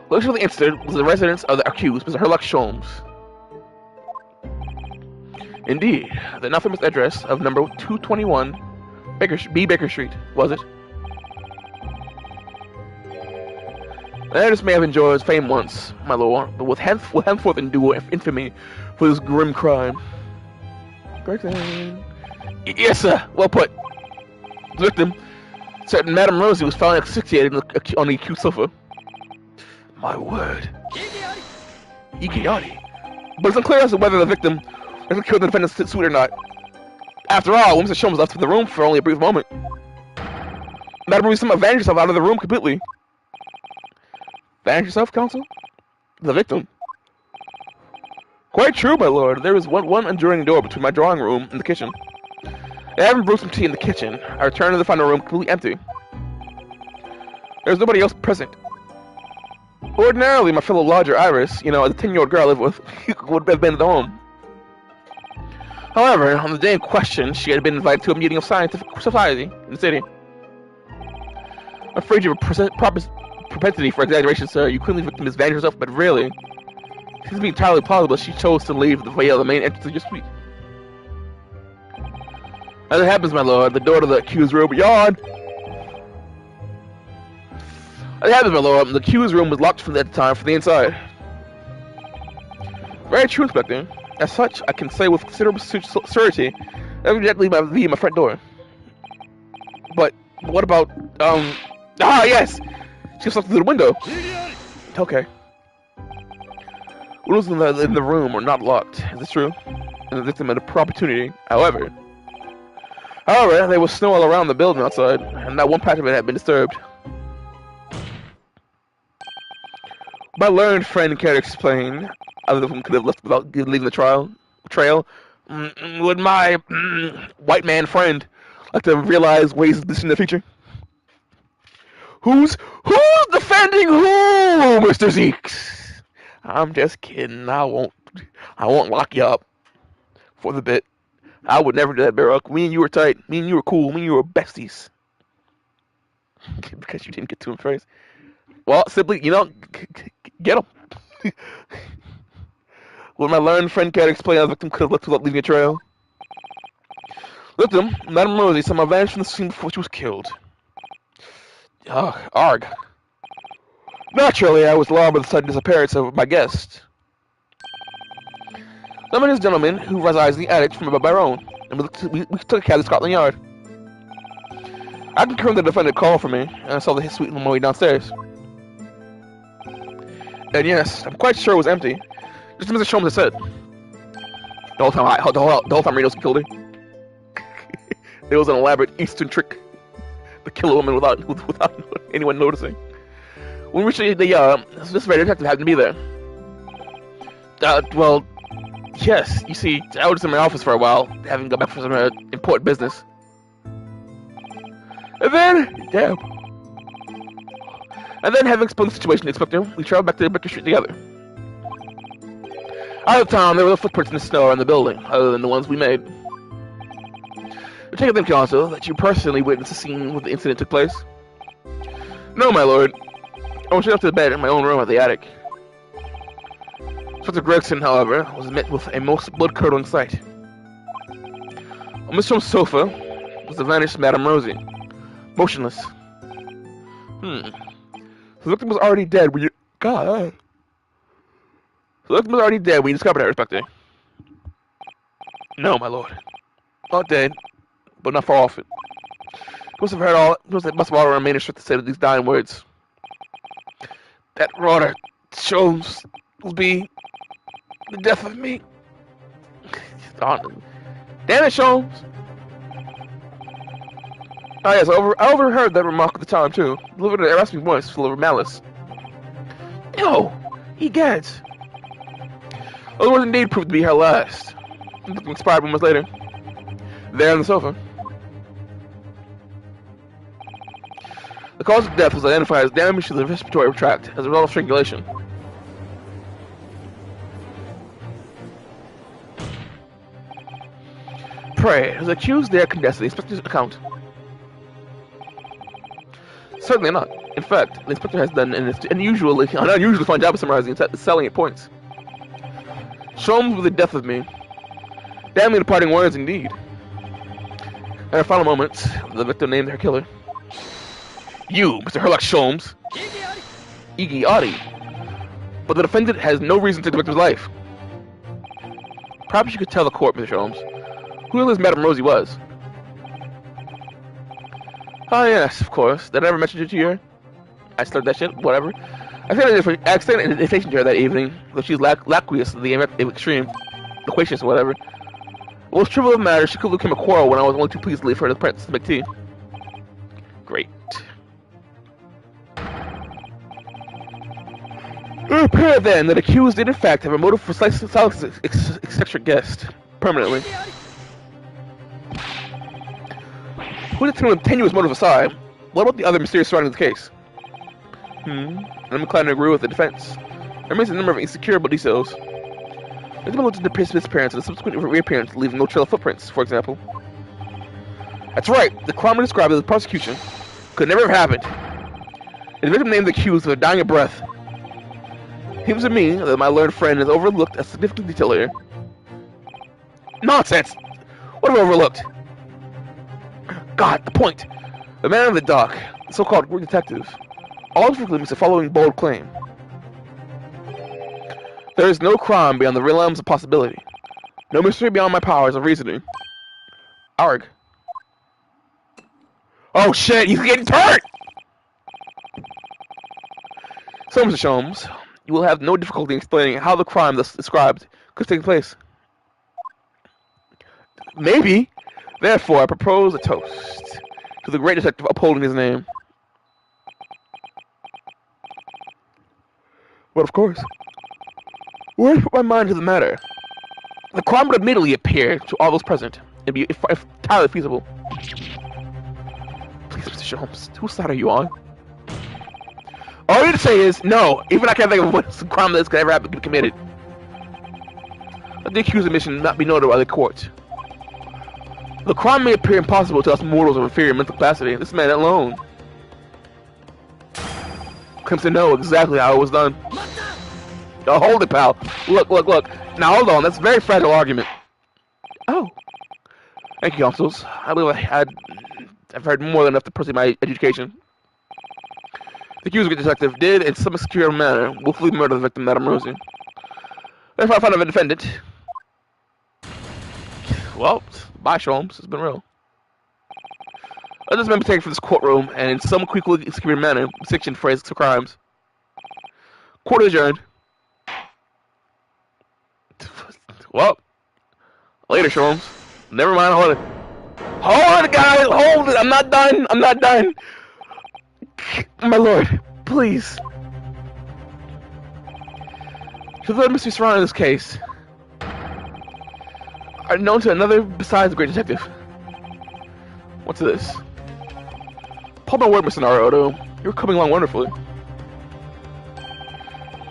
Location of the incident was the residence of the accused, Mr. Herlock Sholmes. Indeed, the now famous address of number 221 Baker Street, was it? The address may have enjoyed fame once, my lord, but will henceforth endure infamy for this grim crime. Correction. Yes, sir. Well put. The victim, certain Madame Rosie, was found asphyxiated on the accused sofa. My word. Igiyari. But it's unclear as to whether the victim actually killed the defendant's suit or not. After all, when Mr. Sholmes left the room for only a brief moment, Madame Rosie somehow vanished herself out of the room completely. Vanished herself, counsel? The victim. Quite true, my lord. There is one adjoining door between my drawing room and the kitchen. I haven't brewed some tea in the kitchen. I returned to the final room completely empty. There's nobody else present. Ordinarily, my fellow lodger, Iris, the 10-year-old girl I live with, would have been at the home. However, on the day in question, she had been invited to a meeting of scientific society in the city. I'm afraid you have a propensity for exaggeration, sir. You couldn't leave the victim advantage herself, but really, it seems to be entirely plausible she chose to leave via the main entrance of your suite. As it happens, my lord, the door to the accused room yawned. As it happens, my lord, the accused room was locked from at the time from the inside. Very true, Inspector. As such, I can say with considerable certainty that we didn't leave my front door. But what about yes, she stepped through the window. Okay. Windows in the room are not locked. Is this true? And the victim had a proper opportunity. However, there was snow all around the building outside, and not one patch of it had been disturbed. My learned friend can't explain how the victim could have left without leaving the trail. Would my white man friend like to realize ways of this in the future? Who's defending who, Mr. Zeeks? I'm just kidding. I won't lock you up for the bit. I would never do that, Baroque. Me and you were tight. Me and you were cool. Me and you were besties. Because you didn't get to him first. Well, simply, get him. Would my learned friend can't explain how the victim could have left without leaving a trail? Victim, Madame Rosie, somehow vanished from the scene before she was killed. Arg. Naturally, I was alarmed by the sudden disappearance of my guest. Some of this gentleman who resides in the attic from above my own, and we took a cab to Scotland Yard. I confirmed the defendant called for me, and I saw the suite on my way downstairs. And yes, I'm quite sure it was empty. Just as Mr. Sholmes had said. The whole time Reno's killed her. It was an elaborate Eastern trick to kill a woman without anyone noticing. When we reached this very detective happened to be there. Well, yes, you see, I was in my office for a while, having got back from some important business. And then, having explained the situation to the inspector, we traveled back to the Baker Street together. Out of town, there were no footprints in the snow around the building, other than the ones we made. We take it also that you personally witnessed the scene where the incident took place. No, my lord. I went straight up to the bed in my own room at the attic. Inspector Gregson, however, was met with a most blood-curdling sight. On Miss Holmes' sofa was the vanished Madame Rosie, motionless. The victim was already dead when you... God. The victim was already dead when you discovered her, Inspector. No, my lord. Not dead, but not far off it. He must have heard all... Must have all our manuscript to say these dying words. That rotter Sholmes will be the death of me. Damn it, Sholmes. Oh yes, I overheard that remark at the time too. Delivered in a rasping voice full of malice. No, egads. Those words indeed proved to be her last. Expired moments later. There on the sofa. The cause of death was identified as damage to the respiratory tract as a result of strangulation. Pray, does the accused dare contest the inspector's account? Certainly not. In fact, the inspector has done an unusually fine job of summarizing and selling at points. Sholmes with the death of me. Damning departing words indeed. In her final moments, the victim named her killer. You, Mr. Herlock Sholmes. Iggy Adi. But the defendant has no reason to take the victim's life. Perhaps you could tell the court, Mr. Sholmes, who this Madame Rosie was. Oh yes, of course. Did I ever mention it to you? I started that shit, whatever. I extended an invitation to her that evening, though she's laqueous to the extreme, loquacious or whatever. The most trivial of matters, she could become a quarrel when I was only too pleased to leave her to the prince to make tea. Great. appeared then that accused did in fact have a motive for silencing eccentric guest permanently. Put the tenuous motive aside, what about the other mysterious surrounding the case? I'm inclined to agree with the defense. There remains a number of insecure details. There's been looked into the disappearance and the subsequent reappearance, leaving no trail of footprints, for example. That's right, the crime described as the prosecution could never have happened. The victim named the accused was dying of breath. It seems to me that my learned friend has overlooked a significant detail here. Nonsense! What have I overlooked? God, the point! The man in the dock, the so-called Greek detective, always proclaims the following bold claim. There is no crime beyond the realms of possibility. No mystery beyond my powers of reasoning. Arg. Oh shit, he's getting turned! So, Mr. Sholmes, you will have no difficulty explaining how the crime thus described could take place. Maybe. Therefore, I propose a toast to the great detective upholding his name. But of course, where to put my mind to the matter? The crime would immediately appear to all those present and be if entirely feasible. Please, Mr. Sholmes, whose side are you on? All you need to say is, no, even I can't think of what crime that could ever have been committed. Let the accused admission not be noted by the court. The crime may appear impossible to us mortals of inferior mental capacity. This man alone claims to know exactly how it was done. Oh, hold it, pal. Look. Now, hold on. That's a very fragile argument. Oh. Thank you, counsels. I believe I've heard more than enough to proceed my education. The accused detective did, in some obscure manner, willfully murder the victim, Madame Rosie. Therefore, I find him a defendant. Well, bye, Sholmes. It's been real. Let this man be taken from this courtroom, and in some quickly executed manner, sanctioned for his crimes. Court adjourned. Well, later, Sholmes. Never mind, hold it. Hold it, guys! Hold it! I'm not done! My lord, please. Should the mystery surrounding this case are known to another besides the great detective? What's this? Paul, my word, Mr. Naruto, you're coming along wonderfully.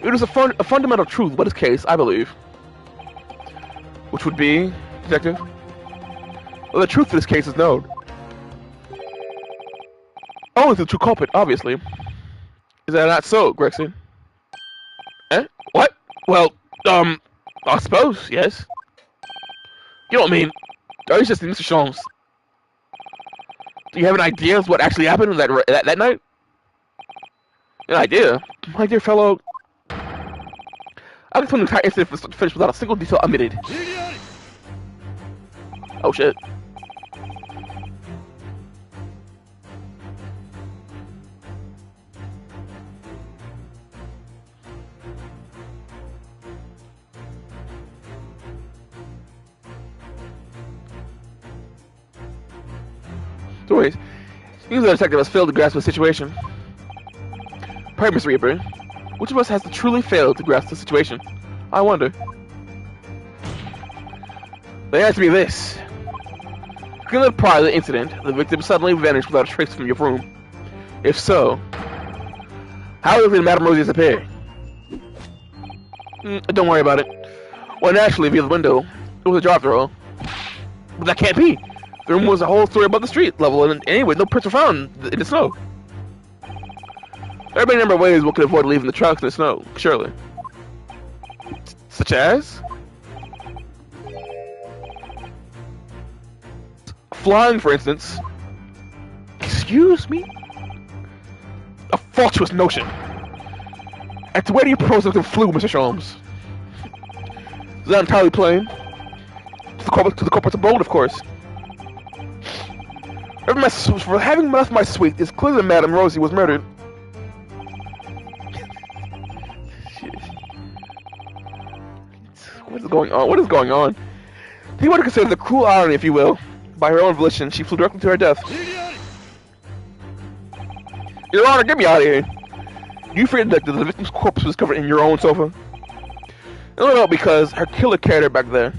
It is a fundamental truth about this case, I believe. Which would be, detective? Well, the truth of this case is known. Only the true culprit, obviously. Is that not so, Gregson? Eh? What? Well, I suppose, yes. You know what I mean? Or it's just Mr. Sholmes. Do you have an idea of what actually happened that night? An idea? My dear fellow, I can put an entire incident finished without a single detail omitted. Oh shit. So anyways, seems the detective has failed to grasp the situation. Pray, Miss Reaper, which of us has truly failed to grasp the situation? I wonder. The answer be this. Given prior to the incident, the victim suddenly vanished without a trace from your room. If so, how did Madame Rosie disappear? Don't worry about it. Well, naturally, via the window, it was a drop throw. But that can't be. The room was a whole story above the street level, and anyway, no prints were found in the snow. There are a number of ways one could avoid leaving the tracks in the snow, surely. Such as? Flying, for instance. Excuse me? A fatuous notion. And to where do you propose that they flew, Mr. Sholmes? Is that entirely plain? To the corporate abode, of course. For having left my suite, it's clear that Madame Rosie was murdered. What is going on? What is going on? You want to consider the cruel irony, if you will. By her own volition, she flew directly to her death. Your Honor, get me out of here. You feared that the victim's corpse was covered in your own sofa? No, because her killer carried her back there.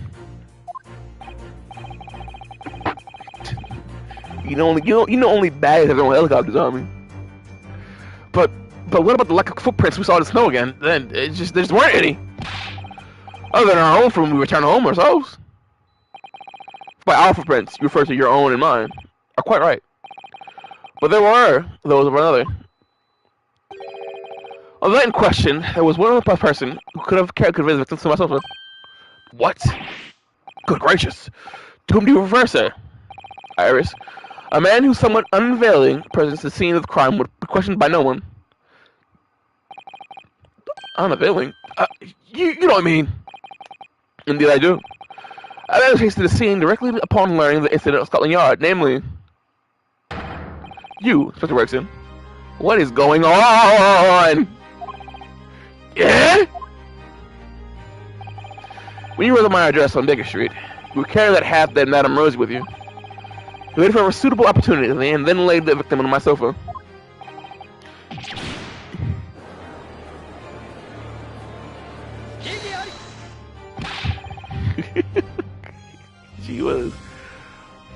You know only bad have their own helicopters on me. But what about the lack of footprints we saw in the snow again? Then there just weren't any. Other than our own from when we returned home ourselves. By our footprints, you refer to your own and mine. Are quite right. But there were those of another. On the night in question, there was one other person who could have conveyed the victim to myself. What? Good gracious. To whom do you refer, sir? Iris. A man whose somewhat unveiling presence at the scene of the crime would be questioned by no one. Unavailing? You know what I mean. Indeed I do. I then hasted the scene directly upon learning the incident of Scotland Yard, namely... You, Inspector Gregson. What is going on? Yeah? When you wrote my address on Baker Street, you would carry that half-dead Madame Rosie with you. You waited for a suitable opportunity and then laid the victim on my sofa. She was.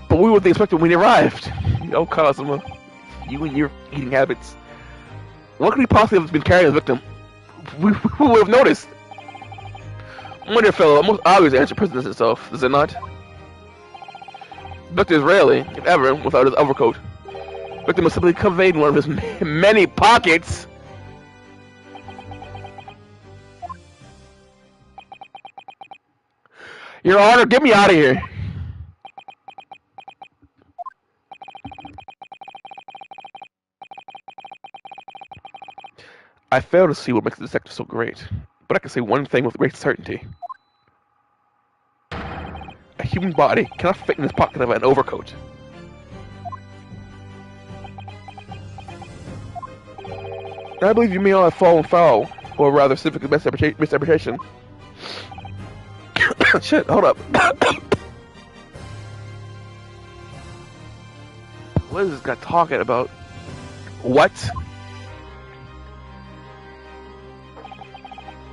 But we were the inspector when he arrived. Oh, Cosima. You and your eating habits. What could he possibly have been carrying the victim? We would have noticed. My dear fellow, a most obvious answer presents itself, does it not? The victim is rarely, if ever, without his overcoat. The victim was simply conveyed in one of his many pockets. Your Honor, get me out of here. I fail to see what makes the detective so great, but I can say one thing with great certainty. A human body cannot fit in the pocket of an overcoat. I believe you may all have fallen foul, or rather civic misinterpretation. Shit, hold up. What is this guy talking about? What?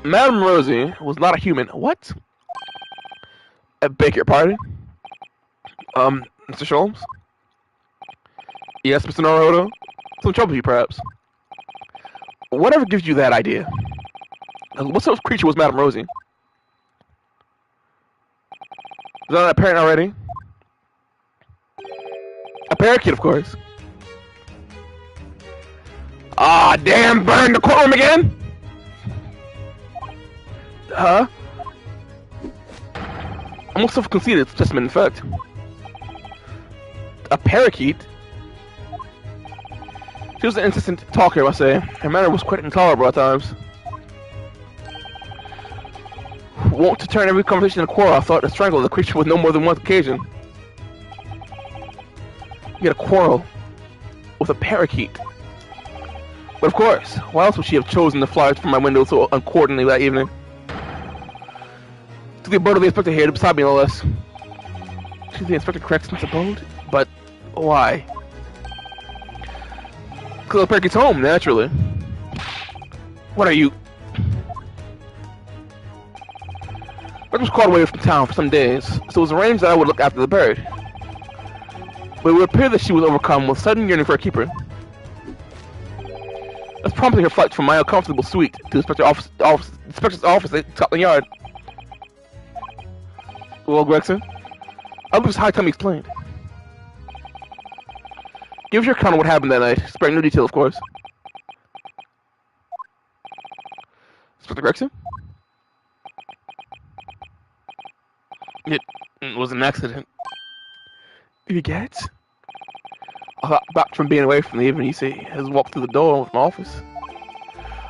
Madame Rosie was not a human. What? I beg your pardon? Mr. Sholmes? Yes, Mr. Naruto? Some trouble with you, perhaps. Whatever gives you that idea? What sort of creature was Madame Rosie? Is that not apparent already? A parakeet, of course. Ah, damn, burn the courtroom again? Huh? I'm also conceded it's just an effect. A parakeet? She was an insistent talker, I must say. Her manner was quite intolerable at times. Wont to turn every conversation into a quarrel, I thought to strangle the creature with no more than one occasion. You had a quarrel with a parakeet. But of course, why else would she have chosen to fly from my window so uncoordinately that evening? To the abode of the inspector here, beside me no less. To the Inspector Greggson's abode? But why? Because the parakeet's home, naturally. What are you? Rick was called away from town for some days, so it was arranged that I would look after the bird. But it would appear that she was overcome with sudden yearning for a keeper. Thus prompting her flight from my uncomfortable suite to the inspector's office at Scotland Yard. Well, Gregson, I believe it's high time he explained. Give us your account of what happened that night, sparing no detail, of course. Inspector Gregson? It was an accident. You get? I got back from being away from the evening, you see, has walked through the door of my office.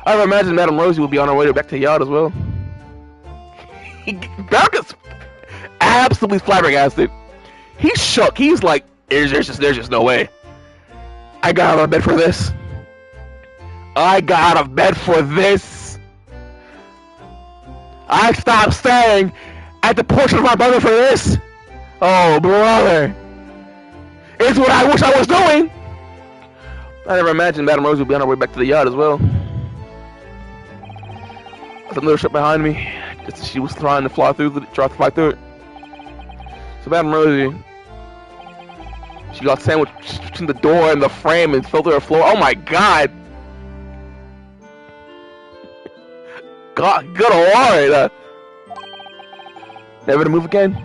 I ever imagined Madame Rosie would be on her way back to the yard as well. Barrett's absolutely flabbergasted. He's shook. He's like, there's just no way. I got out of bed for this. I got out of bed for this. I stopped staring at the portrait of my brother for this. Oh, brother. It's what I wish I was doing. I never imagined Madame Rosie would be on her way back to the yard as well. There's another ship behind me. Just as she was trying to fly through it. So Madam Rosie, she got sandwiched between the door and the frame and fell to her floor. Oh my god! God, good lord! Never to move again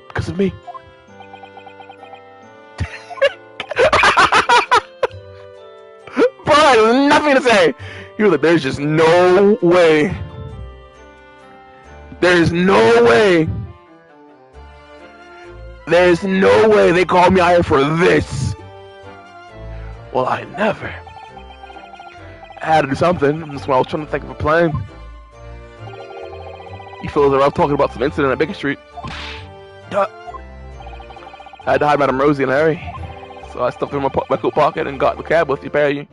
because of me. Bro, there's nothing to say. You're like, there's just no way. There's no way. There's no way they called me out here for this. Well, I never. I had to do something. That's why I was trying to think of a plan. You feel as if I was talking about some incident at Baker Street. I had to hide Madam Rosie in a hurry. So I stuffed her in my coat pocket and got in the cab with you, Perry.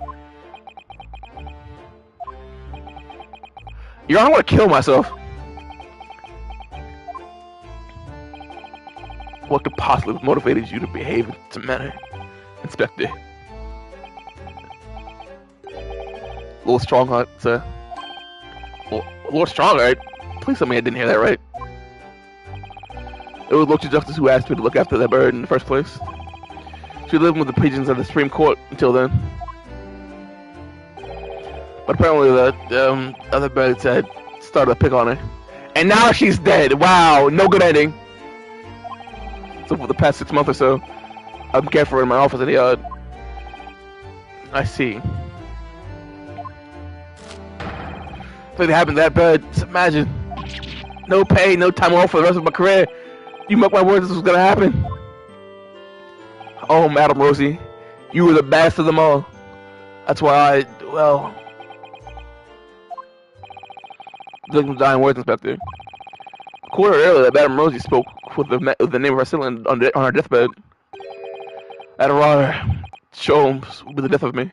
Yo, I want to kill myself. What could possibly have motivated you to behave in such a manner, Inspector? A little strong, huh, sir? A little strong, right? Please tell me I didn't hear that right. It was Local Justice who asked me to look after that bird in the first place. She lived with the pigeons of the Supreme Court until then. But apparently the other birds had started to pick on her. And now she's dead! Wow, no good ending. So for the past 6 months or so, I've been caring for her in my office in the yard. I see. Something happened to that bird. Just imagine. No pay, no time off for the rest of my career. You mark my words, this was gonna happen. Oh, Madam Rosie, you were the best of them all. That's why those dying words, Inspector. A quarter earlier, that Madam Rosie spoke with the name of her assailant on her deathbed. I'd rather show him with the death of me.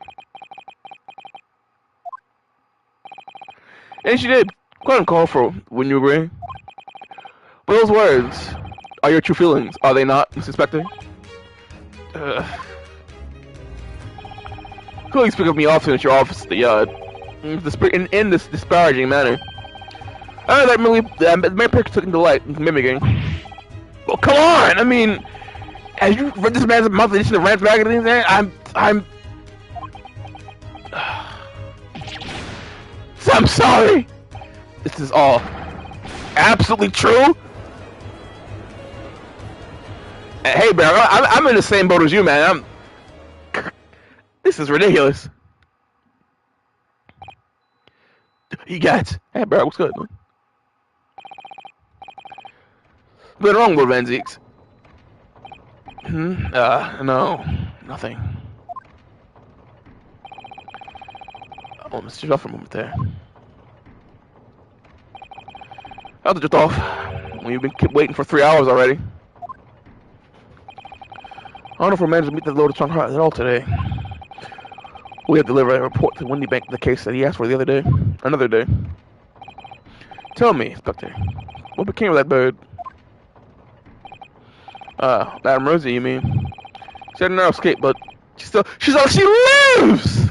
And she did. Quite uncalled for when you agree. But those words are your true feelings, are they not, Mr. Inspector? Clearly speak of me often at your office at the yard. In this disparaging manner. I know that many people took delight in mimicking. Well, come on! I mean, have you read this man's monthly edition of Rant Magazine? I'm sorry! This is all absolutely true? Hey, bro, I'm in the same boat as you, man. This is ridiculous. You got. Hey, bro, what's good, man? What's wrong with Van Zeeks? No, nothing. Oh, Mr. Off for a moment there. How's it just off? When you've been waiting for 3 hours already. I don't know if we're managed to meet the Lord of Strong Heart at all today. We have delivered a report to Windy Bank, the case that he asked for the other day. Another day. Tell me, Inspector, what became of that bird? Madam Rosie, you mean? She had a narrow escape, but she lives!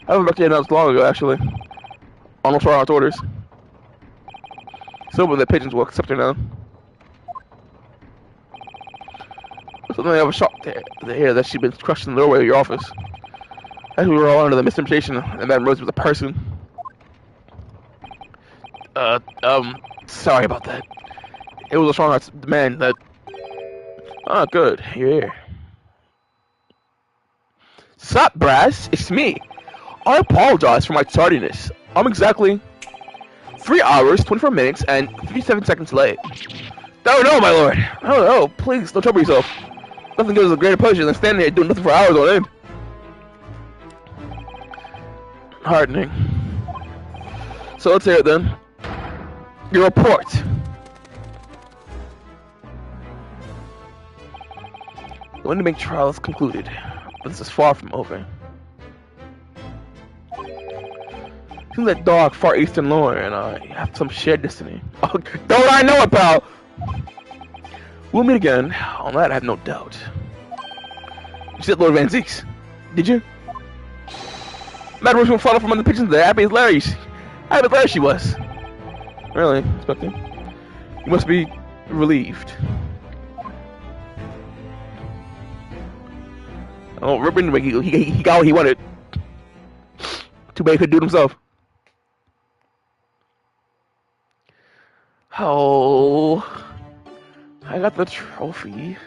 I haven't looked at it not long ago, actually. On Strong Heart's orders. So, but the pigeons will accept her now. Something I was shocked to hear that she'd been crushed in the doorway of your office. As we were all under the misinformation that Madam Rosie was a person. Sorry about that. It was a Strong Heart's demand that... Oh, good. You're here. Sup, Brass? It's me. I apologize for my tardiness. I'm exactly 3 hours, 24 minutes, and 57 seconds late. Oh no, my lord! Oh no, please, don't trouble yourself. Nothing gives us a greater pleasure than standing here doing nothing for hours on end. Hardening. So let's hear it then. Your report. The Windy Bank trial is concluded, but this is far from over. Seems like dog Far Eastern lore and I have some shared destiny. Oh, don't I know it, pal? We'll meet again. On that, I have no doubt. You said Lord Van Zeeks, did you? Madam Rosie will follow from under the pigeons of the Escapades Larry's. I was glad she was. Really, expecting. You must be relieved. Oh, Ribbon, he got what he wanted. Too bad he couldn't do it himself. Oh, I got the trophy.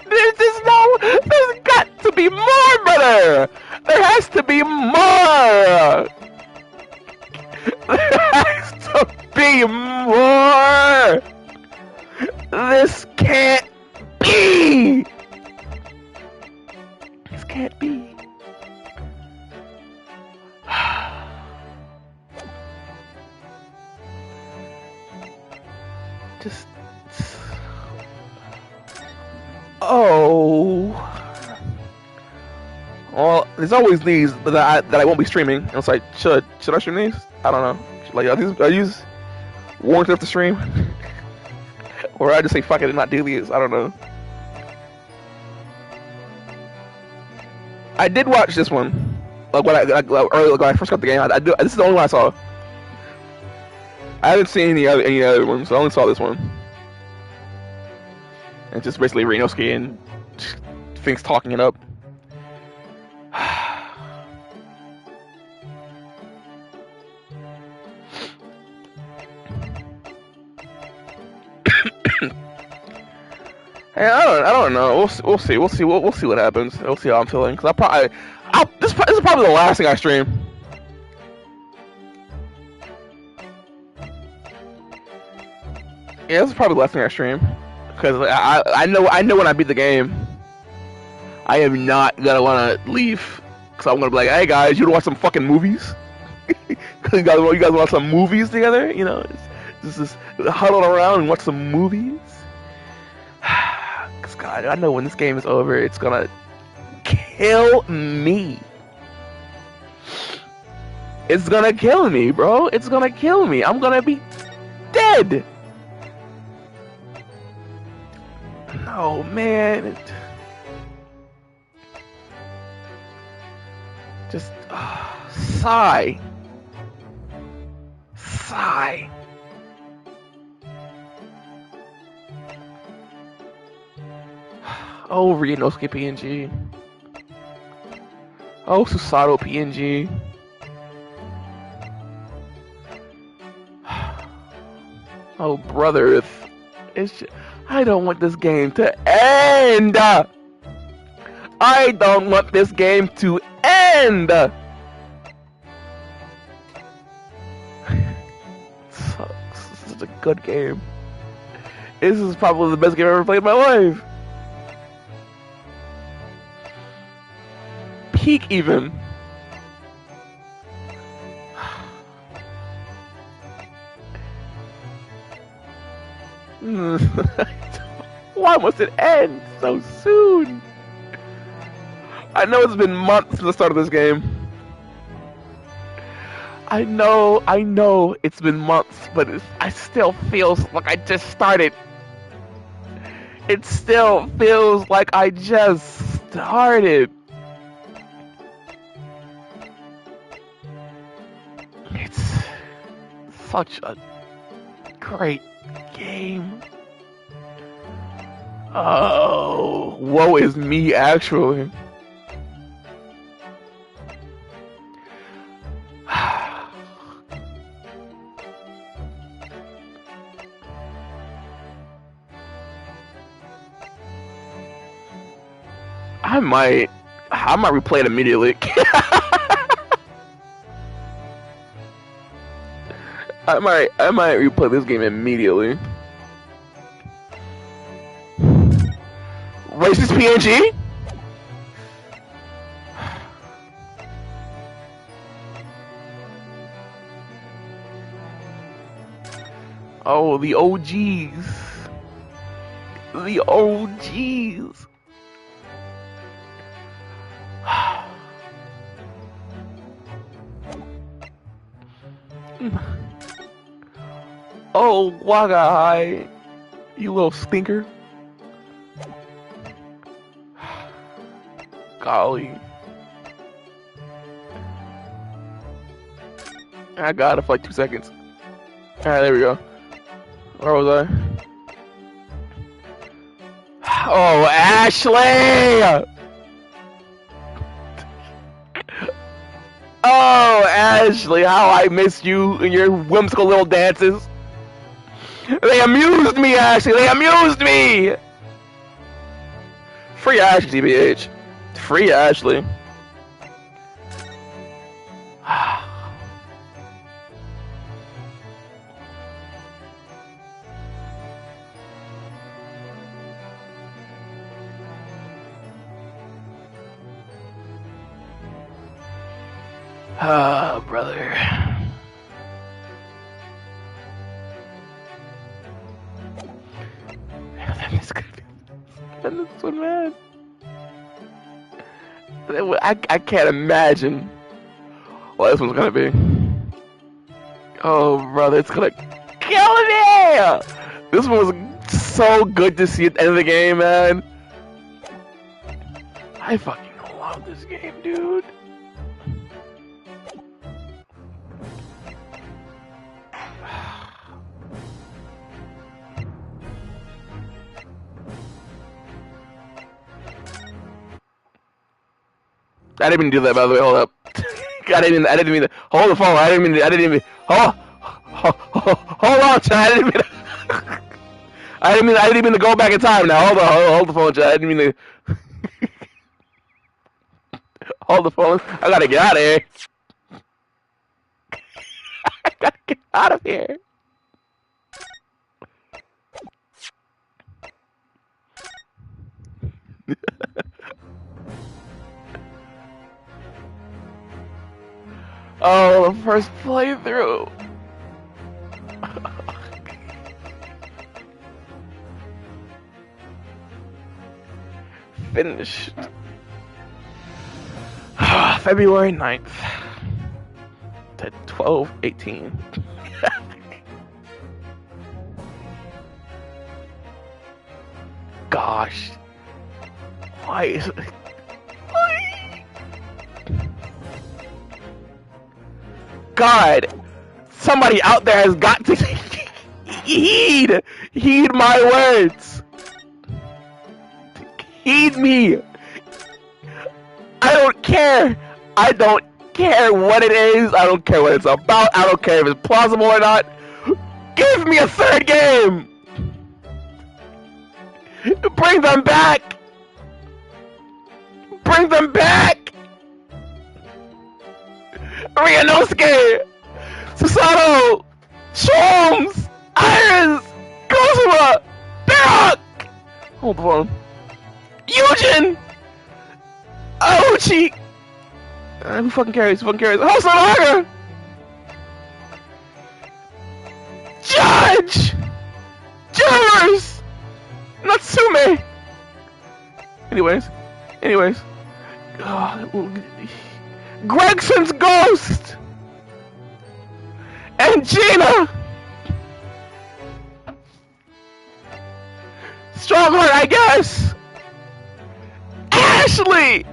There's got to be more, brother. There has to be more. There has to be more. This can't be. This can't be. Just. Oh. Well, there's always these that I won't be streaming. And it's like, should I stream these? I don't know. Like, are these warranted enough to stream? Or I just say fuck it and not do these? I don't know. I did watch this one. Like when I first got the game, this is the only one I saw. I haven't seen any other ones, so I only saw this one. And just basically Renoski and things talking it up. Hey, I don't know. We'll see. We'll see what happens. We'll see how I'm feeling. Cause this is probably the last thing I stream. Yeah, this is probably the last thing I stream. Cause I know when I beat the game, I am not gonna wanna leave. Cause I'm gonna be like, hey guys, you wanna watch some fucking movies? Cause you guys want some movies together? You know, just huddle around and watch some movies. Cause God, I know when this game is over, it's gonna kill me. It's gonna kill me, bro. It's gonna kill me. I'm gonna be dead. No, man. Just sigh. Sigh. Oh, Renosuke PNG. Oh, Susato PNG. Oh, brother, I don't want this game to end. I don't want this game to end. Sucks. This is a good game. This is probably the best game I've ever played in my life. Peak even. Why must it end so soon? I know it's been months since the start of this game. I know it's been months, but it still feels like I just started. It still feels like I just started. It's such a great game. Oh, woe is me, actually. I might replay it immediately. I might replay this game immediately. Racist PNG? Oh, the OGs. The OGs. Oh, Wagai, you little stinker. Golly. I got it for like 2 seconds. Alright, there we go. Where was I? Oh, Ashley! Oh, Ashley, how I miss you and your whimsical little dances. They amused me, Ashley. They amused me. Free Ashley, TBH. Free Ashley. Ah, brother. I'm so mad. I can't imagine what this one's gonna be. Oh, brother, it's gonna kill me! This one was so good to see at the end of the game, man. I fucking love this game, dude. I didn't even do that, by the way. Hold up. I didn't mean to. Hold the phone. I didn't even. Hold on, Chad. I didn't mean to go back in time now. Hold the phone, Chad. I didn't mean to. Hold the phone. I gotta get out of here. I gotta get out of here. Oh, the first playthrough. Finished. February 9th. To 12/18. Gosh. Why is it? God, somebody out there has got to heed my words. Heed me. I don't care. I don't care what it is. I don't care what it's about. I don't care if it's plausible or not. Give me a third game. Bring them back. Bring them back. Ryanosuke! Susato! Sholmes! Iris! Kosuma! Barrock! Hold on. Eugen! Ouchi! Who fucking carries? Hosonaga! Judge! Jurors! Natsume! Anyways. Gregson's ghost! And Gina! Strongheart, I guess! Ashley!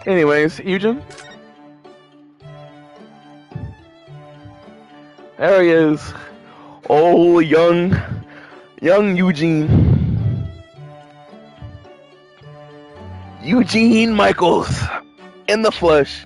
Anyways, Eugen? There he is. Oh, young Eugene. Eugene Michaels. In the flesh.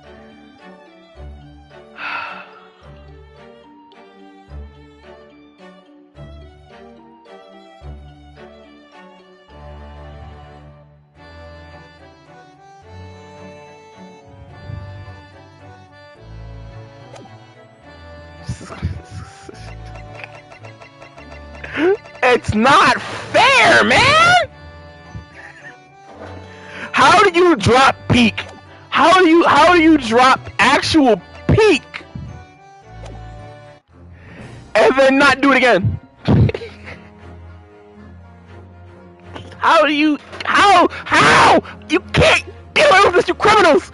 It's not fair, man! How do you drop peak? How do you drop actual peak and then not do it again? How you can't get away with this, you criminals!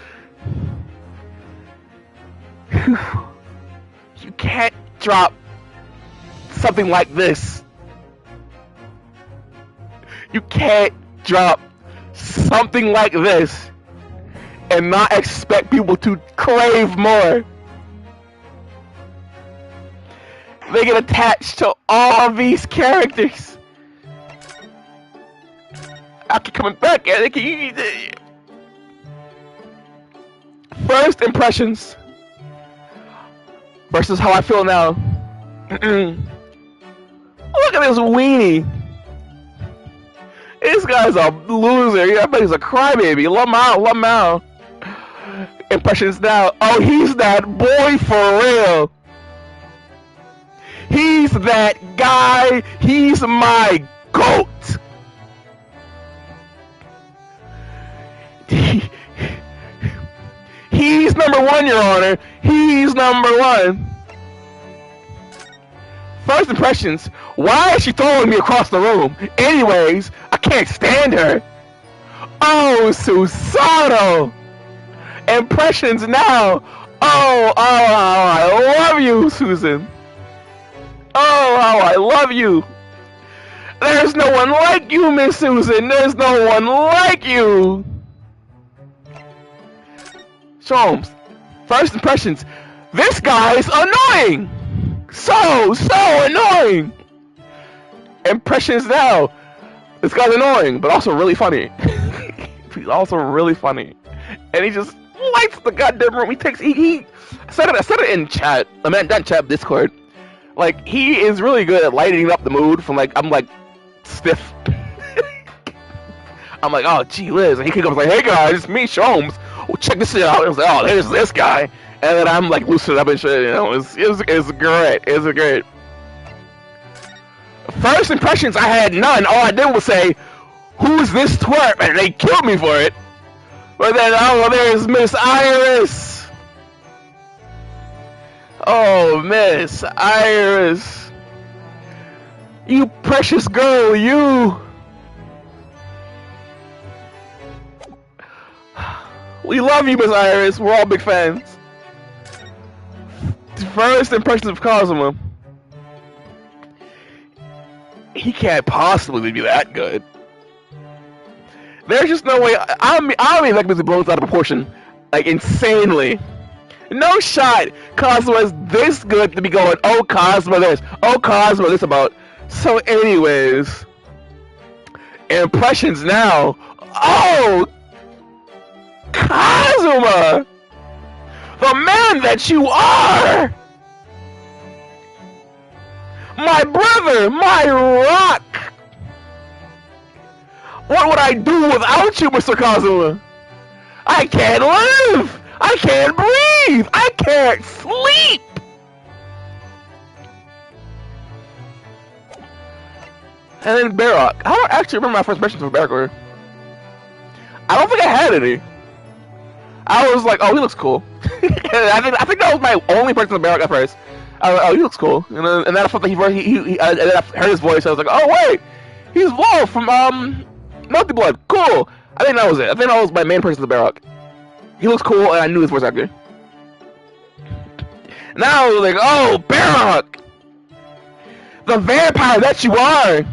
You can't drop something like this. You can't drop something like this and not expect people to crave more. They get attached to all these characters. I keep coming back at it. First impressions versus how I feel now. Look at this weenie. This guy's a loser. Yeah, I bet he's a crybaby. Let him out. Let him out. Impressions now. Oh, he's that boy for real. He's that guy. He's my GOAT. He's number one, Your Honor. He's number one. First impressions. Why is she throwing me across the room? Anyways, I can't stand her. Oh, Susano. Impressions now. Oh, I love you, Susan. Oh, how I love you. There's no one like you, Miss Susan. There's no one like you. Sholmes, first impressions. This guy's annoying. So annoying. Impressions now. This guy's annoying, but also really funny. He's also really funny. And he just lights the goddamn room. He said it in chat. I mean, not chat, Discord. Like, he is really good at lighting up the mood from, like, I'm like stiff. I'm like, oh gee whiz, and he comes like, hey guys, it's me, Sholmes. Well, check this shit out. And I was like, oh, there's this guy. And then I'm like loosening up and shit, you know, it's great. It's great. First impressions, I had none. All I did was say, who's this twerp? And they killed me for it. But then, oh, there's Miss Iris. Oh, Miss Iris. You precious girl, you. We love you, Miss Iris. We're all big fans. First impressions of Cosmo. He can't possibly be that good. There's just no way. I mean, like, this blows out of proportion, like insanely. No shot. Cosmo is this good to be going, oh Cosmo this, oh Cosmo this about. So, anyways, impressions now. Oh, Kazuma, the man that you are, my brother, my rock. What would I do without you, Mr. Kazuma? I can't live. I can't breathe. I can't sleep. And then Barrock. I don't actually remember my first impressions of Barrock. I don't think I had any. I was like, oh, he looks cool. I think that was my only impression of Barrock at first. I was like, oh, he looks cool. And then I felt like and then I heard his voice. I was like, oh wait, he's Wolf from Melty Blood. Cool. I think that was it. I think that was my main impression of Barrock. He looks cool, and I knew his voice actor. Now I was like, oh, Barrock, the vampire that you are.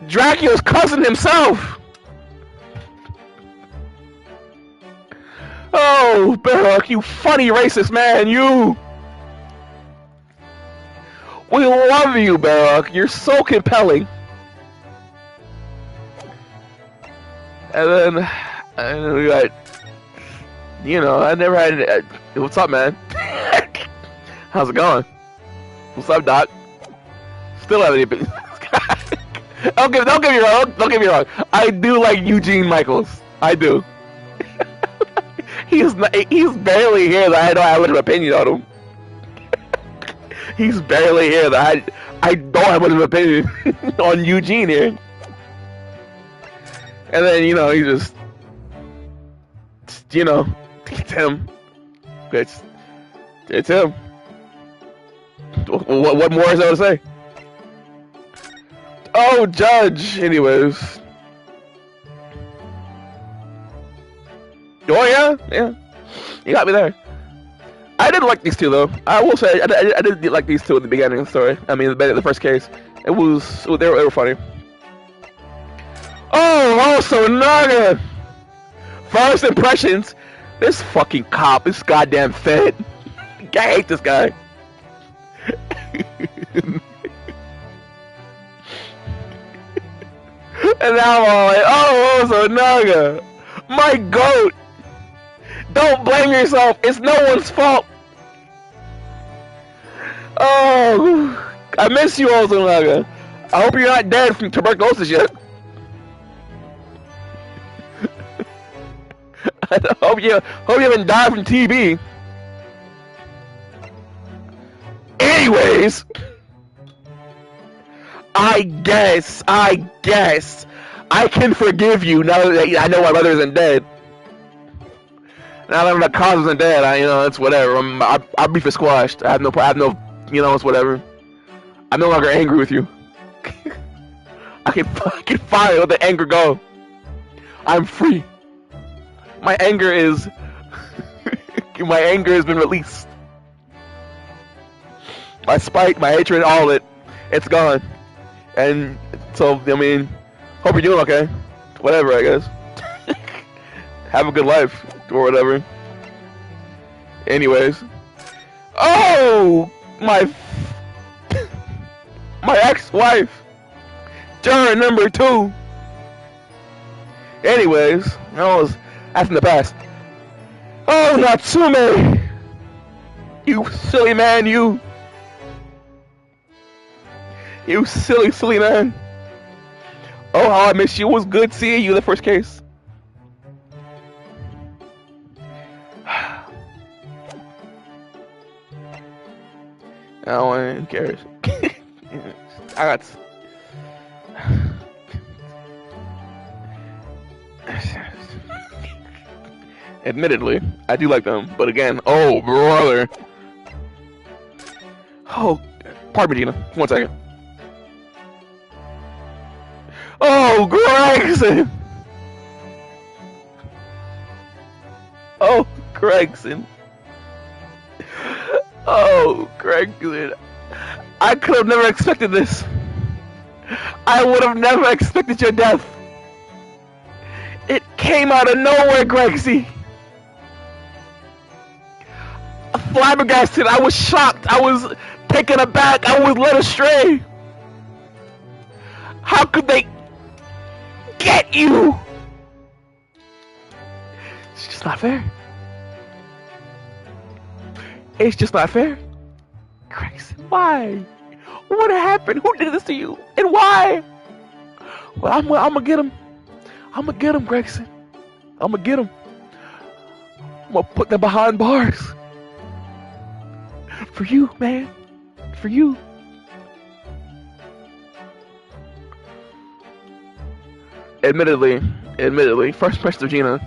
Dracula's cousin himself. Oh, Barrock, you funny racist man, you. We love you, Barrock. You're so compelling. And then we got, you know, I never had. What's up, man? How's it going? What's up, Doc? Still haven't even. Don't get me wrong. Don't get me wrong. I do like Eugene Michaels. I do. He's barely here that I don't have much of an opinion on him. He's barely here that I don't have much of an opinion on Eugene here. And then, you know, he just, you know, it's him. It's him. What more is there to say? Oh, Judge. Anyways. Oh, yeah. You got me there. I did like these two, though. I will say, I did like these two at the beginning of the story. I mean, the first case. They were funny. Oh, also Naga. First impressions. This fucking cop, this goddamn Fed. I hate this guy. And now I'm all like, oh, Ozonaga, my goat. Don't blame yourself. It's no one's fault. Oh, I miss you, Ozonaga. I hope you're not dead from tuberculosis yet. I hope you haven't died from TB. Anyways, I guess I can forgive you now that I know my brother isn't dead. Now that my cause isn't dead, it's whatever. Our beef is squashed. I have no, it's whatever. I'm no longer angry with you. I can finally let the anger go. I'm free. My anger has been released. My spite, my hatred, all of it, it's gone. And so, hope you're doing okay. Whatever, I guess. Have a good life, or whatever. Anyways. Oh! My ex-wife! Turn number 2! Anyways, that's in the past. Oh, Natsume! You silly man, you! You silly, silly man. Oh, how I miss you. It was good seeing you the first case. Oh, who cares? I got... Admittedly, I do like them, but again, oh, brother. Oh, pardon me, Gina. 1 second. Oh, Gregson! Oh, Gregson. Oh, Gregson. I could have never expected this. I would have never expected your death. It came out of nowhere, Gregsy. Flabbergasted. I was shocked. I was taken aback. I was led astray. How could they get you? It's just not fair. It's just not fair. Gregson, why? What happened? Who did this to you? And why? Well, I'm gonna get him. I'm gonna get him, Gregson. I'm gonna get him. I'm gonna put them behind bars. For you, man. For you. Admittedly, first impression of Gina,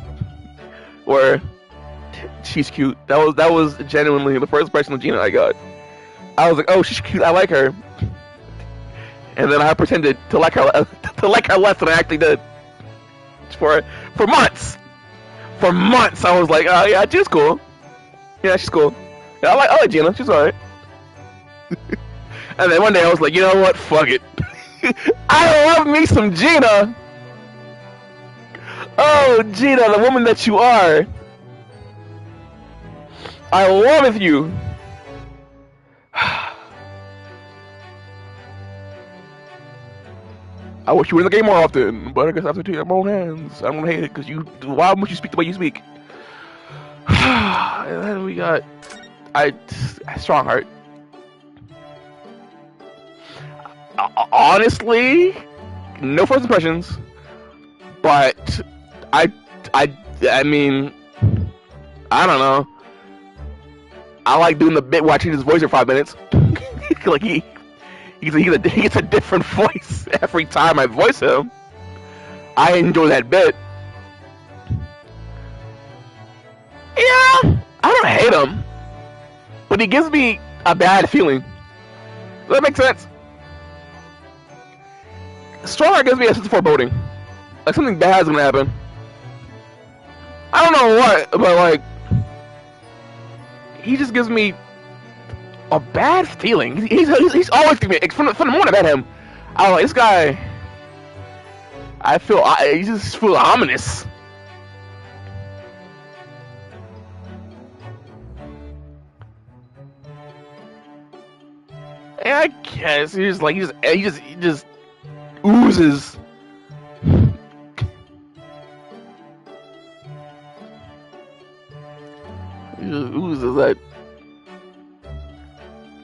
where she's cute. That was genuinely the first impression of Gina I got. I was like, oh, she's cute. I like her. And then I pretended to like her less than I actually did. For months. For months, I was like, oh yeah, she's cool. Yeah, she's cool. Yeah, I like Gina. She's alright. And then one day I was like, you know what? Fuck it. I love me some Gina. Oh, Gina, the woman that you are. I love you. I wish you were in the game more often, but I guess I have to take my own hands. I don't hate it because why must you speak the way you speak? And then we got Strongheart. Honestly, no first impressions, but I mean, I don't know. I like doing the bit where I change his voice for 5 minutes. Like he gets a different voice every time I voice him. I enjoy that bit. Yeah, I don't hate him, but he gives me a bad feeling. Does that make sense? Strongheart gives me a sense of foreboding. Like something bad is gonna happen. I don't know what, but like, he just gives me a bad feeling. He's always giving me, from the moment I met him, I was like, this guy, he just feels ominous. I guess he just oozes. He just oozes that.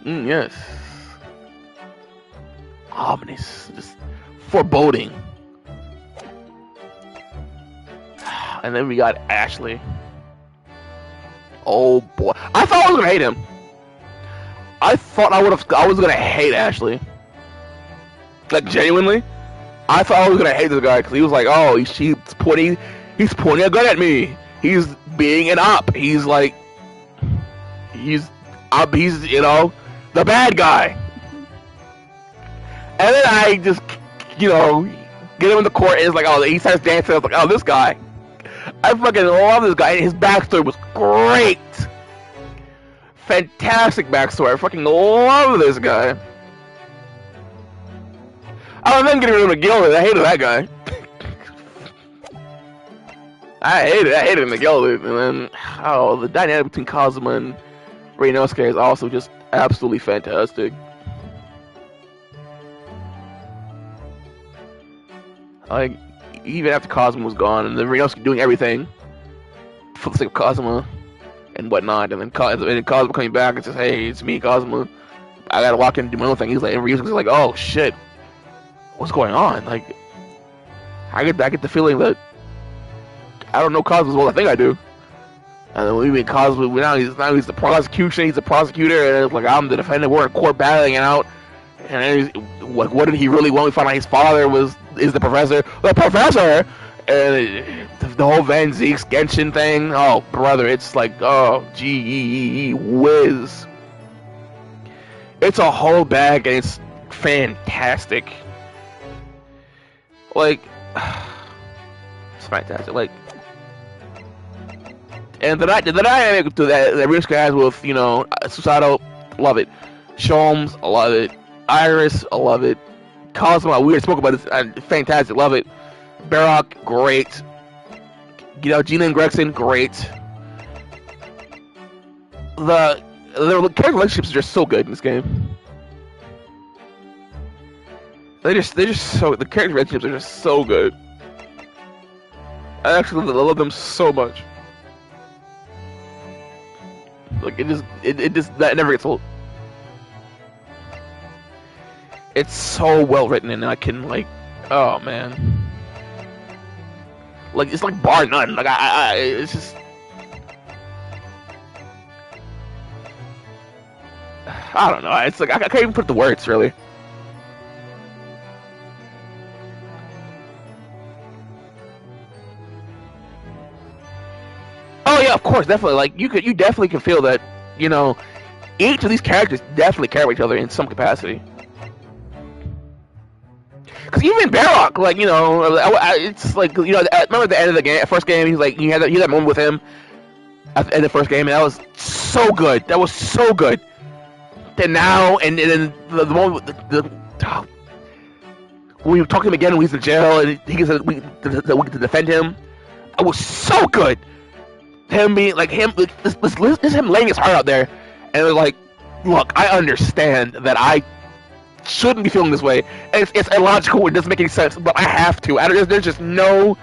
Yes. Ominous, just foreboding. And then we got Ashley. Oh boy, I thought I was gonna hate him. I thought I was gonna hate Ashley. Like genuinely, I thought I was gonna hate this guy because he was like, oh, he's pointing a gun at me. He's being an op. He's like, he's you know, the bad guy. And then I just, you know, get him in the court and it's like, oh, he starts dancing. I was like, oh, this guy. I fucking love this guy. And his backstory was great. Fantastic backstory. I fucking love this guy. Oh, and then getting rid of McGill. I hated that guy. I hated McGill. And then, oh, the dynamic between Kazuma and Reinosuke is also just absolutely fantastic. Like, even after Kazuma was gone, and then Reinosuke doing everything for the sake of Kazuma and whatnot, and then Kazuma coming back and says, "Hey, it's me, Kazuma. I gotta walk in and do my own thing." He's like, and Reinosuke's like, "Oh shit, what's going on?" Like, I get the feeling that I don't know Kazuma as well as I think I do. And then we mean Kazuma now he's the prosecution, he's the prosecutor, and it's like I'm the defendant. We're in court battling it out. And what did he really want? We found out his father is the professor. The professor! And the whole Van Zeke's Genshin thing. Oh, brother, it's like, oh, gee whiz. It's a whole bag, and it's fantastic. Like, it's fantastic. Like, and the dynamic that Reinosuke has with, you know, Susato, love it. Sholmes, I love it. Iris, I love it. Cosmo, we already spoke about this, fantastic, love it. Baroque, great. You know, Gina and Gregson, great. The character relationships are just so good in this game. The character relationships are just so good. I actually love them so much. Like that never gets old. It's so well written, and I can like, oh man, like it's like bar none. Like it's just, I don't know. It's like I can't even put the words really. Oh yeah, of course, definitely. Like you definitely can feel that. You know, each of these characters definitely care about each other in some capacity. Because even Baroque, like, you know, it's like, you know, I remember at the end of the game, first game, he's like, he had that moment with him at the end of the first game, and that was so good. That was so good. Then now, and then the moment with when we talk to him again when he's in jail, and he gets we get to defend him, it was so good. Him being like him, this him laying his heart out there, and it was like, look, I understand that I shouldn't be feeling this way. It's illogical. It doesn't make any sense, but I have to. There's just no.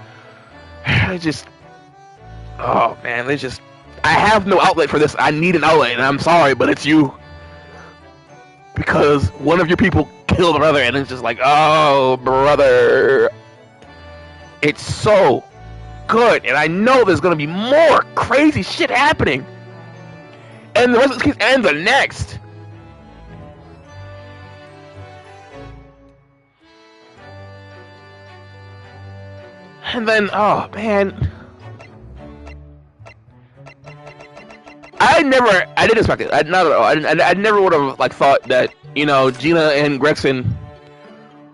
Oh man, I have no outlet for this. I need an outlet, and I'm sorry, but it's you. Because one of your people killed another, and it's just like, oh brother, it's so good, and I know there's gonna be more crazy shit happening, and the rest of this case and the next. And then, oh man, I didn't expect it. Not at all. I never would have like thought that, you know, Gina and Gregson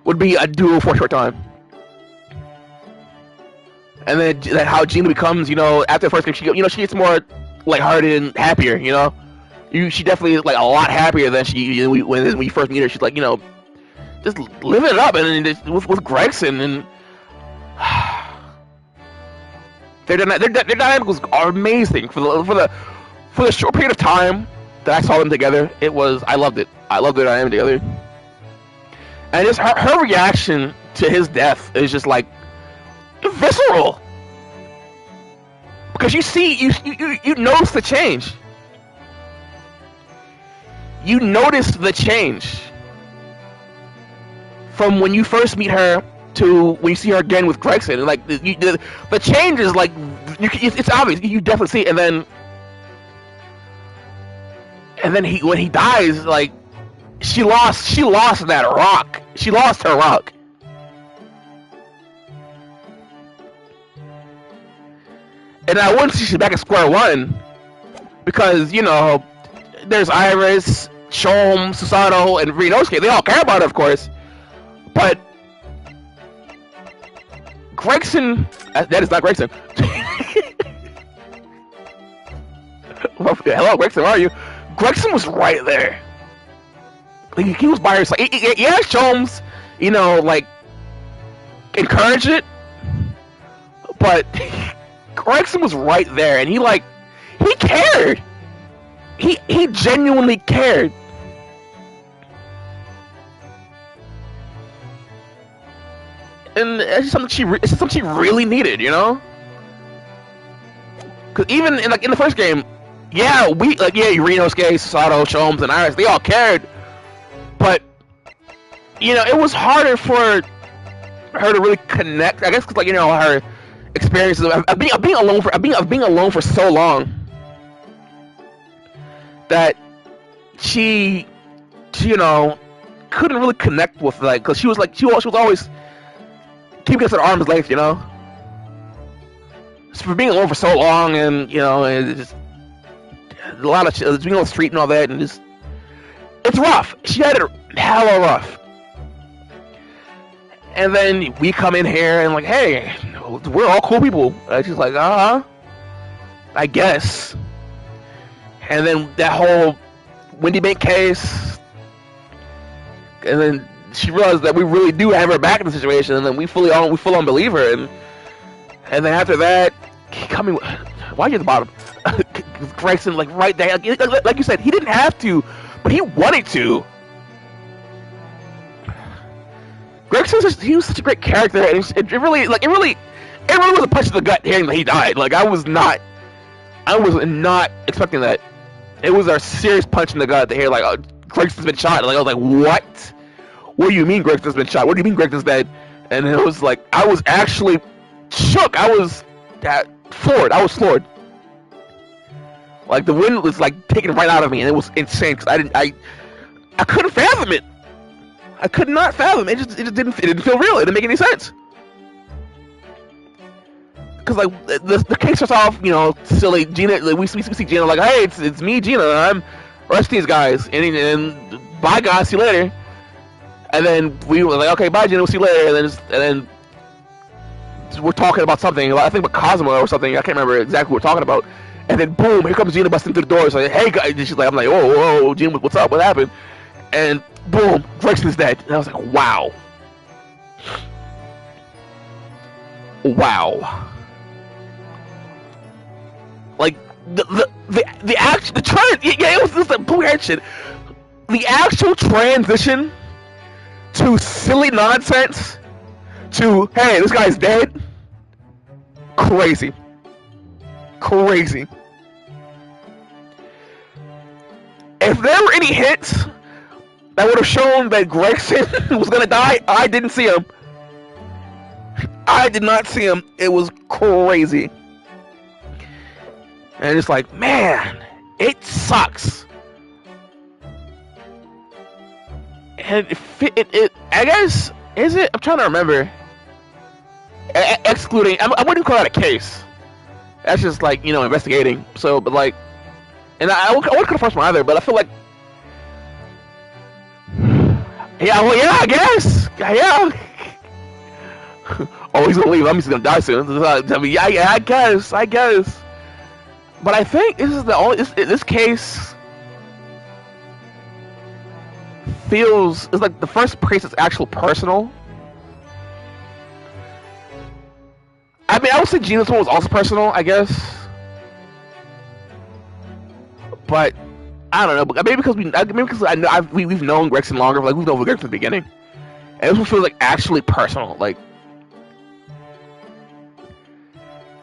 would be a duo for a short time. And then that how Gina becomes, you know, after the first game, she gets more lighthearted and happier. You know, she definitely is like a lot happier than when we first meet her. She's like, you know, just living it up, and just, with Gregson and. Their dynamics are amazing for the short period of time that I saw them together, I loved it. I loved it. I am together, and just her reaction to his death is just like visceral, because you notice the change. You notice the change from when you first meet her to when you see her again with Gregson. Like the change is like it's obvious. You definitely see it, and then when he dies, like she lost that rock. She lost her rock. And I wouldn't say she's back at square one, because there's Iris, Chom, Susanoo, and Rinosuke. They all care about it, of course, but Gregson, that is not Gregson. Hello, Gregson, how are you? Gregson was right there. Like, he was by her side. Yeah, Chom's, like, encourage it, but Gregson was right there, and he cared. He genuinely cared. And it's something she really needed, Because even in the first game, Rinosuke, Susanoo, Chom, and Iris, they all cared, but it was harder for her to really connect. I guess because her experiences of being alone for so long, that she couldn't really connect with, because she was always keeping us at arm's length, So for being alone for so long, and and just a lot of being on the street and all that, and just it's rough. She had it hella rough. And then we come in here and hey, we're all cool people. She's like, I guess. And then that whole Wendy Bank case, and then she realized that we really do have her back in the situation, and then we full on believe her, and then after that, why are you at the bottom? Gregson, right there, like you said, he didn't have to, but he wanted to. Gregson was such a great character, and it really was a punch to the gut hearing that he died. I was not expecting that. It was a serious punch in the gut to hear Gregson's been shot. I was like, what? What do you mean Gregson's been shot? What do you mean Gregson's dead? And it was I was actually shook. I was floored. I was floored. The wind was taking it right out of me, and it was insane because I couldn't fathom it. I could not fathom it. It didn't feel real. It didn't make any sense. Because the case starts off, silly. Gina, we see Gina hey, it's me, Gina. I'm arresting these guys, and bye guys, see you later. And then we were okay, bye Gina, we'll see you later. And then we're talking about something. I think about Cosmo or something. I can't remember exactly what we're talking about. And then boom, here comes Gina busting through the door. It's hey guys, and she's I'm whoa, Gina, what's up? What happened? And boom, Gregson's dead. And I was wow. Wow. The actual transition to silly nonsense to hey, this guy's dead. Crazy. If there were any hints that would have shown that Gregson was gonna die, I didn't see him. I did not see him. It was crazy. And it's man, it sucks. And it I guess, is it? I'm trying to remember. Excluding, I wouldn't call that a case. That's just investigating. So, but and I wouldn't confess one either, but I feel I guess. Yeah. Oh, he's gonna leave. He's gonna die soon. I mean, I guess. But I think this is this case feels it's the first case that's actual personal. I mean, I would say Gina's one was also personal, I guess. But I don't know, but maybe because I know we've known Gregson longer, like we've known Gregson from the beginning, and this one feels like actually personal. Like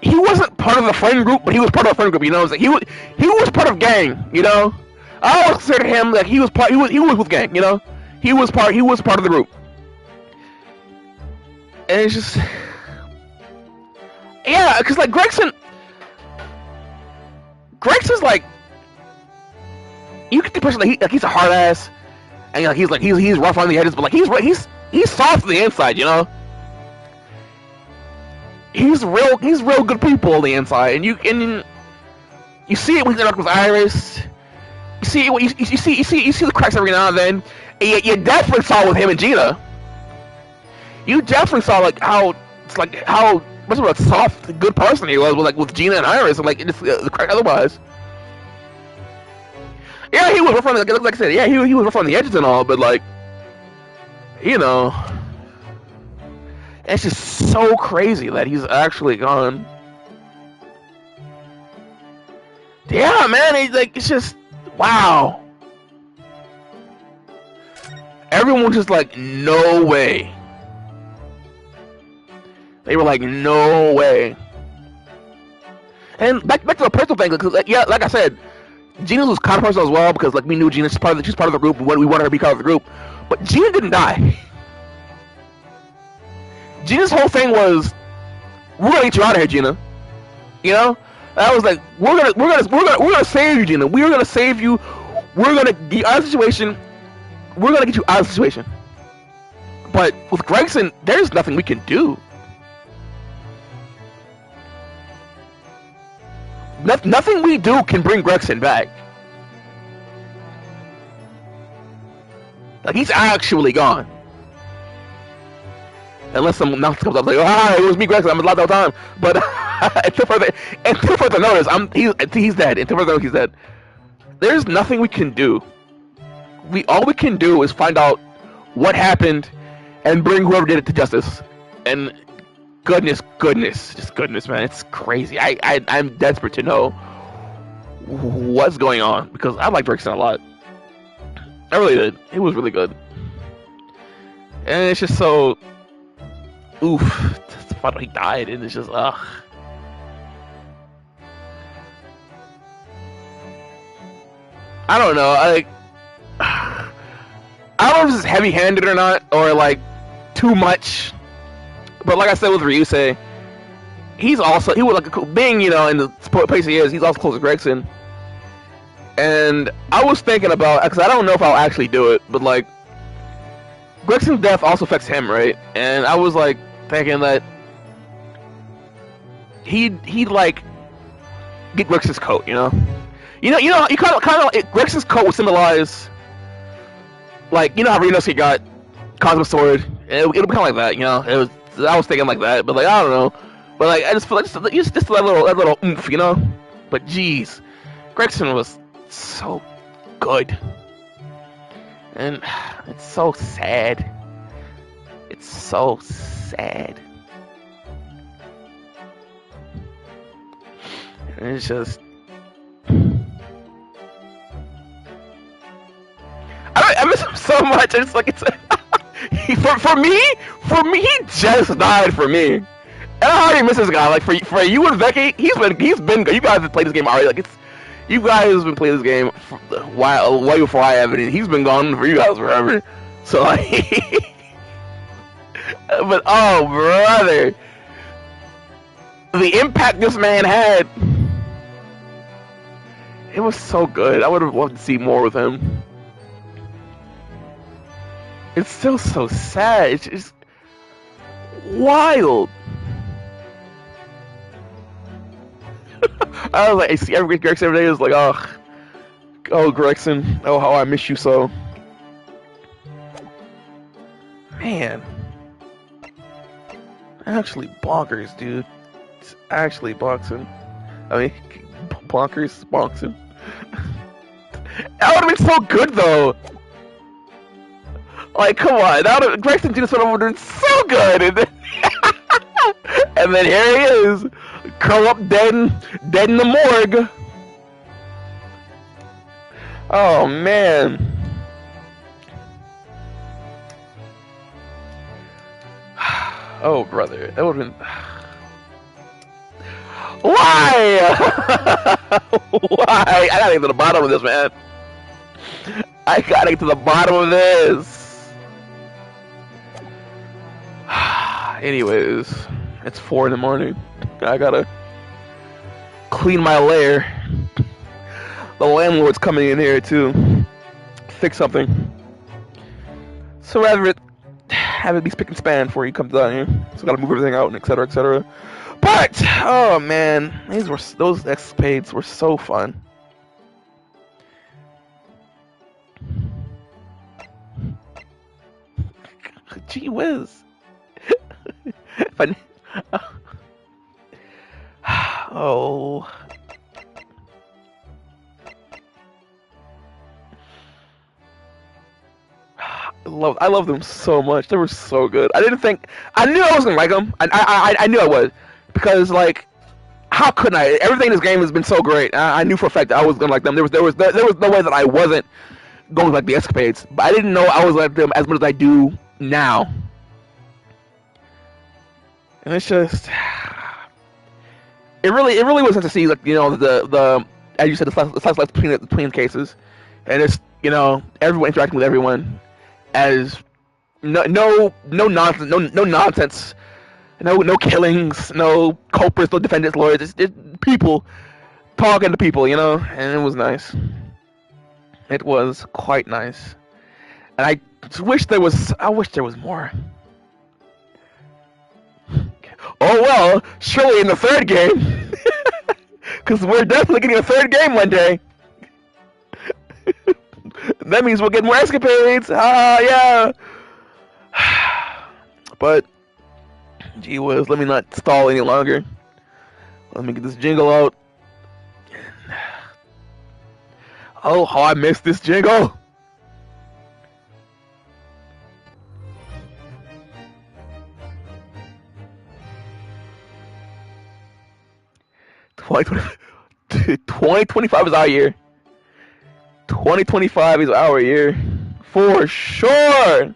he wasn't part of the friend group, but he was part of the friend group. You know, like he was part of gang. You know, I always consider him like he was with gang. You know, he was part of the group, and it's just yeah, because like Gregson's like. You get the impression like he's a hard ass, and like he's rough on the edges, but like he's soft on the inside, you know. He's real good people on the inside, and you see it when he's interacting with Iris. You see the cracks every now and then. And you definitely saw with him and Gina. You definitely saw like how much of a soft, good person he was with Gina and Iris, and like just the crack otherwise. Yeah, he was rough on like I said. Yeah, he was rough on the edges and all, but like, you know, it's just so crazy that he's actually gone. Yeah, man, it's just wow. Everyone's just like, no way. They were like, no way. And back to the personal thing, because like, yeah, like I said. Gina was kind of personal as well because like we knew Gina, she's part of the group. We wanted her to be part of the group, but Gina didn't die. Gina's whole thing was, "We're gonna get you out of here, Gina." You know, that was like, "We're gonna save you, Gina. We're gonna save you. We're gonna get you out of the situation. We're gonna get you out of the situation." But with Gregson, there's nothing we can do. Nothing we do can bring Gregson back. Like, he's actually gone. Unless some nonsense comes up like, it was me, Gregson, I'm alive all the time. But until further notice, he's dead. Until further notice, he's dead. There's nothing we can do. All we can do is find out what happened and bring whoever did it to justice. And goodness, man, it's crazy. I'm desperate to know what's going on because I like Gregson a lot. I really did. It was really good, and it's just so oof. The fact that he died, and it's just ugh. I don't know. I don't know if this is heavy-handed or not, or like too much. But like I said with Ryusei, he was like being, you know, in the place he is. He's also close to Gregson, and I was thinking about because I don't know if I'll actually do it, but like Gregson's death also affects him, right? And I was like thinking that he'd like get Gregson's coat, you know, you kind of Gregson's coat would symbolize like, you know how Ryunosuke got Cosmic Sword, it'll be kind of like that, you know. I was thinking like that, but like I don't know, but like I just feel like just that little oomph, you know. But jeez, Gregson was so good, and it's so sad. It's so sad, and it's just I miss him so much. It's like for me, he just died for me. And I already miss this guy. Like for you and Becky, he's been good. You guys have played this game already. Like you guys have been playing this game way before I have, and he's been gone for you guys forever. So like, but oh brother, the impact this man had, it was so good. I would have loved to see more with him. It's still so sad. It's just wild. I was like, I see Gregson every day. Is like, oh, Gregson, oh, how I miss you so. Man, actually bonkers, dude. It's actually boxing. I mean, boxing. That would have been so good though. Like, come on, Gregson just went over doing so good, and then, and then here he is, curl up dead in the morgue. Oh man. Oh brother, that would have been. Why? Why? I gotta get to the bottom of this, man. I gotta get to the bottom of this. Anyways, it's 4 in the morning. I gotta clean my lair. The landlord's coming in here to fix something. So rather have it be spick and span before he comes down here. So gotta move everything out and etc. etc. But oh man, those escapades were so fun. Gee whiz. Oh. I love them so much. They were so good. I knew I was gonna like them. I knew I would, because like, how couldn't I? Everything in this game has been so great. I knew for a fact that I was gonna like them. There was no way that I wasn't going to like the escapades. But I didn't know I was like them as much as I do now. And it's just, it really was nice to see, like, you know, the as you said, the slice between cases, and it's, you know, everyone interacting with everyone as no nonsense, no killings, no culprits, no defendants, lawyers, it's people talking to people, you know, and it was nice. It was quite nice, and I wish there was more. Oh well, surely in the third game, because we're definitely getting a third game one day. That means we'll get more escapades. Yeah. But gee whiz, let me not stall any longer. Let me get this jingle out. Oh, how I missed this jingle. Dude, 2025 is our year. 2025 is our year. For sure.